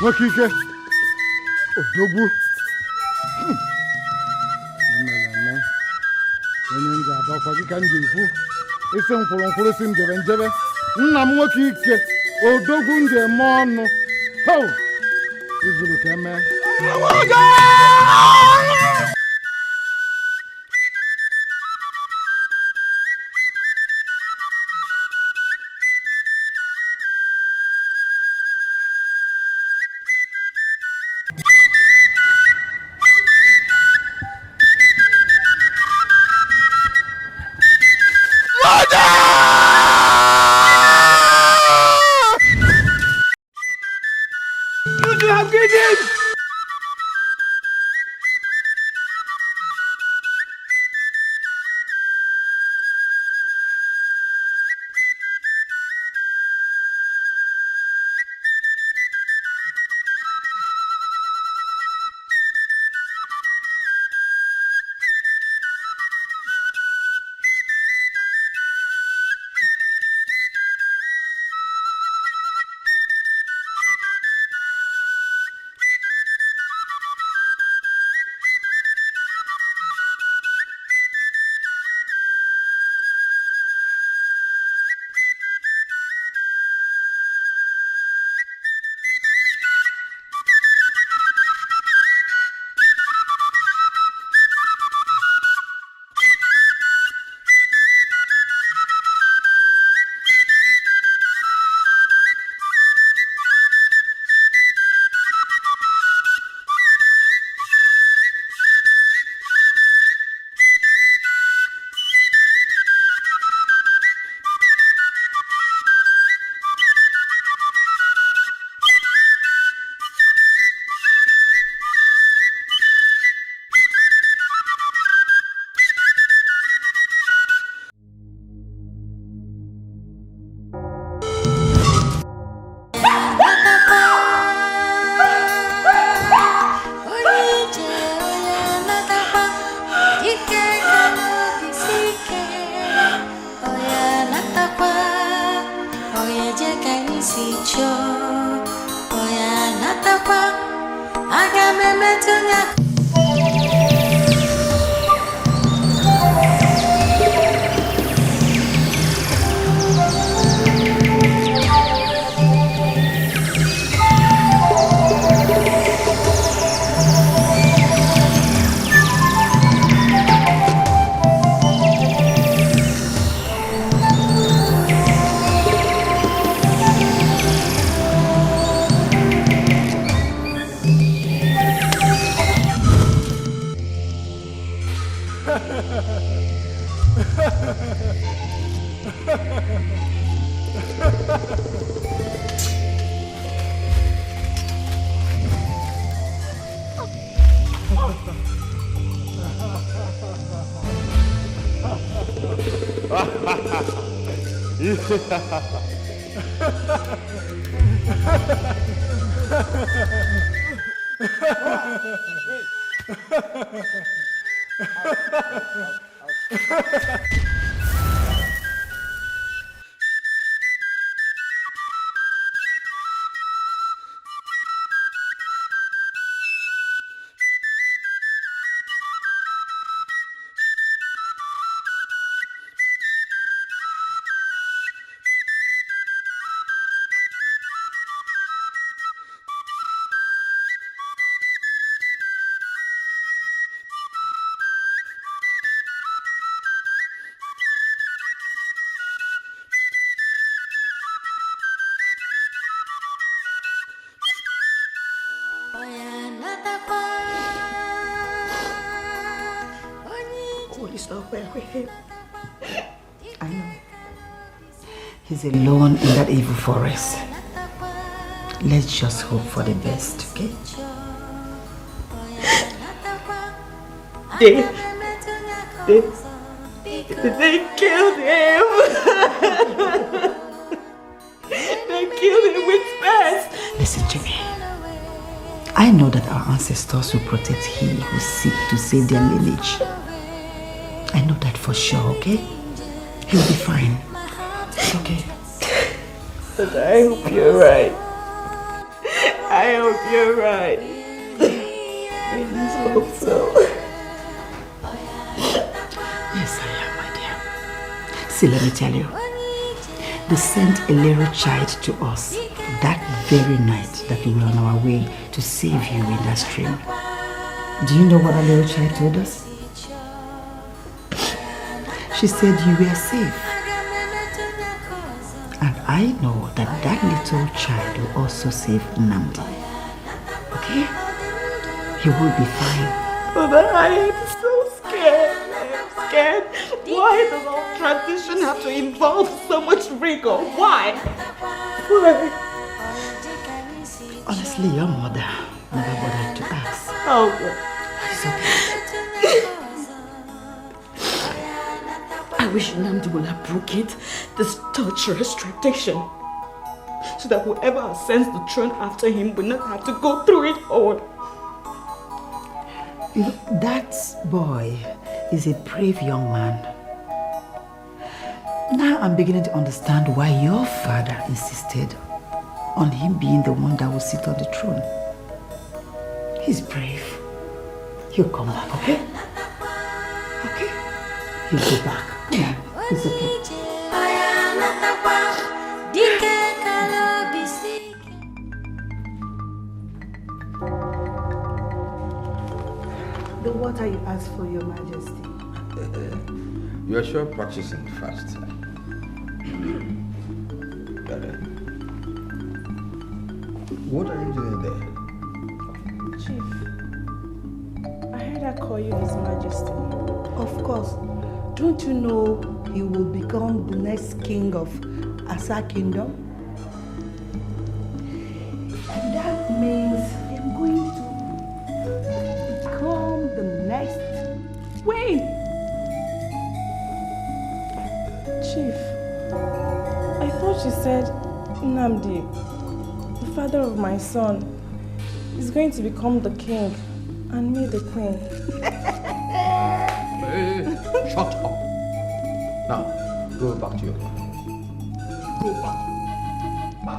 Wakike Odogwu Meleme onye nje abakwa gị ka nje ikwu isi mkwụrụ si njebe nna m nwoke ike Odogwu nje eme ọnụ ho izuru ka eme Please don't bear with him. I know. He's alone in that evil forest. Let's just hope for the best, okay? They killed him. They killed him with spears. Listen to me. I know that our ancestors will protect he who seek to save their lineage. I know that for sure, okay? He'll be fine. It's okay. But I hope you're right. I hope you're right. I just hope so. Yes, I am, my dear. See, let me tell you. They sent a little child to us that very night that we were on our way to save you in that stream. Do you know what our little child told us? She said you were safe. And I know that that little child will also save Nnamdi. Okay? He will be fine. But I am so scared. I'm scared. Why does our transition have to involve so much rigor? Why? Why? Honestly, your mother never bothered to ask. Oh, it's okay. I wish Nnamdi will abrogate this torturous tradition so that whoever ascends the throne after him will not have to go through it all. That boy is a brave young man. Now I'm beginning to understand why your father insisted on him being the one that will sit on the throne. He's brave. He'll come back, okay? Okay? He'll go back. Yeah, it's okay. The water you asked for, Your Majesty. You are sure practicing fast. What are you doing there? Chief, I heard I call you His Majesty. Of course. Don't you know he will become the next king of Asa Kingdom? And that means I'm going to become the next. Wait! Chief, I thought you said Nnamdi, the father of my son, is going to become the king and me the queen. Hey, shut up. Now, go back to your life. Go back. You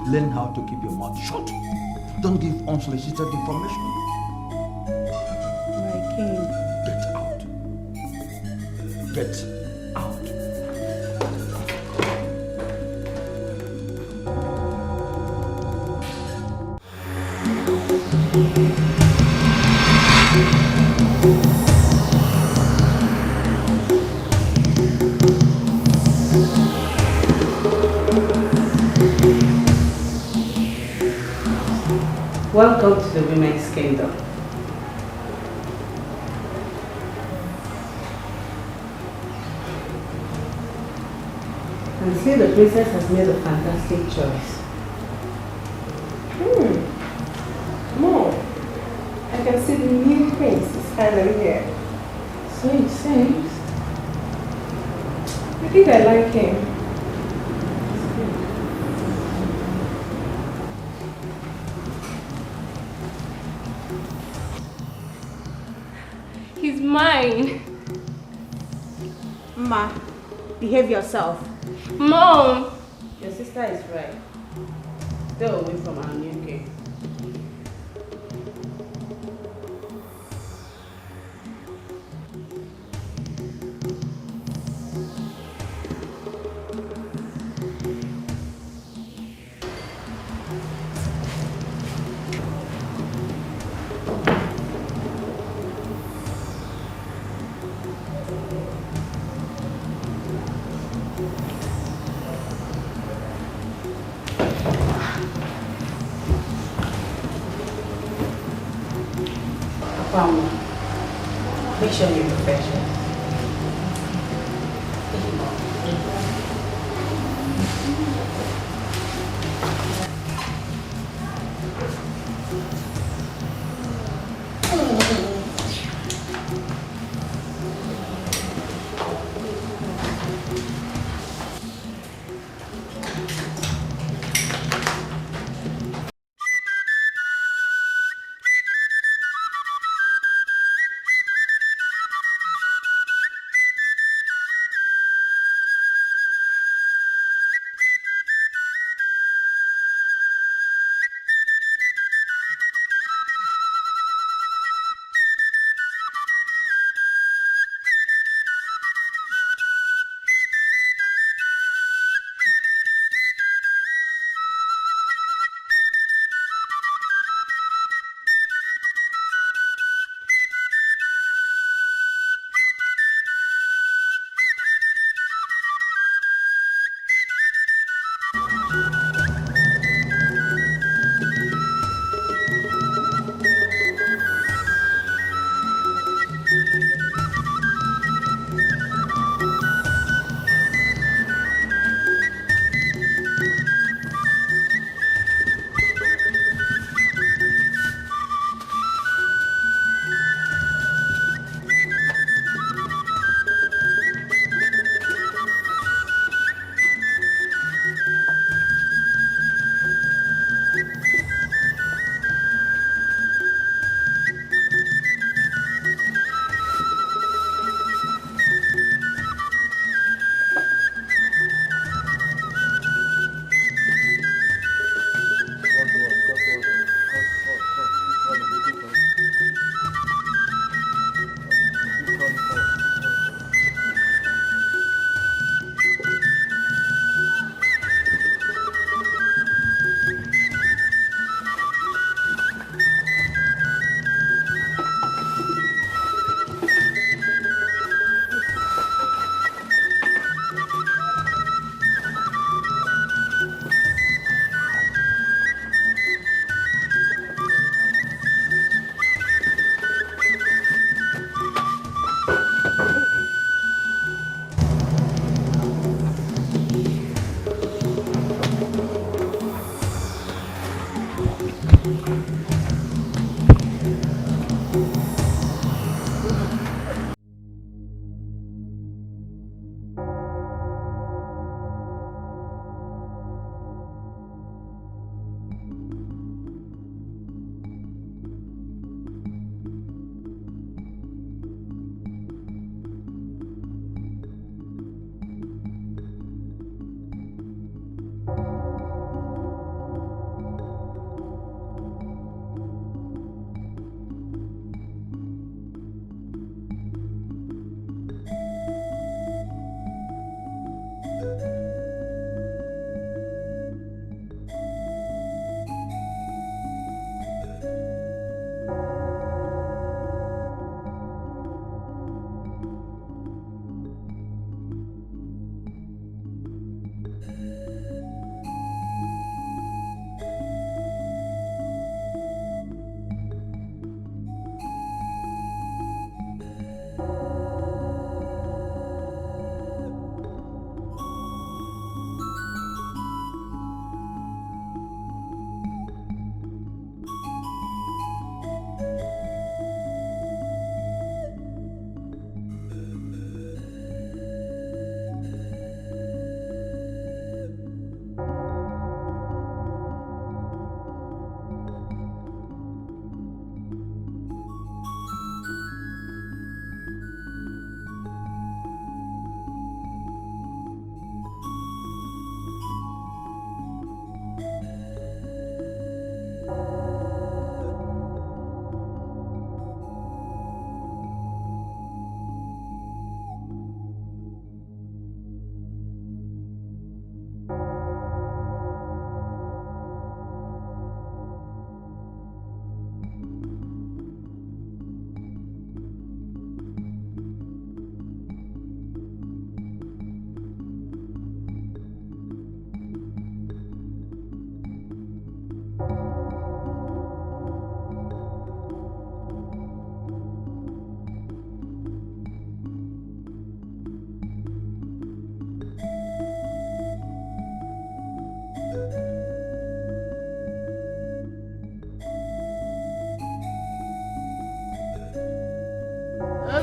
learn how to keep your mouth shut. Don't give unsolicited information. My king. Get out. Get out. Welcome to the Women's Kingdom. And see, the princess has made a fantastic choice. Mom, I can see the new prince is finally here. So it seems. I think I like him. He's mine. Ma, behave yourself. Mom! Your sister is right. Stay away from our new king. Make sure you refresh it.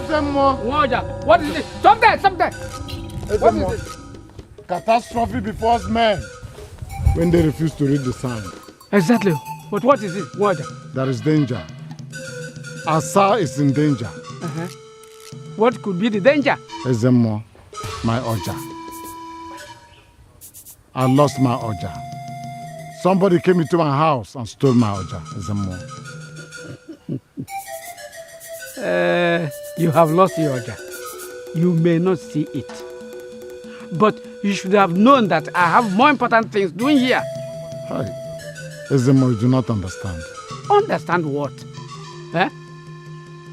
What is it? Stop there! What is it? Catastrophe befalls men when they refuse to read the sign. Exactly. But what is it? There is danger. Asa is in danger. What could be the danger? Ezemo, my Oja. I lost my Oja. Somebody came into my house and stole my Oja. Ezemo. You have lost your Oja. You may not see it. But you should have known that I have more important things doing here. Hi. Ezemo, you do not understand. Understand what?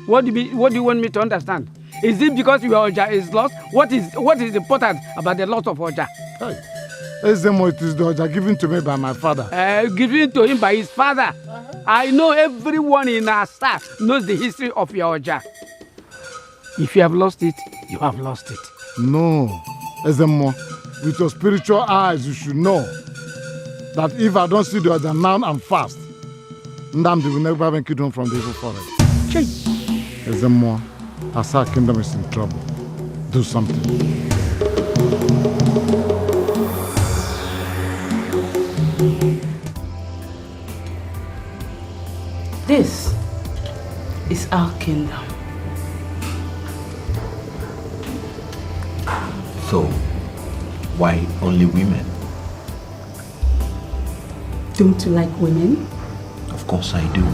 What do you want me to understand? Is it because your Oja is lost? What is important about the loss of Oja? Hey. Ezemo, it is the Oja given to me by my father. Given to him by his father? I know everyone in Asa knows the history of your Oja. If you have lost it, you have lost it. No. Ezemo, with your spiritual eyes, you should know that if I don't see the Oja now and fast, Ndamdi will never have been killed home from the evil forest. Ezemo, Asa kingdom is in trouble. Do something. This is our kingdom. So, why only women? Don't you like women? Of course I do.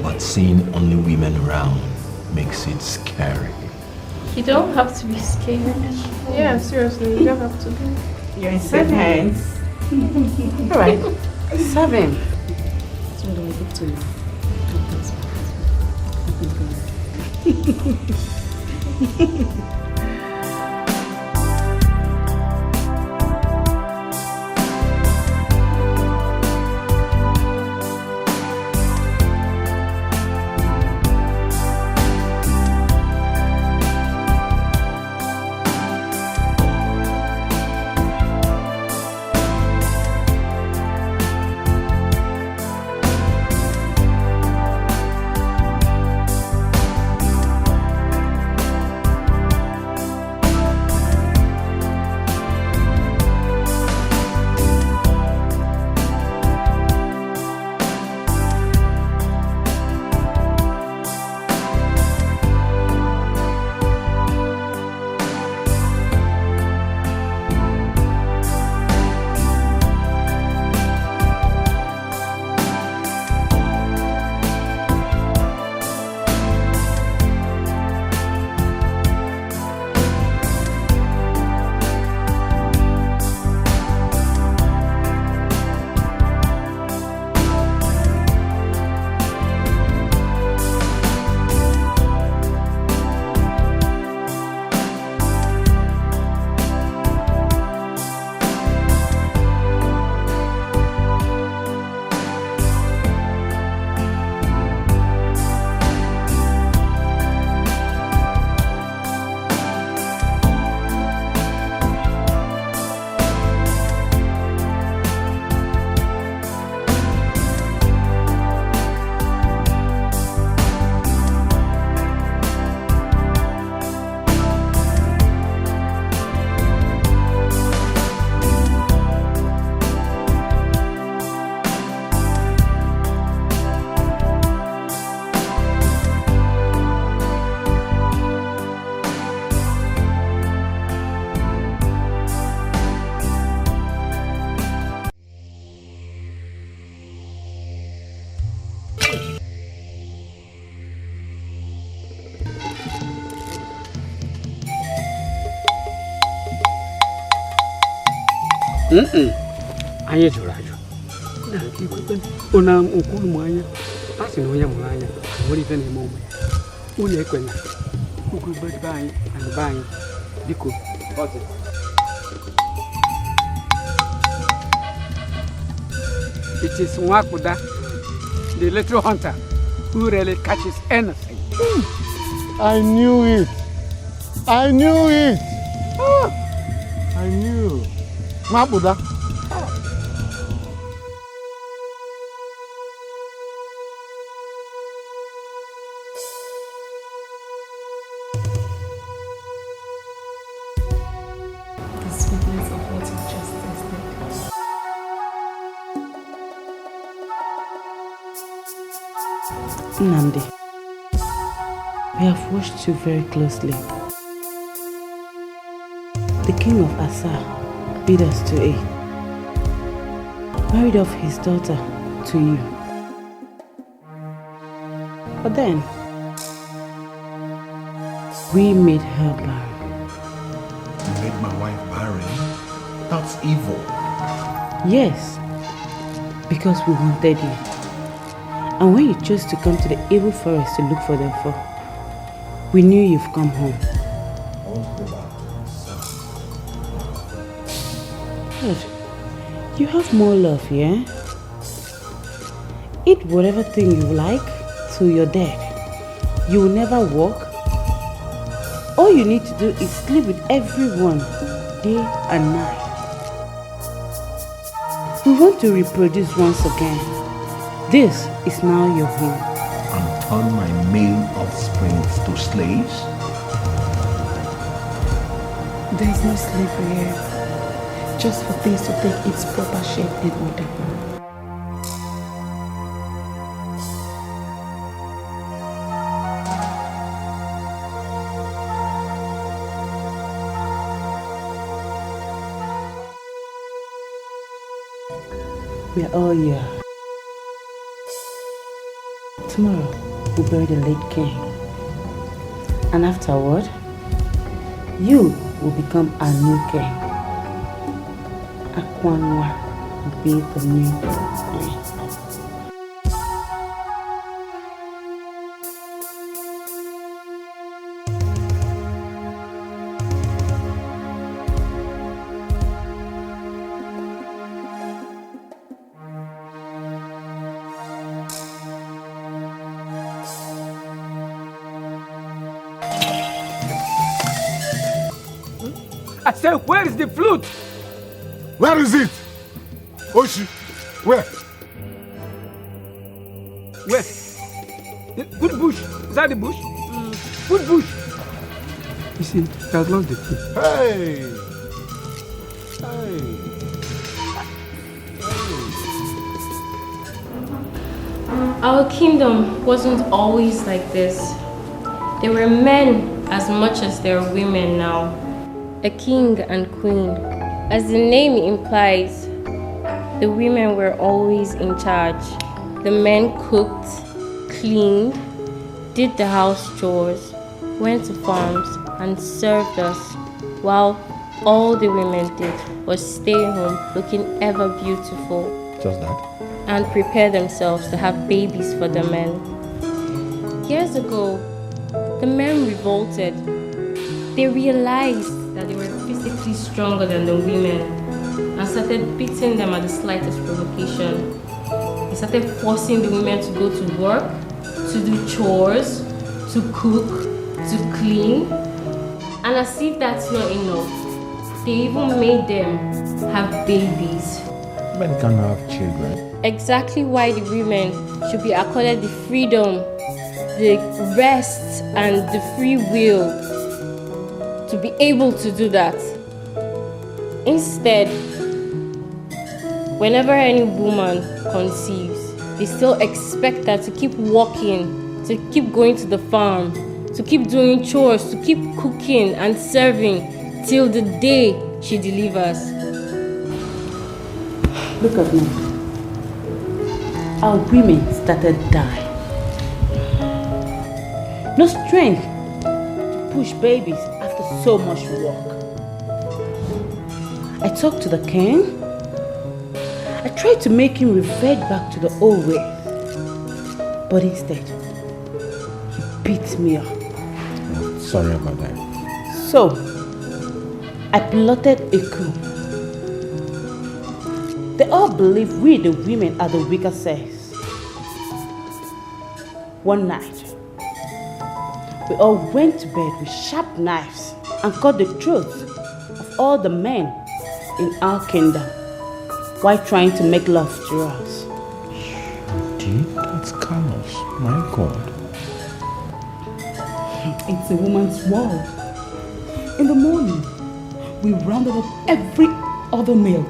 But seeing only women around makes it scary. You don't have to be scared. Yeah, seriously, you don't have to be. You're in safe hands. All right, 7. That's what I get to you. Anya jụrụ ajụ. Ona okulu m anya. A sị na onye mụrụ anya nwere ife na-eme ụmụ ya. Unu ekwenya. Ukwu be anyị na be anyị. Biko. It is Nwakuda, the little hunter, who really catches anything. I knew it. I knew it. Oh, I knew. Nwakuda. Nnamdi, we have watched you very closely. The king of Asa bid us to aid, married off his daughter to you. But then, we made her barren. You made my wife barren? That's evil. Yes, because we wanted you. And when you chose to come to the evil forest to look for them for, we knew you've come home. Good. You have more love, yeah? Eat whatever thing you like till you're dead. You will never walk. All you need to do is sleep with everyone, day and night. We want to reproduce once again. This is now your home. And turn my male offspring to slaves? There is no slavery here. Just for things to take its proper shape and order. We are all here. Tomorrow, we'll bury the late king. And afterward, you will become our new king. Okonkwo will be the new queen. I said, where is the flute? Where is it? Oshi, where? Where? Good bush. Is that the bush? Good bush. You see, he has lost the flute. Hey! Our kingdom wasn't always like this. There were men as much as there are women now. A king and queen. As the name implies, the women were always in charge. The men cooked, cleaned, did the house chores, went to farms, and served us, while all the women did was stay home looking ever beautiful. Just that? And prepare themselves to have babies for the men. Years ago, the men revolted. They realized that they were physically stronger than the women and started beating them at the slightest provocation. They started forcing the women to go to work, to do chores, to cook, to clean. And as if that's not enough, they even made them have babies. Men can have children. Exactly why the women should be accorded the freedom, the rest, and the free will to be able to do that. Instead, whenever any woman conceives, they still expect her to keep walking, to keep going to the farm, to keep doing chores, to keep cooking and serving till the day she delivers. Look at me. Our women started dying. No strength to push babies after so much work. I talked to the king. I tried to make him revert back to the old way. But instead, he beat me up. Oh, sorry about that. So, I plotted a coup. They all believe we, the women, are the weaker sex. One night, we all went to bed with sharp knives and cut the throats of all the men in our kingdom while trying to make love to us. Dude, that's callous. My God. It's a woman's world. In the morning, we rounded up every other male,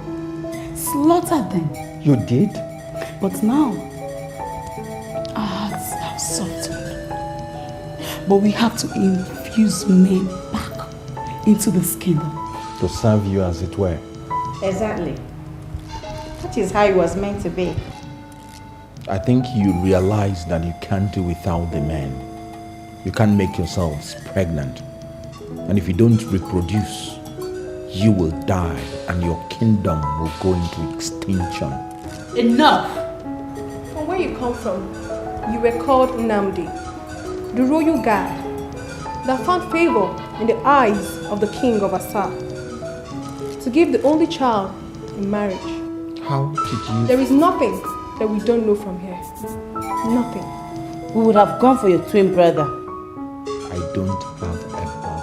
slaughtered them. You did? But now, our hearts have suffered. But we have to infuse men back into this kingdom. To serve you as it were. Exactly. That is how it was meant to be. I think you realize that you can't do without the men. You can't make yourselves pregnant. And if you don't reproduce, you will die and your kingdom will go into extinction. Enough! From where you come from, you were called Nnamdi, the royal guard that found favor in the eyes of the king of Asa to give the only child in marriage. How did you... There is nothing that we don't know from here. Nothing. We would have gone for your twin brother. I don't have a brother.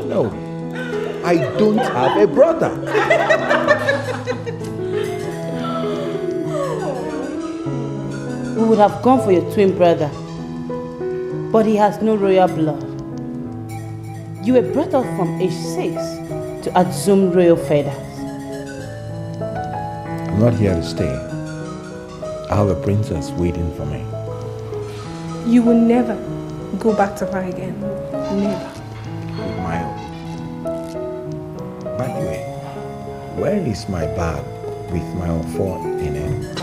No, I don't have a brother. We would have gone for your twin brother, but he has no royal blood. You were brought up from age 6 to assume royal feathers. I'm not here to stay. I have a princess waiting for me. You will never go back to her again. Never. With my own. By the way, where is my bag with my phone in it?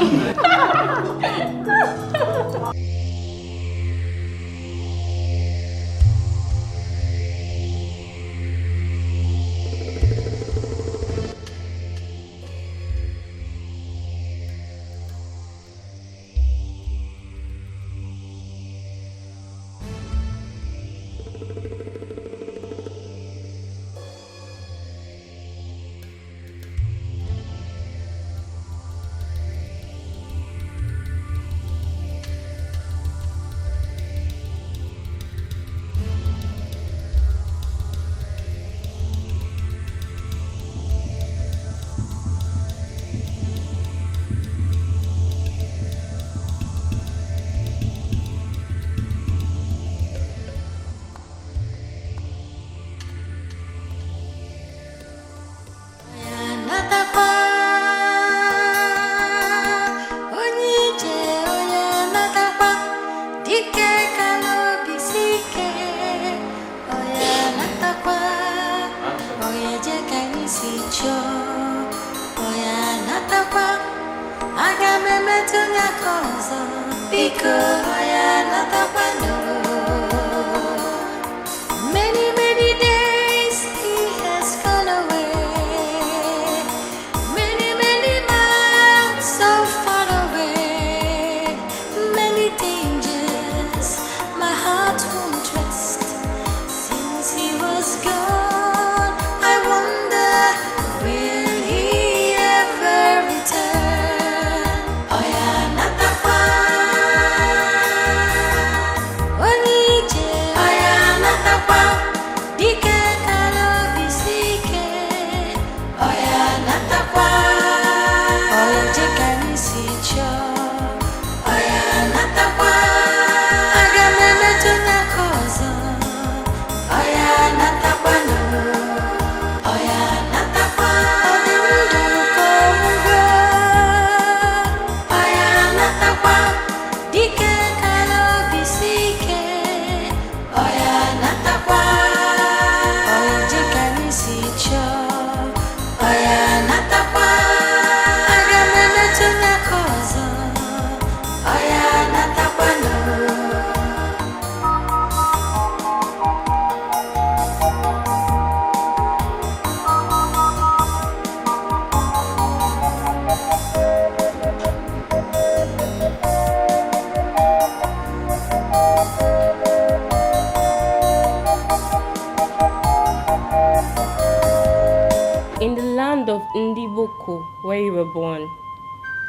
Where you were born,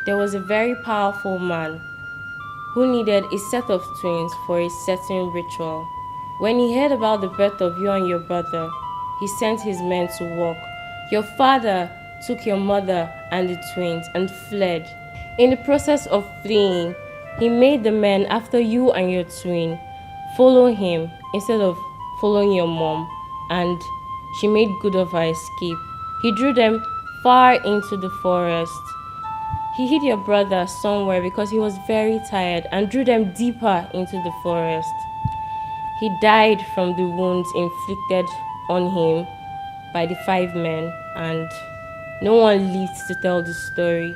there was a very powerful man who needed a set of twins for a certain ritual. When he heard about the birth of you and your brother, he sent his men to work. Your father took your mother and the twins and fled. In the process of fleeing, he made the men after you and your twin follow him instead of following your mom, and she made good of her escape. He drew them far into the forest. He hid your brother somewhere because he was very tired and drew them deeper into the forest. He died from the wounds inflicted on him by the 5 men, and no one lived to tell the story.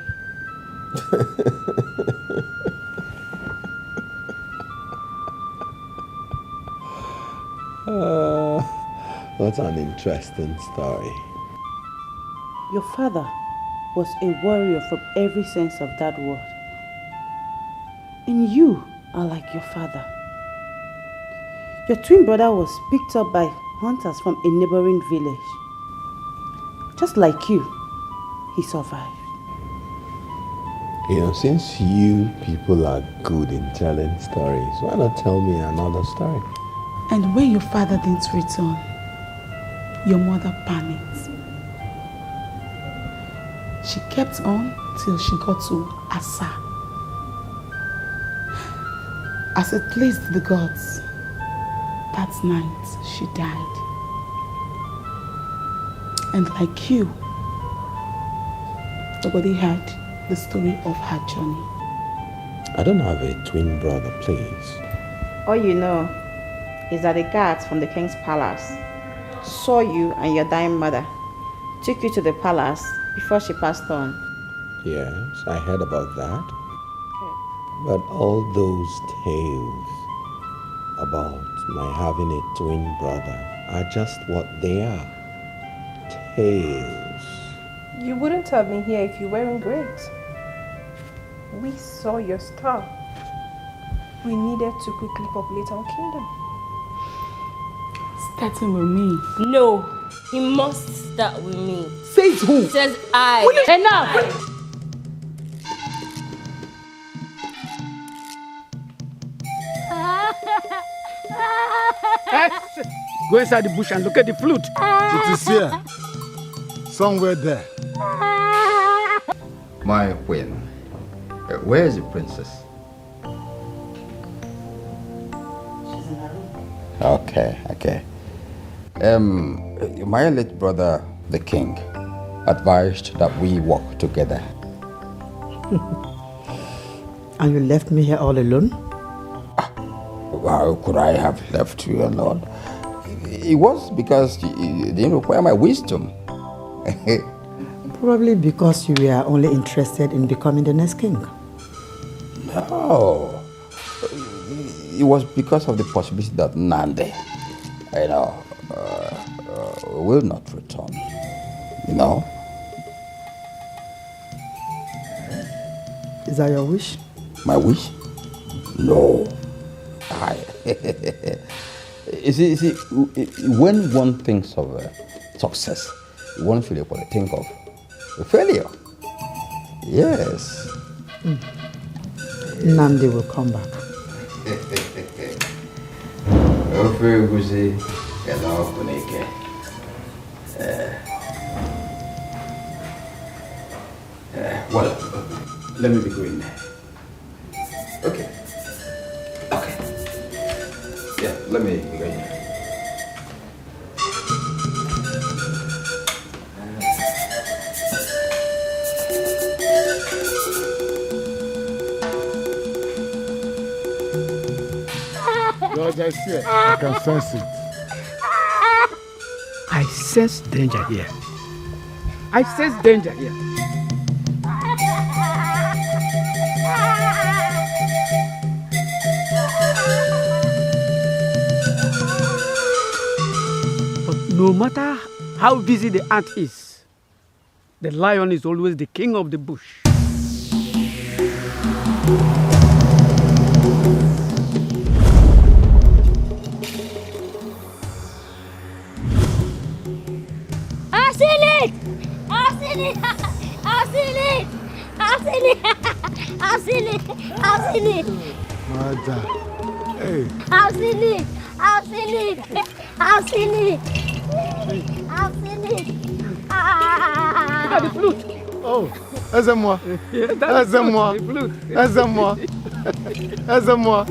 What an interesting story. Your father was a warrior from every sense of that word. And you are like your father. Your twin brother was picked up by hunters from a neighboring village. Just like you, he survived. You know, since you people are good in telling stories, why not tell me another story? And when your father didn't return, your mother panicked. She kept on till she got to Asa. As it pleased the gods, that night she died. And like you, nobody heard the story of her journey. I don't have a twin brother, please. All you know is that the guards from the king's palace saw you and your dying mother, took you to the palace before she passed on. Yes, I heard about that. But all those tales about my having a twin brother are just what they are. Tales. You wouldn't have been here if you weren't great. We saw your star. We needed to quickly populate our kingdom. Starting with me. No, he must start with me. Says who? Says I. Enough! Go inside the bush and look at the flute. It is here. Somewhere there. My queen, where is the princess? Okay. My late brother, the king, advised that we work together. And you left me here all alone? How could I have left you alone? It was because you didn't require my wisdom. Probably because you were only interested in becoming the next king. No. It was because of the possibility that Nande, will not return. Is that your wish? My wish? No. You see, when one thinks of success, one feel what I think of a failure. Yes. Nandi will come back. Well, let me be going. Okay. Yeah, let me be going. George, I see it. I can sense it. I sense danger here. I sense danger here. But no matter how busy the ant is, the lion is always the king of the bush. Mother. Hey. I've seen it. Look at the flute. Oh, aide-moi. Aide-moi. Aide-moi. Aide-moi.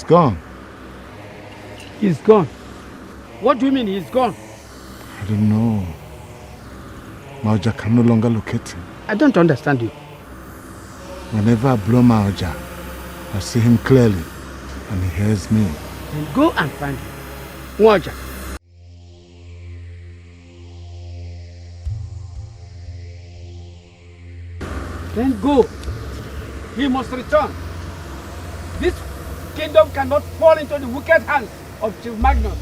gone. He's gone? What do you mean he's gone? I don't know. Maoja can no longer locate him. I don't understand you. Whenever I blow Maoja, I see him clearly and he hears me. Then go and find him. Maoja. Then go. He must return. This kingdom cannot fall into the wicked hands of Chief Magnus.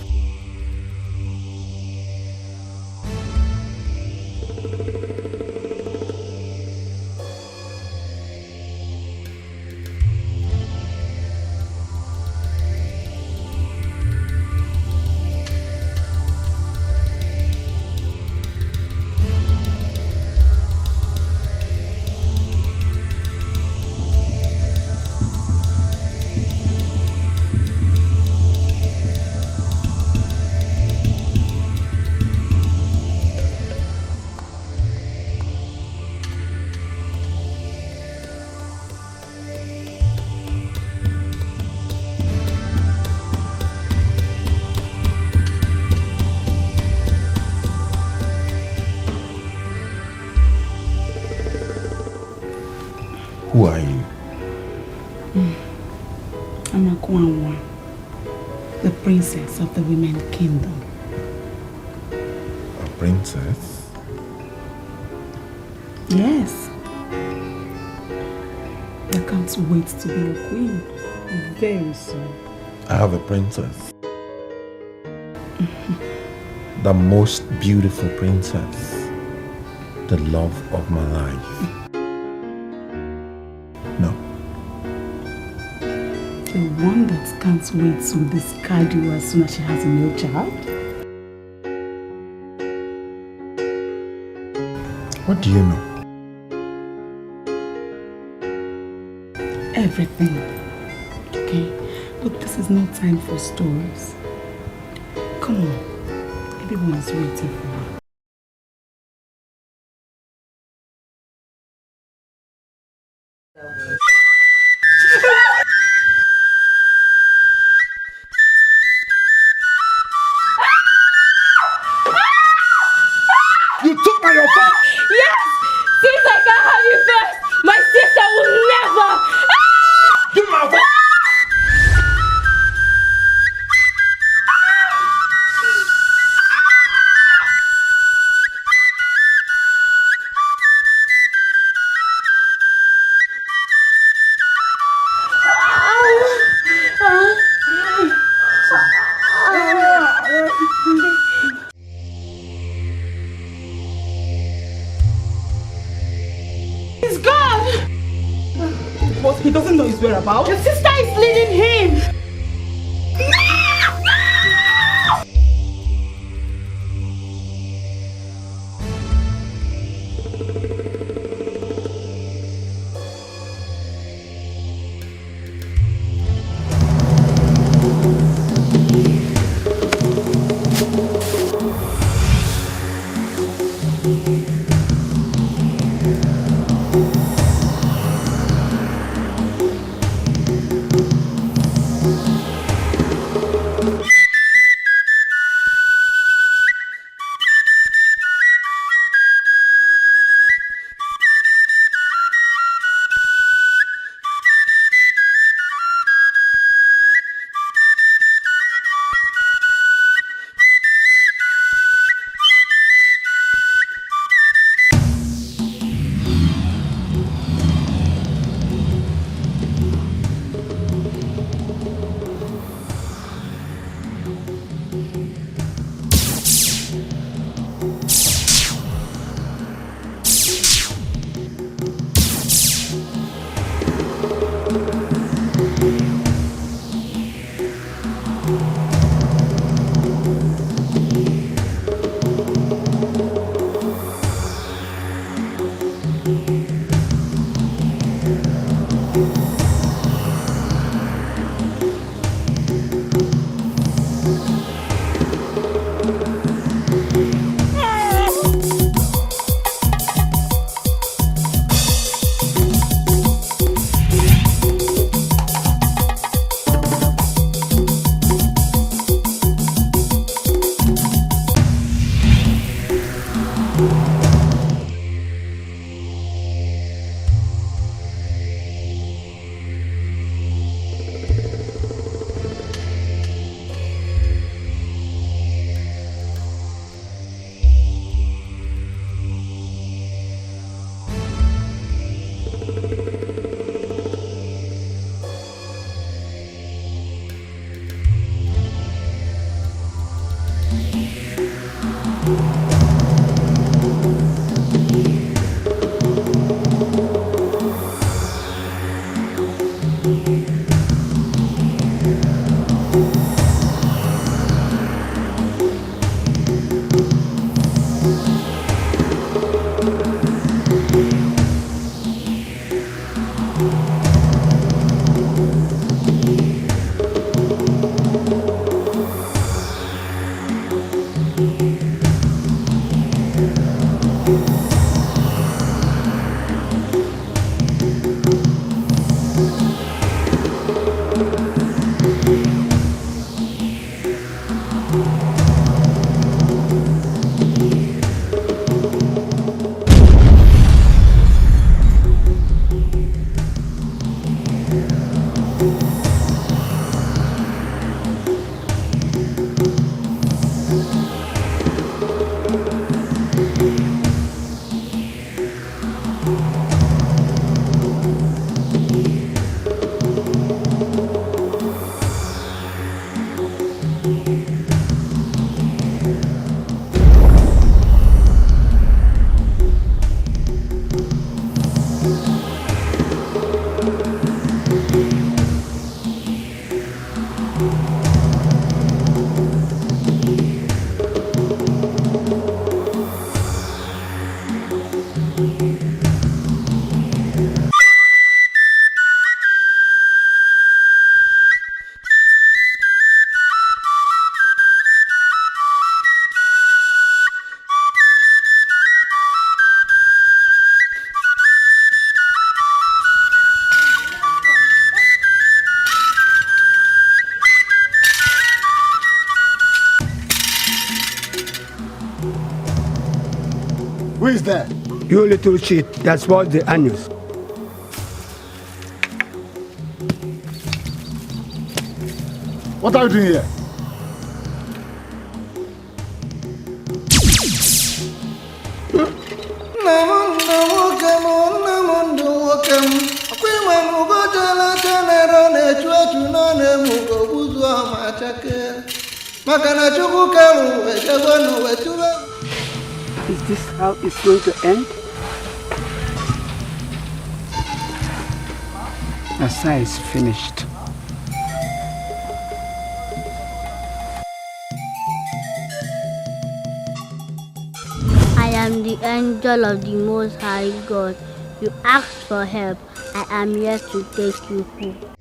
Who are you? I'm Okonkwo, the princess of the women kingdom. A princess? Yes. I can't wait to be a queen very soon. I have a princess. The most beautiful princess. The love of my life. No. The one that can't wait to discard you as soon as she has a new child? What do you know? Everything. Okay? But this is no time for stories. Come on. Everyone is waiting for you. You took my phone! Yes! Since I can't have you first, my sister will never! Give my phone! He's gone! What? He doesn't know his whereabouts? Your sister is leading him! Who is there? You little shit, that's what the annuals. What are you doing here? Is this how it's going to end? Asa is finished. I am the angel of the Most High God. You asked for help. I am here to take you home.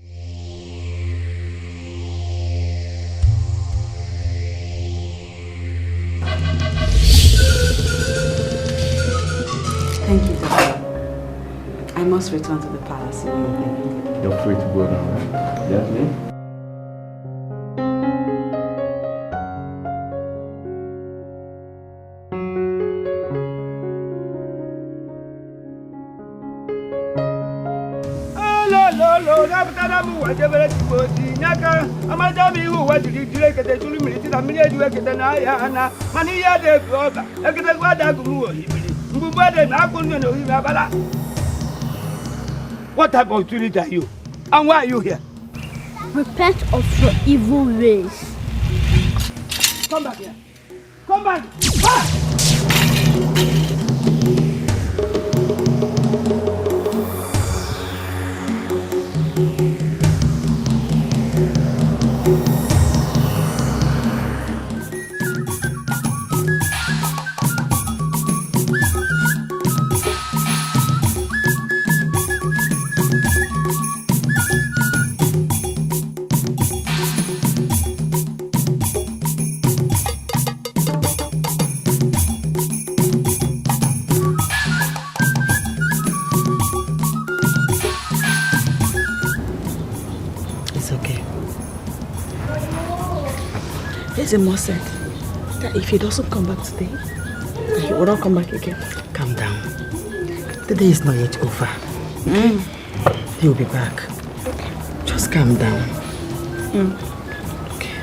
Thank you, Doctor. I must return to the palace immediately. You're free to go now, right? Yes, What type of spirit are you? And why are you here? Repent of your evil ways. Come back here. Come back. Ah! Eze said that if he doesn't come back today, You will not come back again. Calm down. The day is not yet over. He'll be back. Just calm down. Okay.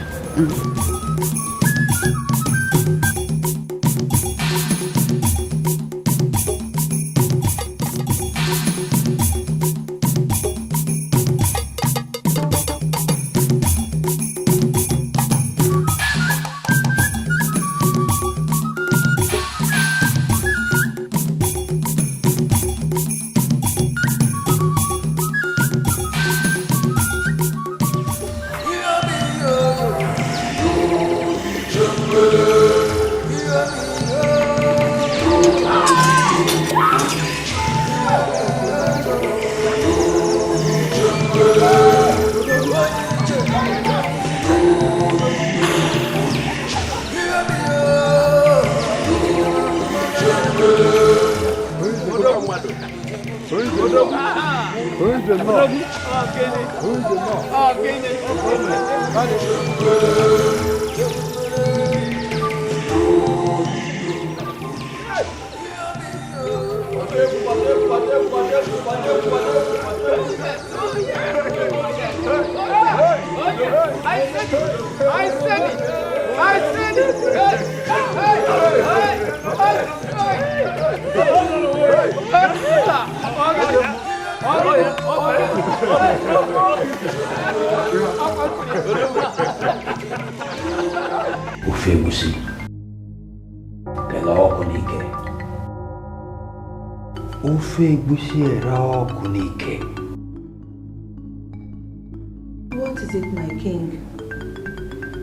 What is it, my king?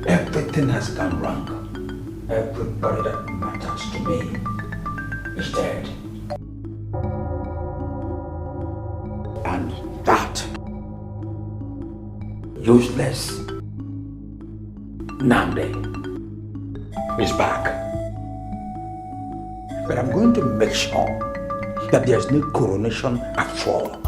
Everything has gone wrong. Everybody that matters to me is dead. And that useless Nnamdi is back. But I'm going to make sure that there's no coronation at all.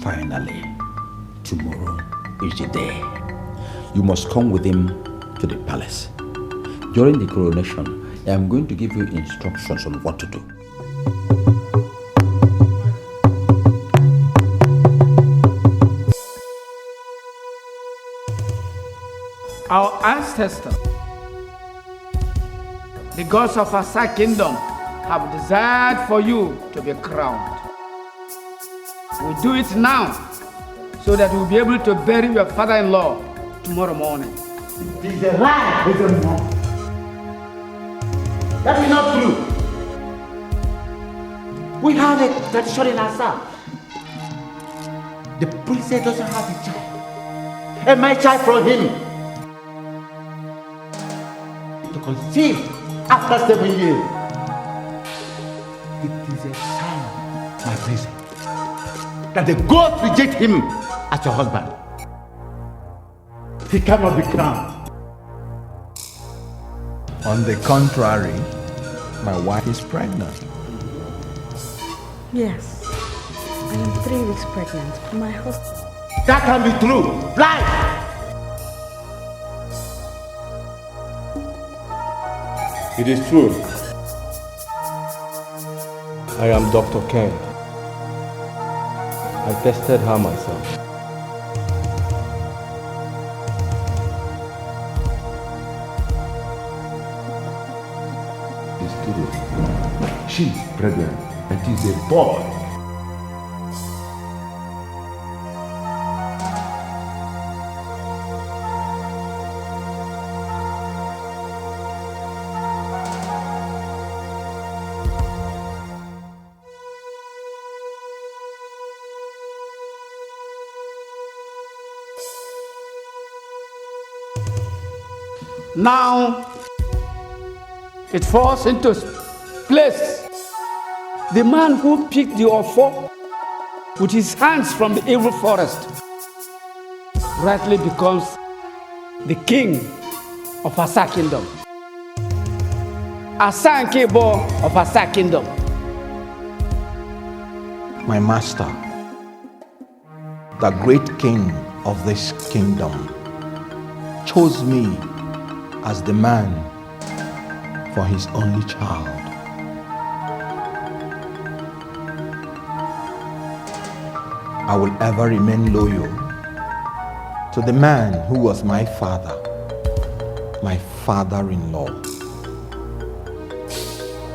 Finally, tomorrow is the day. You must come with him to the palace. During the coronation, I am going to give you instructions on what to do. Our ancestors, the gods of Asa kingdom, have desired for you to be crowned. We do it now so that we'll be able to bury your father-in-law tomorrow morning. It is a lie, brother-in-law. That is not true. We have a tradition in Asa. The princess doesn't have a child. And my child from him to conceive after 7 years. It is a sign, my princess, that the gods reject him as your husband. He cannot be crowned. On the contrary, my wife is pregnant. Yes, I am 3 weeks pregnant for my husband. That can be true. Lie! It is true. I am Dr. Ken. I tested her myself. It's true. She's pregnant and she's a boy. Now, it falls into place. The man who picked the offer with his hands from the evil forest, rightly becomes the king of Asa Kingdom. Asa Nkebo of Asa Kingdom. My master, the great king of this kingdom, chose me as the man for his only child. I will ever remain loyal to the man who was my father, my father-in-law.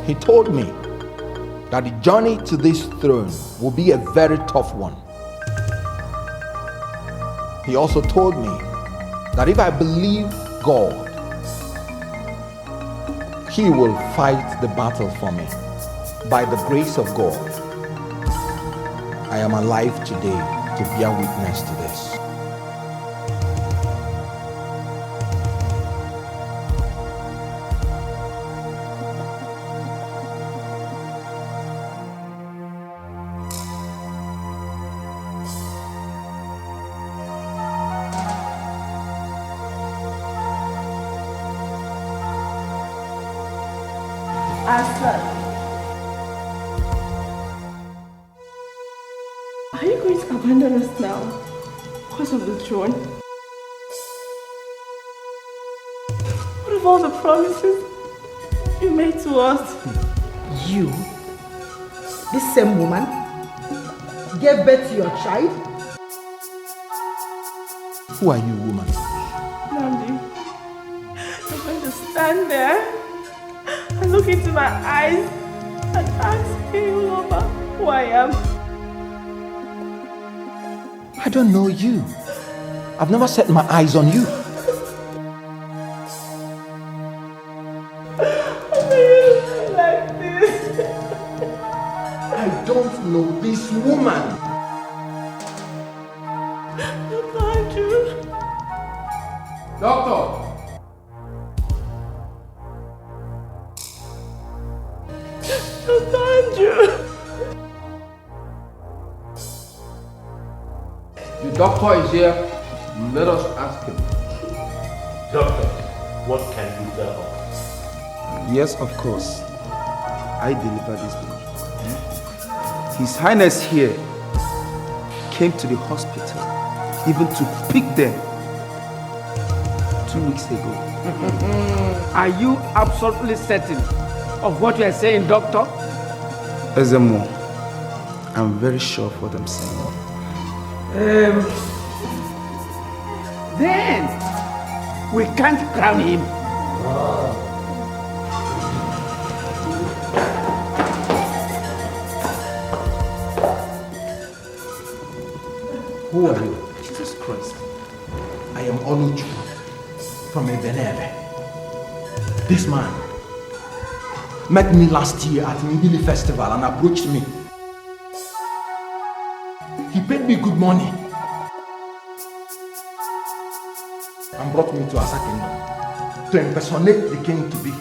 He told me that the journey to this throne will be a very tough one. He also told me that if I believe God, He will fight the battle for me. By the grace of God, I am alive today to bear witness to this. Are you going to abandon us now because of the throne? What of all the promises you made to us? You, this same woman, gave birth to your child? Who are you, woman? Nnamdi, you're going to stand there and look into my eyes and ask me over who I am. I don't know you. I've never set my eyes on you. Like this. I don't know this woman. Doctor! The doctor is here. Let us ask him. Doctor, what can you tell us? Yes, of course. I delivered this baby. His Highness here came to the hospital even to pick them 2 weeks ago. Are you absolutely certain of what you are saying, doctor? Ezemo, I'm very sure of what I'm saying. Then we can't crown him. Who are you? Jesus Christ. I am Oluchu from Ebenebe. This man met me last year at Mbili Festival and approached me. He paid me good money and brought me to Asa Kingdom to impersonate the king to be.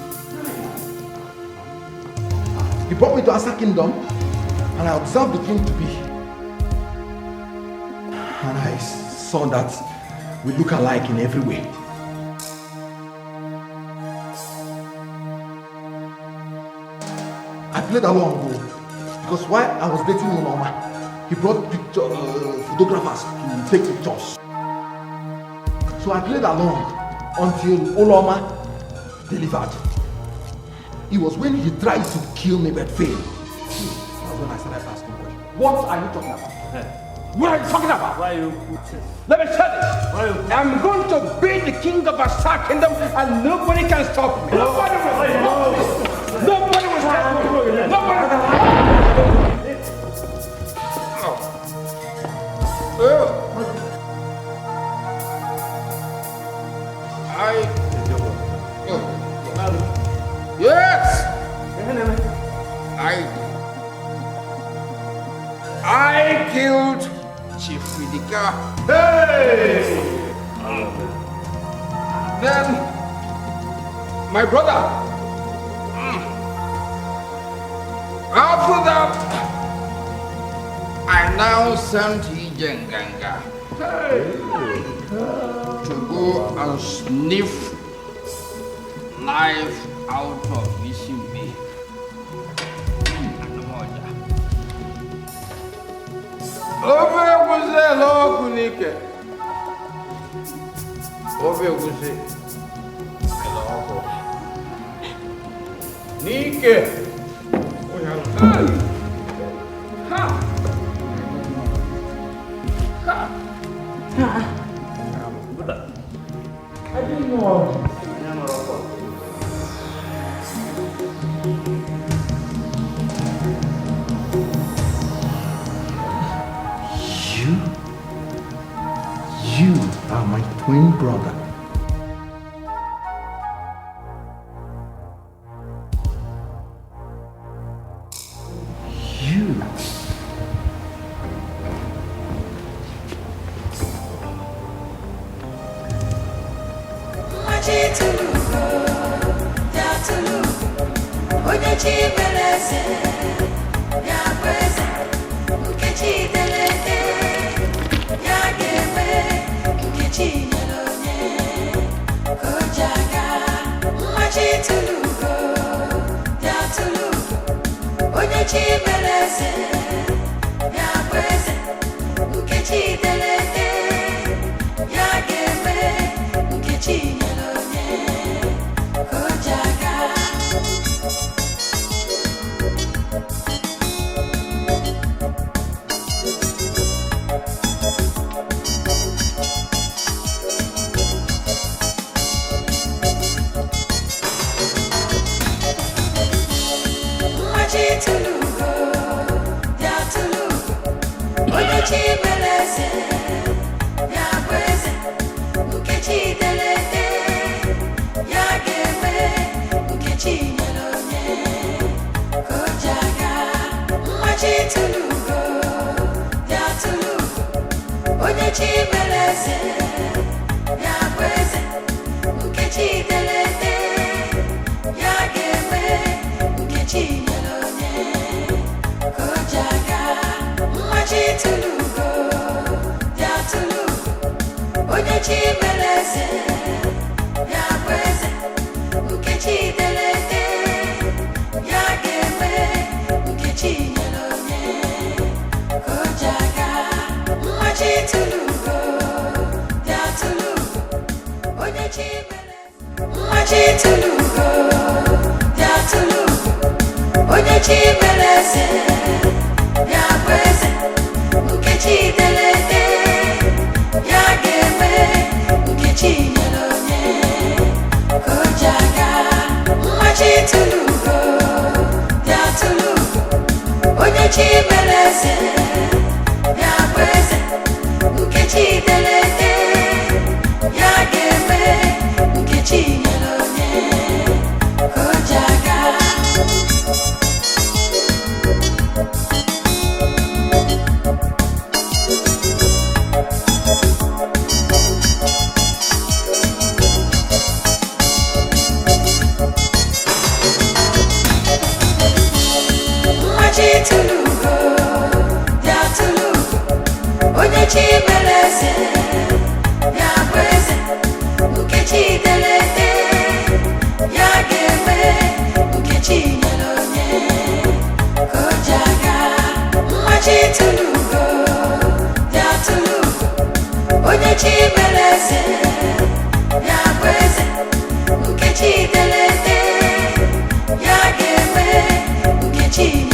He brought me to Asa Kingdom and I observed the king to be. And I saw that we look alike in every way. I played along because while I was dating Uloma, he brought photographers to take pictures. So I played along until Uloma delivered. It was when he tried to kill me but failed. That's when I started asking questions. What are you talking about? What are you talking about? Why you? Let me tell you. I'm going to be the king of Asa Kingdom and nobody can stop me. Nobody will stop me. Nobody will stop me. Nobody will stop Yes! I killed Chief Widika. Hey! Then my brother. After that, I now sent Ijenganga to go and sniff life out of Ishimbe. Ove guze lo kunike. Ove guze lo ko. Nike. Ha. I didn't know. You are my twin brother. You. Nkechi